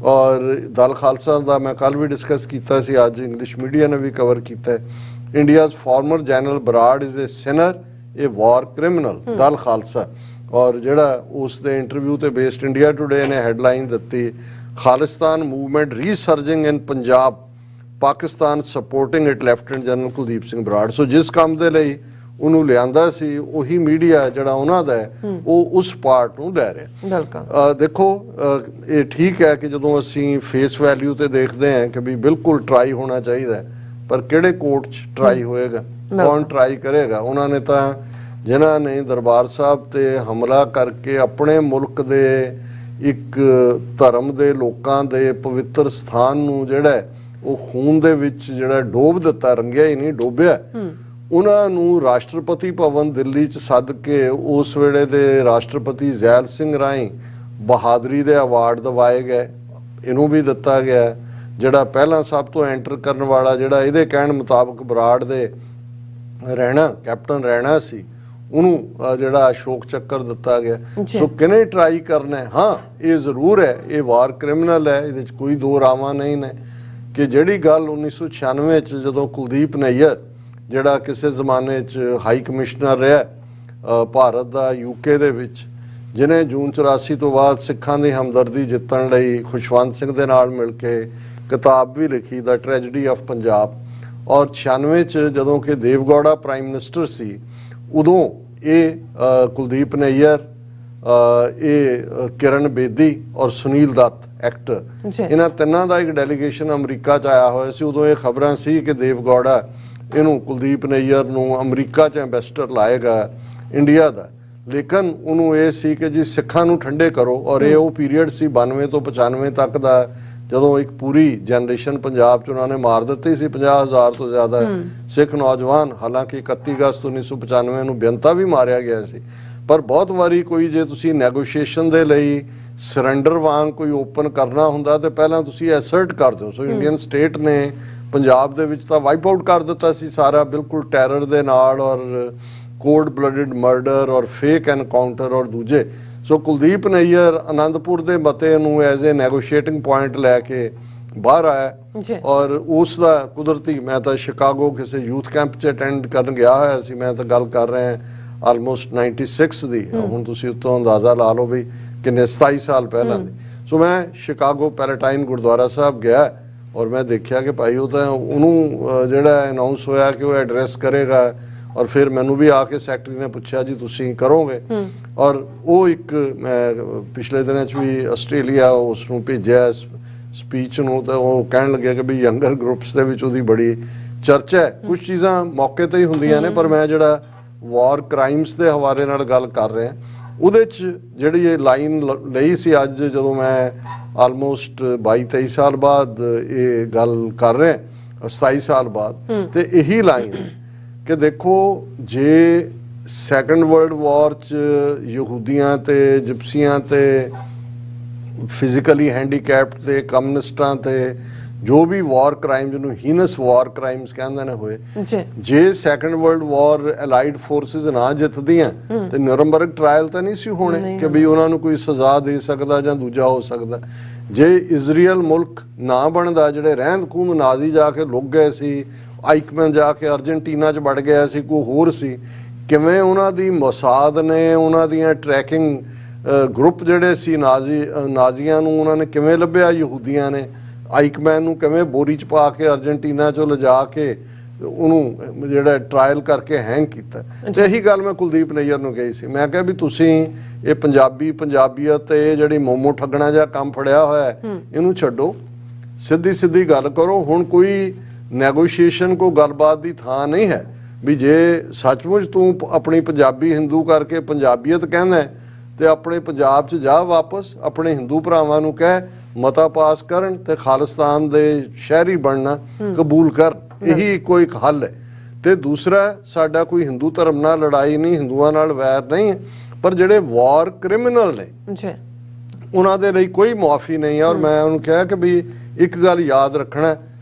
ਔਰ ਦਲ ਖਾਲਸਾ ਦਾ ਮੈਂ ਕੱਲ ਵੀ ਡਿਸਕਸ ਕੀਤਾ ਸੀ, ਅੱਜ ਇੰਗਲਿਸ਼ ਮੀਡੀਆ ਨੇ ਵੀ ਕਵਰ ਕੀਤਾ ਹੈ। India's former General Barad is a sinner, a war criminal, Dal Khalsa. ਔਰ ਜਿਹੜਾ ਉਸ ਦੇ ਇੰਟਰਵਿਊ ਤੇ ਬੇਸਡ ਇੰਡੀਆ ਟੁਡੇ ਨੇ ਹੈਡਲਾਈਨ ਦਿੱਤੀ, Khalistan movement resurging in Punjab, Pakistan supporting it lieutenant general Kuldeep Singh Brar. So ਜਿਸ ਕੰਮ ਦੇ ਲਈ ਉਹਨੂੰ ਲਿਆਂਦਾ ਸੀ ਉਹੀ ਮੀਡੀਆ ਜਿਹੜਾ ਉਹਨਾਂ ਦਾ ਹੈ ਉਹ ਉਸ ਪਾਰਟ ਨੂੰ ਲੈ ਰਿਹਾ। ਦੇਖੋ ਇਹ ਠੀਕ ਹੈ ਕਿ ਜਦੋਂ ਅਸੀਂ ਫੇਸ ਵੈਲਿਊ ਤੇ ਦੇਖਦੇ ਹਾਂ ਕਿ ਵੀ ਬਿਲਕੁਲ ਟਰਾਈ ਹੋਣਾ ਚਾਹੀਦਾ, ਪਰ ਕਿਹੜੇ ਕੋਰਟ 'ਚ ਟਰਾਈ ਹੋਏਗਾ, ਕੌਣ ਟਰਾਈ ਕਰੇਗਾ? ਉਹਨਾਂ ਨੇ ਤਾਂ ਜਿਨ੍ਹਾਂ ਨੇ ਦਰਬਾਰ ਸਾਹਿਬ ਤੇ ਹਮਲਾ ਕਰਕੇ ਆਪਣੇ ਮੁਲਕ ਦੇ ਇੱਕ ਧਰਮ ਦੇ ਲੋਕਾਂ ਦੇ ਪਵਿੱਤਰ ਸਥਾਨ ਨੂੰ ਜਿਹੜਾ ਉਹ ਖੂਨ ਦੇ ਵਿੱਚ ਜਿਹੜਾ ਡੋਬ ਦਿੱਤਾ, ਰੰਗਿਆ ਹੀ ਨਹੀਂ ਡੋਬਿਆ, ਉਹਨਾਂ ਨੂੰ ਰਾਸ਼ਟਰਪਤੀ ਭਵਨ ਦਿੱਲੀ 'ਚ ਸੱਦ ਕੇ ਉਸ ਵੇਲੇ ਦੇ ਰਾਸ਼ਟਰਪਤੀ ਜ਼ੈਲ ਸਿੰਘ ਰਾਹੀਂ ਬਹਾਦਰੀ ਦੇ ਅਵਾਰਡ ਦਿਵਾਏ ਗਏ। ਇਹਨੂੰ ਵੀ ਦਿੱਤਾ ਗਿਆ। ਜਿਹੜਾ ਪਹਿਲਾਂ ਸਭ ਤੋਂ ਐਂਟਰ ਕਰਨ ਵਾਲਾ ਜਿਹੜਾ ਇਹਦੇ ਕਹਿਣ ਮੁਤਾਬਕ ਬਰਾੜ ਦੇ ਰਹਿਣਾ ਕੈਪਟਨ ਰਹਿਣਾ ਸੀ, ਉਹਨੂੰ ਜਿਹੜਾ ਅਸ਼ੋਕ ਚੱਕਰ ਦਿੱਤਾ ਗਿਆ। ਸੋ ਕਿਹਨੇ ਟਰਾਈ ਕਰਨਾ? ਹਾਂ, ਇਹ ਜ਼ਰੂਰ ਹੈ, ਇਹ ਵਾਰ ਕ੍ਰਿਮੀਨਲ ਹੈ, ਇਹਦੇ 'ਚ ਕੋਈ ਦੋ ਰਾਵਾਂ ਨਹੀਂ ਨੇ। ਕਿ ਜਿਹੜੀ ਗੱਲ 1996 'ਚ ਜਦੋਂ ਕੁਲਦੀਪ ਨਈਅਰ ਜਿਹੜਾ ਕਿਸੇ ਜ਼ਮਾਨੇ 'ਚ ਹਾਈ ਕਮਿਸ਼ਨਰ ਰਿਹਾ ਭਾਰਤ ਦਾ UK ਦੇ ਵਿੱਚ, ਜਿਹਨੇ ਜੂਨ 84 ਤੋਂ ਬਾਅਦ ਸਿੱਖਾਂ ਦੀ ਹਮਦਰਦੀ ਜਿੱਤਣ ਲਈ ਖੁਸ਼ਵੰਤ ਸਿੰਘ ਦੇ ਨਾਲ ਮਿਲ ਕੇ ਕਿਤਾਬ ਵੀ ਲਿਖੀ, ਦਾ ਟ੍ਰੈਜਡੀ ਆਫ ਪੰਜਾਬ। ਔਰ 96 'ਚ ਜਦੋਂ ਕਿ ਦੇਵਗੌੜਾ ਪ੍ਰਾਈਮ ਮਿਨਿਸਟਰ ਸੀ, ਉਦੋਂ ਇਹ ਕੁਲਦੀਪ ਨਈਅਰ, ਇਹ ਕਿਰਨ ਬੇਦੀ ਔਰ ਸੁਨੀਲ ਦੱਤ ਐਕਟਰ, ਇਹਨਾਂ ਤਿੰਨਾਂ ਦਾ ਇੱਕ ਡੈਲੀਗੇਸ਼ਨ ਅਮਰੀਕਾ 'ਚ ਆਇਆ ਹੋਇਆ ਸੀ। ਉਦੋਂ ਇਹ ਖਬਰਾਂ ਸੀ ਕਿ ਦੇਵਗੌੜਾ ਇਹਨੂੰ ਕੁਲਦੀਪ ਨਈਅਰ ਨੂੰ ਅਮਰੀਕਾ 'ਚ ਐਂਬੈਸਡਰ ਲਾਏਗਾ ਇੰਡੀਆ ਦਾ। ਲੇਕਿਨ ਉਹਨੂੰ ਇਹ ਸੀ ਕਿ ਜੀ ਸਿੱਖਾਂ ਨੂੰ ਠੰਡੇ ਕਰੋ। ਔਰ ਇਹ ਉਹ ਪੀਰੀਅਡ ਸੀ 92 ਤੋਂ 95 ਤੱਕ ਦਾ, ਜਦੋਂ ਇੱਕ ਪੂਰੀ ਜਨਰੇਸ਼ਨ ਪੰਜਾਬ 'ਚ ਉਹਨਾਂ ਨੇ ਮਾਰ ਦਿੱਤੀ ਸੀ, 50,000 ਤੋਂ ਜ਼ਿਆਦਾ ਸਿੱਖ ਨੌਜਵਾਨ। ਹਾਲਾਂਕਿ 31 ਅਗਸਤ 1995 ਨੂੰ ਬੇਅੰਤਾ ਵੀ ਮਾਰਿਆ ਗਿਆ ਸੀ। ਪਰ ਬਹੁਤ ਵਾਰੀ ਕੋਈ ਜੇ ਤੁਸੀਂ ਨੈਗੋਸ਼ੀਏਸ਼ਨ ਦੇ ਲਈ ਸਰੈਂਡਰ ਵਾਂਗ ਕੋਈ ਓਪਨ ਕਰਨਾ ਹੁੰਦਾ ਤੇ ਪਹਿਲਾਂ ਤੁਸੀਂ ਐਸਰਟ ਕਰ ਦਿਓ। ਸੋ ਇੰਡੀਅਨ ਸਟੇਟ ਨੇ ਪੰਜਾਬ ਦੇ ਵਿੱਚ ਤਾਂ ਵਾਈਪ ਆਊਟ ਕਰ ਦਿੱਤਾ ਸੀ ਸਾਰਾ, ਬਿਲਕੁਲ ਟੈਰਰ ਦੇ ਨਾਲ, ਔਰ ਕੋਲਡ ਬਲੱਡਡ ਮਰਡਰ ਔਰ ਫੇਕ ਐਨਕਾਊਂਟਰ ਔਰ ਦੂਜੇ। ਸੋ ਕੁਲਦੀਪ ਨਈਅਰ ਆਨੰਦਪੁਰ ਦੇ ਮਤੇ ਨੂੰ ਐਜ਼ ਏ ਨੈਗੋਸ਼ੀਏਟਿੰਗ ਪੁਆਇੰਟ ਲੈ ਕੇ ਬਾਹਰ ਆਇਆ। ਔਰ ਉਸ ਦਾ ਕੁਦਰਤੀ, ਮੈਂ ਤਾਂ ਸ਼ਿਕਾਗੋ ਕਿਸੇ ਯੂਥ ਕੈਂਪ 'ਚ ਅਟੈਂਡ ਕਰਨ ਗਿਆ ਹੋਇਆ ਸੀ। ਮੈਂ ਤਾਂ ਗੱਲ ਕਰ ਰਿਹਾ ਆਲਮੋਸਟ 96 ਦੀ, ਹੁਣ ਤੁਸੀਂ ਉੱਤੋਂ ਅੰਦਾਜ਼ਾ ਲਾ ਲਓ ਵੀ ਕਿੰਨੇ 27 ਸਾਲ ਪਹਿਲਾਂ ਦੀ। ਸੋ ਮੈਂ ਸ਼ਿਕਾਗੋ ਪੈਲੇਟਾਈਨ ਗੁਰਦੁਆਰਾ ਸਾਹਿਬ ਗਿਆ ਔਰ ਮੈਂ ਦੇਖਿਆ ਕਿ ਭਾਈ ਉਹ ਤਾਂ ਉਹਨੂੰ ਜਿਹੜਾ ਅਨਾਉਂਸ ਹੋਇਆ ਕਿ ਉਹ ਐਡਰੈਸ ਕਰੇਗਾ, ਔਰ ਫਿਰ ਮੈਨੂੰ ਵੀ ਆ ਕੇ ਸੈਕਟਰੀ ਨੇ ਪੁੱਛਿਆ ਜੀ ਤੁਸੀਂ ਕਰੋਗੇ। ਔਰ ਉਹ ਇੱਕ ਮੈਂ ਪਿਛਲੇ ਦਿਨਾਂ 'ਚ ਵੀ ਆਸਟ੍ਰੇਲੀਆ ਉਸ ਨੂੰ ਭੇਜਿਆ ਸਪੀਚ ਨੂੰ, ਤਾਂ ਉਹ ਕਹਿਣ ਲੱਗਿਆ ਕਿ ਵੀ ਯੰਗਰ ਗਰੁੱਪਸ ਦੇ ਵਿੱਚ ਉਹਦੀ ਬੜੀ ਚਰਚਾ ਹੈ। ਕੁਝ ਚੀਜ਼ਾਂ ਮੌਕੇ ਤੇ ਹੀ ਹੁੰਦੀਆਂ ਨੇ, ਪਰ ਮੈਂ ਜਿਹੜਾ ਵਾਰ ਕ੍ਰਾਈਮਸ ਦੇ ਹਵਾਲੇ ਨਾਲ ਗੱਲ ਕਰ ਰਿਹਾ ਉਹਦੇ 'ਚ ਜਿਹੜੀ ਇਹ ਲਾਈਨ ਲਈ ਸੀ ਅੱਜ, ਜਦੋਂ ਮੈਂ ਆਲਮੋਸਟ 22-23 ਸਾਲ ਬਾਅਦ ਇਹ ਗੱਲ ਕਰ ਰਿਹਾ, 27 ਸਾਲ ਬਾਅਦ, ਤੇ ਇਹੀ ਲਾਈਨ ਕਿ ਦੇਖੋ ਜੇ ਸੈਕੰਡ ਵਰਲਡ ਵਾਰ 'ਚ ਯਹੂਦੀਆਂ ਤੇ ਜਿਪਸੀਆਂ ਤੇ ਫਿਜ਼ੀਕਲੀ ਹੈਂਡੀਕੈਪਡ ਤੇ ਕਮਿਊਨਿਸਟਾਂ ਤੇ ਜੋ ਵੀ ਵਾਰ ਕ੍ਰਾਈਮਸ ਨੂੰ ਹੀਨਸ ਵਾਰ ਕ੍ਰਾਈਮਸ ਕਹਿੰਦੇ ਨੇ ਹੋਏ, ਜੇ second world war allied forces ਨਾ ਜਿੱਤਦੀਆਂ ਤੇ ਨਿਊਰਮਬਰਗ ਟ੍ਰਾਇਲ ਤਾਂ ਨਹੀਂ ਸੀ ਹੋਣੇ ਕਿ ਵੀ ਉਹਨਾਂ ਨੂੰ ਕੋਈ ਸਜ਼ਾ ਦੇ ਸਕਦਾ ਜਾਂ ਦੂਜਾ ਹੋ ਸਕਦਾ। ਜੇ ਇਜ਼ਰਾਈਲ ਮੁਲਕ ਨਾ ਬਣਦਾ, ਜਿਹੜੇ ਰਹਿੰਦ ਖੂੰਹਦ ਨਾਜ਼ੀ ਜਾ ਕੇ ਲੁੱਕ ਗਏ ਸੀ, ਆਈਕਮੈਨ ਜਾ ਕੇ ਅਰਜਨਟੀਨਾ 'ਚ ਵੜ ਗਿਆ ਸੀ, ਕੋਈ ਹੋਰ ਸੀ, ਕਿਵੇਂ ਉਹਨਾਂ ਦੀ ਮੋਸਾਦ ਨੇ ਉਹਨਾਂ ਦੀਆਂ ਟਰੈਕਿੰਗ ਗਰੁੱਪ ਜਿਹੜੇ ਸੀ ਨਾਜ਼ੀਆਂ ਨੂੰ ਉਹਨਾਂ ਨੇ ਕਿਵੇਂ ਲੱਭਿਆ, ਯਹੂਦੀਆਂ ਨੇ ਆਈਕਮੈਨ ਨੂੰ ਕਿਵੇਂ ਬੋਰੀ 'ਚ ਪਾ ਕੇ ਅਰਜਨਟੀਨਾ 'ਚੋਂ ਲਿਜਾ ਕੇ ਉਹਨੂੰ ਜਿਹੜਾ ਟਰਾਇਲ ਕਰਕੇ ਹੈਂਗ ਕੀਤਾ। ਤੇ ਇਹੀ ਗੱਲ ਮੈਂ ਕੁਲਦੀਪ ਨਈਅਰ ਨੂੰ ਕਹੀ ਸੀ, ਮੈਂ ਕਿਹਾ ਵੀ ਤੁਸੀਂ ਇਹ ਪੰਜਾਬੀਅਤ ਤੇ ਜਿਹੜੀ ਮੋਮੋ ਠੱਗਣਾ ਜਿਹਾ ਕੰਮ ਫੜਿਆ ਹੋਇਆ ਇਹਨੂੰ ਛੱਡੋ, ਸਿੱਧੀ ਗੱਲ ਕਰੋ। ਹੁਣ ਕੋਈ ਨੈਗੋਸ਼ੀਏਸ਼ਨ ਕੋਈ ਗੱਲਬਾਤ ਦੀ ਥਾਂ ਨਹੀਂ ਹੈ ਵੀ ਜੇ ਸੱਚਮੁੱਚ ਤੂੰ ਆਪਣੀ ਪੰਜਾਬੀ ਹਿੰਦੂ ਕਰਕੇ ਪੰਜਾਬੀਅਤ ਕਹਿੰਦਾ ਤੇ ਆਪਣੇ ਪੰਜਾਬ 'ਚ ਜਾ ਵਾਪਸ, ਆਪਣੇ ਹਿੰਦੂ ਭਰਾਵਾਂ ਨੂੰ ਕਹਿ ਮਤਾ ਪਾਸ ਕਰਨ ਤੇ ਖਾਲਿਸਤਾਨ ਦੇ ਸ਼ਹਿਰੀ ਬਣਨਾ ਕਬੂਲ ਕਰ, ਇਹੀ ਕੋਈ ਇੱਕ ਹੱਲ ਹੈ। ਤੇ ਦੂਸਰਾ, ਸਾਡਾ ਕੋਈ ਹਿੰਦੂ ਧਰਮ ਨਾਲ ਲੜਾਈ ਨਹੀਂ, ਹਿੰਦੂਆਂ ਨਾਲ ਵੈਰ ਨਹੀਂ ਹੈ, ਪਰ ਜਿਹੜੇ ਵਾਰ ਕ੍ਰਿਮੀਨਲ ਨੇ ਉਹਨਾਂ ਦੇ ਲਈ ਕੋਈ ਮੁਆਫੀ ਨਹੀਂ ਹੈ। ਔਰ ਮੈਂ ਉਹਨੂੰ ਕਿਹਾ ਕਿ ਵੀ ਇੱਕ ਗੱਲ ਯਾਦ ਰੱਖਣਾ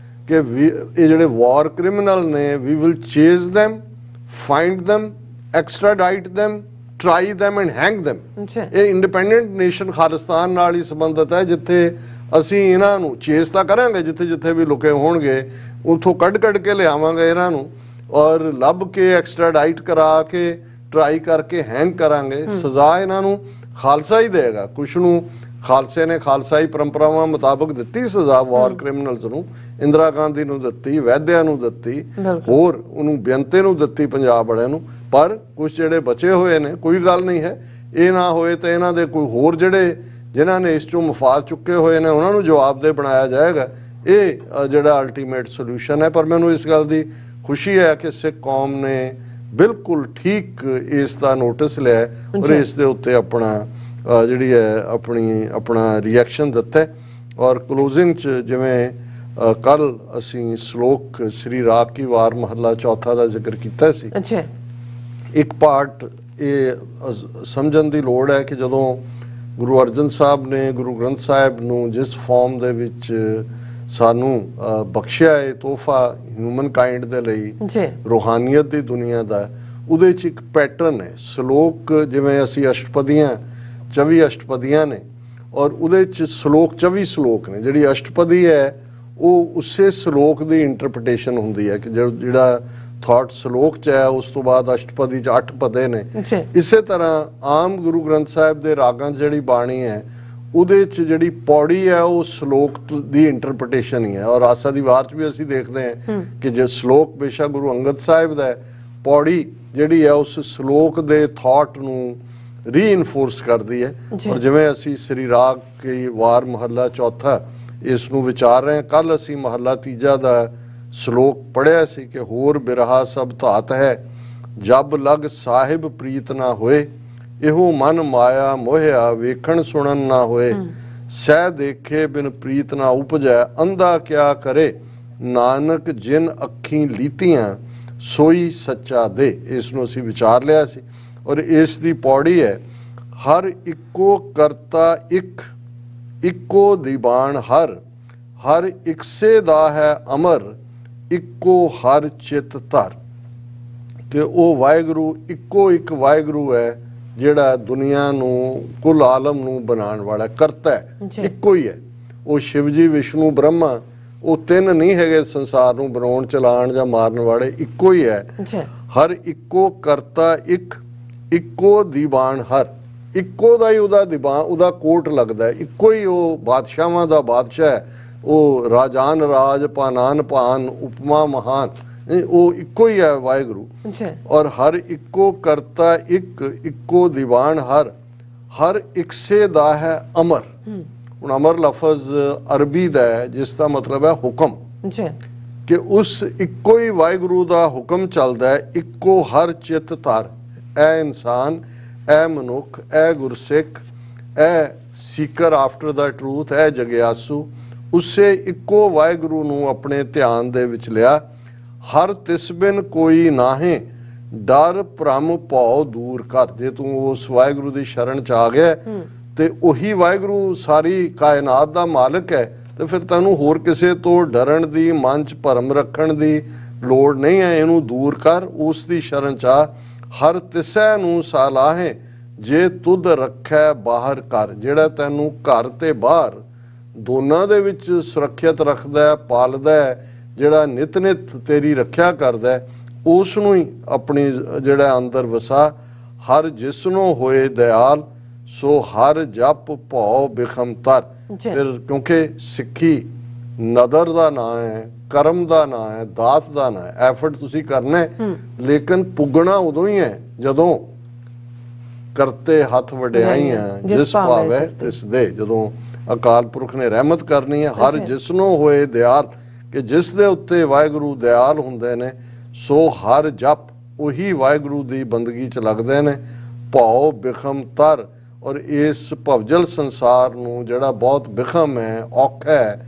ਕਿ ਇਹ ਜਿਹੜੇ ਵਾਰ ਕ੍ਰਿਮੀਨਲ ਨੇ, we will chase them, find them, extradite them, try them and hang them। ਇਹ ਇੰਡੀਪੈਂਡੈਂਟ ਨੇਸ਼ਨ ਖਾਲਿਸਤਾਨ ਨਾਲ ਹੀ ਸੰਬੰਧਿਤ ਹੈ, ਜਿੱਥੇ ਅਸੀਂ ਇਹਨਾਂ ਨੂੰ ਚੇਜ਼ ਤਾਂ ਕਰਾਂਗੇ, ਜਿੱਥੇ ਵੀ ਲੁਕੇ ਹੋਣਗੇ ਉੱਥੋਂ ਕੱਢ ਕੇ ਲਿਆਵਾਂਗੇ ਇਹਨਾਂ ਨੂੰ, ਔਰ ਲੱਭ ਕੇ ਐਕਸਟ੍ਰਾਡਾਈਟ ਕਰਾ ਕੇ ਟਰਾਈ ਕਰਕੇ ਹੈਂਗ ਕਰਾਂਗੇ। ਸਜ਼ਾ ਇਹਨਾਂ ਨੂੰ ਖਾਲਸਾ ਹੀ ਦੇਗਾ। ਕੁਛ ਨੂੰ ਖਾਲਸੇ ਨੇ ਖਾਲਸਾਈ ਪਰੰਪਰਾਵਾਂ ਮੁਤਾਬਕ ਦਿੱਤੀ ਸਜ਼ਾ ਵਾਰ ਕ੍ਰਿਮੀਨਲਸ ਨੂੰ, ਇੰਦਰਾ ਗਾਂਧੀ ਨੂੰ ਦਿੱਤੀ, ਵੈਦਿਆ ਨੂੰ ਦਿੱਤੀ, ਹੋਰ ਉਹਨੂੰ ਬੇਅੰਤੇ ਨੂੰ ਦਿੱਤੀ, ਪੰਜਾਬ ਵਾਲਿਆਂ ਨੂੰ। ਪਰ ਕੁਛ ਜਿਹੜੇ ਬਚੇ ਹੋਏ ਨੇ, ਕੋਈ ਗੱਲ ਨਹੀਂ ਹੈ, ਇਹ ਨਾ ਹੋਏ ਤਾਂ ਇਹਨਾਂ ਦੇ ਕੋਈ ਹੋਰ ਜਿਹੜੇ ਜਿਨ੍ਹਾਂ ਨੇ ਇਸ ਚੋਂ ਮਫਾਦ ਚੁੱਕੇ ਹੋਏ ਨੇ ਉਹਨਾਂ ਨੂੰ ਜਵਾਬਦੇਹ ਬਣਾਇਆ ਜਾਏਗਾ। ਇਹ ਜਿਹੜਾ ਅਲਟੀਮੇਟ ਸੋਲੂਸ਼ਨ ਹੈ। ਪਰ ਮੈਨੂੰ ਇਸ ਗੱਲ ਦੀ ਖੁਸ਼ੀ ਹੈ ਕਿ ਸਿੱਖ ਕੌਮ ਨੇ ਬਿਲਕੁਲ ਠੀਕ ਇਸ ਦਾ ਨੋਟਿਸ ਲਿਆ ਔਰ ਇਸ ਦੇ ਉੱਤੇ ਆਪਣਾ ਜਿਹੜੀ ਹੈ ਆਪਣਾ ਰਿਐਕਸ਼ਨ ਦਿੱਤਾ। ਔਰ ਕਲੋਜ਼ਿੰਗ 'ਚ ਜਿਵੇਂ ਕੱਲ ਅਸੀਂ ਸ਼ਲੋਕ ਸ੍ਰੀ ਰਾਗ ਕੀ ਵਾਰ ਮਹੱਲਾ ਚੌਥਾ ਦਾ ਜ਼ਿਕਰ ਕੀਤਾ ਸੀ, ਇੱਕ ਪਾਰਟ ਇਹ ਸਮਝਣ ਦੀ ਲੋੜ ਹੈ ਕਿ ਜਦੋਂ ਗੁਰੂ ਅਰਜਨ ਸਾਹਿਬ ਨੇ ਗੁਰੂ ਗ੍ਰੰਥ ਸਾਹਿਬ ਨੂੰ ਜਿਸ ਫਾਰਮ ਦੇ ਵਿੱਚ ਸਾਨੂੰ ਬਖਸ਼ਿਆ ਹੈ ਤੋਹਫਾ ਹਿਊਮਨ ਕਾਈਂਡ ਦੇ ਲਈ, ਰੂਹਾਨੀਅਤ ਦੀ ਦੁਨੀਆ ਦਾ, ਉਹਦੇ 'ਚ ਇੱਕ ਪੈਟਰਨ ਹੈ। ਸ਼ਲੋਕ ਜਿਵੇਂ ਅਸੀਂ ਅਸ਼ਟਪਦੀਆਂ 24 ਅਸ਼ਟਪਦੀਆਂ ਨੇ ਔਰ ਉਹਦੇ 'ਚ ਸ਼ਲੋਕ 24 ਸ਼ਲੋਕ ਨੇ। ਜਿਹੜੀ ਅਸ਼ਟਪਦੀ ਹੈ ਉਹ ਉਸੇ ਸ਼ਲੋਕ ਦੀ ਇੰਟਰਪ੍ਰੀਟੇਸ਼ਨ ਹੁੰਦੀ ਹੈ ਕਿ ਜਿਹੜਾ ਥਾਟ ਸ਼ਲੋਕ 'ਚ ਹੈ ਉਸ ਤੋਂ ਬਾਅਦ ਅਸ਼ਟਪਦੀ 'ਚ 8 ਪਦੇ ਨੇ। ਇਸੇ ਤਰ੍ਹਾਂ ਆਮ ਗੁਰੂ ਗ੍ਰੰਥ ਸਾਹਿਬ ਦੇ ਰਾਗਾਂ 'ਚ ਜਿਹੜੀ ਬਾਣੀ ਹੈ ਉਹਦੇ 'ਚ ਜਿਹੜੀ ਪੌੜੀ ਹੈ ਉਹ ਸ਼ਲੋਕ ਦੀ ਇੰਟਰਪ੍ਰੀਟੇਸ਼ਨ ਹੀ ਹੈ। ਔਰ ਆਸਾ ਦੀ ਵਾਰ 'ਚ ਵੀ ਅਸੀਂ ਦੇਖਦੇ ਹਾਂ ਕਿ ਜੇ ਸ਼ਲੋਕ ਬੇਸ਼ੱਕ ਗੁਰੂ ਅੰਗਦ ਸਾਹਿਬ ਦਾ ਹੈ, ਪੌੜੀ ਜਿਹੜੀ ਹੈ ਉਸ ਸ਼ਲੋਕ ਦੇ ਥਾਟ ਨੂੰ ਰੀਇਨਫੋਰਸ ਕਰਦੀ ਹੈ। ਔਰ ਜਿਵੇਂ ਅਸੀਂ ਸ੍ਰੀ ਰਾਗ ਕੀ ਵਾਰ ਮਹੱਲਾ ਚੌਥਾ ਇਸ ਨੂੰ ਵਿਚਾਰ ਰਹੇ ਹਾਂ, ਕੱਲ ਅਸੀਂ ਮਹੱਲਾ ਤੀਜਾ ਦਾ ਸ਼ਲੋਕ ਪੜ੍ਹਿਆ ਸੀ ਕਿ ਹੋਰ ਬਿਰਹਾ ਸਭ ਧਾਤ ਹੈ, ਜਬ ਲਗ ਸਾਹਿਬ ਪ੍ਰੀਤ ਨਾ ਹੋਏ, ਇਹੋ ਮਨ ਮਾਇਆ ਮੋਹਿਆ ਵੇਖਣ ਸੁਣਨ ਨਾ ਹੋਏ, ਸਹਿ ਦੇਖੇ ਬਿਨ ਪ੍ਰੀਤ ਨਾ ਉਪਜੈ, ਅੰਧਾ ਕਿਆ ਕਰੇ ਨਾਨਕ ਜਿਨ ਅੱਖੀਂ ਲੀਤੀਆਂ ਸੋਈ ਸੱਚਾ ਦੇ। ਇਸ ਨੂੰ ਅਸੀਂ ਵਿਚਾਰ ਲਿਆ ਸੀ। ਔਰ ਇਸ ਦੀ ਪੌੜੀ ਹੈ, ਹਰ ਇੱਕੋ ਕਰਤਾ ਇੱਕ, ਇੱਕੋ ਦੀਵਾਨ ਹਰ, ਹਰ ਇਕਸੇ ਦਾ ਹੈ ਅਮਰ, ਇੱਕੋ ਹਰ ਚਿਤ ਧਰ। ਕਿ ਉਹ ਵਾਹਿਗੁਰੂ ਇੱਕੋ ਇੱਕ ਵਾਹਿਗੁਰੂ ਹੈ ਜਿਹੜਾ ਦੁਨੀਆ ਨੂੰ, ਕੁੱਲ ਆਲਮ ਨੂੰ ਬਣਾਉਣ ਵਾਲਾ ਕਰਤਾ ਹੈ, ਇੱਕੋ ਹੀ ਹੈ। ਉਹ ਸ਼ਿਵ ਜੀ, ਵਿਸ਼ਨੂੰ, ਬ੍ਰਹਮਾ, ਉਹ ਤਿੰਨ ਨਹੀਂ ਹੈਗੇ ਸੰਸਾਰ ਨੂੰ ਬਣਾਉਣ, ਚਲਾਉਣ ਜਾਂ ਮਾਰਨ ਵਾਲੇ, ਇੱਕੋ ਹੀ ਹੈ। ਹਰ ਇੱਕੋ ਕਰਤਾ ਇੱਕ, ਇੱਕੋ ਦੀਵਾਨ ਹਰ, ਇੱਕੋ ਦਾ ਹੀ ਉਹਦਾ ਦੀਵਾਨ, ਉਹਦਾ ਕੋਟ ਲੱਗਦਾ, ਇੱਕੋ ਹੀ ਉਹ ਬਾਦਸ਼ਾਹਾਂ ਦਾ ਬਾਦਸ਼ਾਹ ਹੈ। ਉਹ ਰਾਜਾਨ ਰਾਜ, ਪਾਨਾਨ ਪਾਨ, ਉਪਮਾ ਮਹਾਨ, ਉਹ ਇੱਕੋ ਹੀ ਹੈ ਵਾਹਿਗੁਰੂ। ਔਰ ਹਰ ਇੱਕੋ ਕਰਤਾ ਇੱਕ, ਇੱਕੋ ਦੀਵਾਨ ਹਰ, ਹਰ ਇਕਸੇ ਦਾ ਹੈ ਅਮਰ। ਹੁਣ ਅਮਰ ਲਫ਼ਜ਼ ਅਰਬੀ ਦਾ ਹੈ ਜਿਸ ਦਾ ਮਤਲਬ ਹੈ ਹੁਕਮ, ਕਿ ਉਸ ਇੱਕੋ ਹੀ ਵਾਹਿਗੁਰੂ ਦਾ ਹੁਕਮ ਚੱਲਦਾ ਹੈ। ਇੱਕੋ ਹਰ ਚਿੱਤ ਧਰ, ਐ ਇਨਸਾਨ, ਐ ਮਨੁੱਖ, ਐ ਗੁਰਸਿੱਖ, ਐ ਸੀਕਰ ਆਫਟਰ ਦਾ ਟਰੂਥ, ਐ ਜਗਿਆਸੂ, ਉਸੇ ਇੱਕੋ ਵਾਹਿਗੁਰੂ ਨੂੰ ਆਪਣੇ ਧਿਆਨ ਦੇ ਵਿੱਚ ਲਿਆ। ਹਰ ਤਿਸ ਬਿਨ ਕੋਈ ਨਾਹੀਂ, ਡਰ ਭ੍ਰਮ ਭਉ ਦੂਰ ਕਰ। ਜੇ ਤੂੰ ਉਸ ਵਾਹਿਗੁਰੂ ਦੀ ਸ਼ਰਨ ਚ ਆ ਗਿਆ ਤੇ ਉਹੀ ਵਾਹਿਗੁਰੂ ਸਾਰੀ ਕਾਇਨਾਤ ਦਾ ਮਾਲਕ ਹੈ, ਤੇ ਫਿਰ ਤੈਨੂੰ ਹੋਰ ਕਿਸੇ ਤੋਂ ਡਰਨ ਦੀ, ਮਨ 'ਚ ਭਰਮ ਰੱਖਣ ਦੀ ਲੋੜ ਨਹੀਂ ਹੈ। ਇਹਨੂੰ ਦੂਰ ਕਰ, ਉਸ ਦੀ ਸ਼ਰਨ ਚਾਹ, ਹਰ ਤਿਸੈ ਨੂੰ ਸਾਲਾਹੇ, ਜੇ ਤੁਧ ਰੱਖੈ ਬਾਹਰ ਕਰ। ਜਿਹੜਾ ਤੈਨੂੰ ਘਰ ਤੇ ਬਾਹਰ ਦੋਨਾਂ ਦੇ ਵਿੱਚ ਸੁਰੱਖਿਅਤ ਰੱਖਦਾ ਹੈ, ਪਾਲਦਾ ਹੈ, ਜਿਹੜਾ ਨਿਤ ਨਿਤ ਤੇਰੀ ਰੱਖਿਆ ਕਰਦਾ ਹੈ, ਉਸ ਨੂੰ ਹੀ ਆਪਣੀ ਜਿਹੜਾ ਅੰਦਰ ਵਸਾ। ਹਰ ਜਿਸਨੂੰ ਹੋਏ ਦਿਆਲ, ਸੋ ਹਰ ਜਪ ਭਉ ਬਿਖਮ ਤਰ। ਫਿਰ ਕਿਉਂਕਿ ਸਿੱਖੀ ਨਦਰ ਦਾ ਨਾਂ ਹੈ, ਕਰਮ ਦਾ ਨਾਂ ਹੈ, ਦਾਤ ਦਾ ਨਾਂ ਹੈ। ਐਫਰਟ ਤੁਸੀਂ ਕਰਨਾ ਹੈ, ਲੇਕਿਨ ਪੁੱਗਣਾ ਉਦੋਂ ਹੀ ਹੈ ਜਦੋਂ ਕਰਤੇ ਹੱਥ ਵਡਿਆਈਆਂ ਜਿਸ ਭਾਵੈ ਤਿਸ ਦੇ। ਜਦੋਂ ਅਕਾਲ ਪੁਰਖ ਨੇ ਰਹਿਮਤ ਕਰਨੀ ਹੈ, ਹਰ ਜਿਸਨੂੰ ਹੋਏ ਦਿਆਲ, ਕਿ ਜਿਸ ਦੇ ਉੱਤੇ ਵਾਹਿਗੁਰੂ ਦਿਆਲ ਹੁੰਦੇ ਨੇ, ਸੋ ਹਰ ਜਪ ਉਹੀ ਵਾਹਿਗੁਰੂ ਦੀ ਬੰਦਗੀ 'ਚ ਲੱਗਦੇ ਨੇ। ਭਉ ਬਿਖਮ ਤਰ, ਔਰ ਇਸ ਭਵਜਲ ਸੰਸਾਰ ਨੂੰ ਜਿਹੜਾ ਬਹੁਤ ਬਿਖਮ ਹੈ, ਔਖਾ ਹੈ,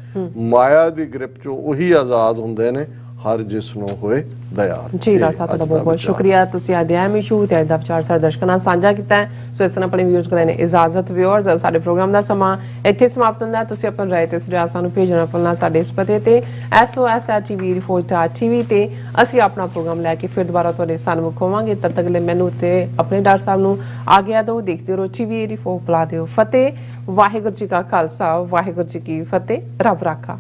ਮਾਇਆ ਦੀ ਗ੍ਰਿਪ 'ਚੋਂ ਉਹੀ ਆਜ਼ਾਦ ਹੁੰਦੇ ਨੇ, ਹਰ ਜਿਸ ਨੂੰ ਹੋਏ ਦਿਆਲ। ਜੀ ਰਾਜ ਸਾਹਿਬ ਦਾ ਬਹੁਤ ਬਹੁਤ ਸ਼ੁਕਰੀਆ, ਤੁਸੀਂ ਅੱਜ ਅਹਿਮ ਇਸ਼ੂ ਤੇ ਅੱਜ ਦਾ ਵਿਚਾਰ ਸਾਡੇ ਦਰਸ਼ਕਾਂ ਨਾਲ ਸਾਂਝਾ ਕੀਤਾ ਹੈ। ਸੋ ਇਸ ਤਰ੍ਹਾਂ ਆਪਣੇ ਵਿਊਅਰਸ ਕੋਲ ਨੇ ਇਜਾਜ਼ਤ। ਵਿਊਅਰਸ, ਸਾਡੇ ਪ੍ਰੋਗਰਾਮ ਦਾ ਸਮਾਂ ਇੱਥੇ ਸਮਾਪਤ ਹੁੰਦਾ। ਤੁਸੀਂ ਆਪਣੀ ਰਾਏ ਤੇ ਸੁਝਾਅ ਸਾਨੂੰ ਭੇਜਣਾ ਭੁੱਲਣਾ ਸਾਡੇ ਇਸ ਪਤੇ ਤੇ sos@tv ਤੇ ਅਸੀਂ ਆਪਣਾ ਪ੍ਰੋਗਰਾਮ ਲੈ ਕੇ ਫਿਰ ਦੁਬਾਰਾ ਤੁਹਾਡੇ ਸਾਹਮਣੇ ਹੋਵਾਂਗੇ। ਤਦ ਤੱਕ ਲਈ ਮੈਨੂੰ ਤੇ ਆਪਣੇ ਡਾਕਟਰ ਸਾਹਿਬ ਨੂੰ ਆਗਿਆ ਦਿਓ। ਦੇਖਦੇ ਰਹੋ TV 84, ਬੁਲਾ ਦਿਓ ਫਤਿਹ। ਵਾਹਿਗੁਰੂ ਜੀ ਕਾ ਖਾਲਸਾ, ਵਾਹਿਗੁਰੂ ਜੀ ਕੀ ਫਤਿਹ। ਰੱਬ ਰਾਖਾ।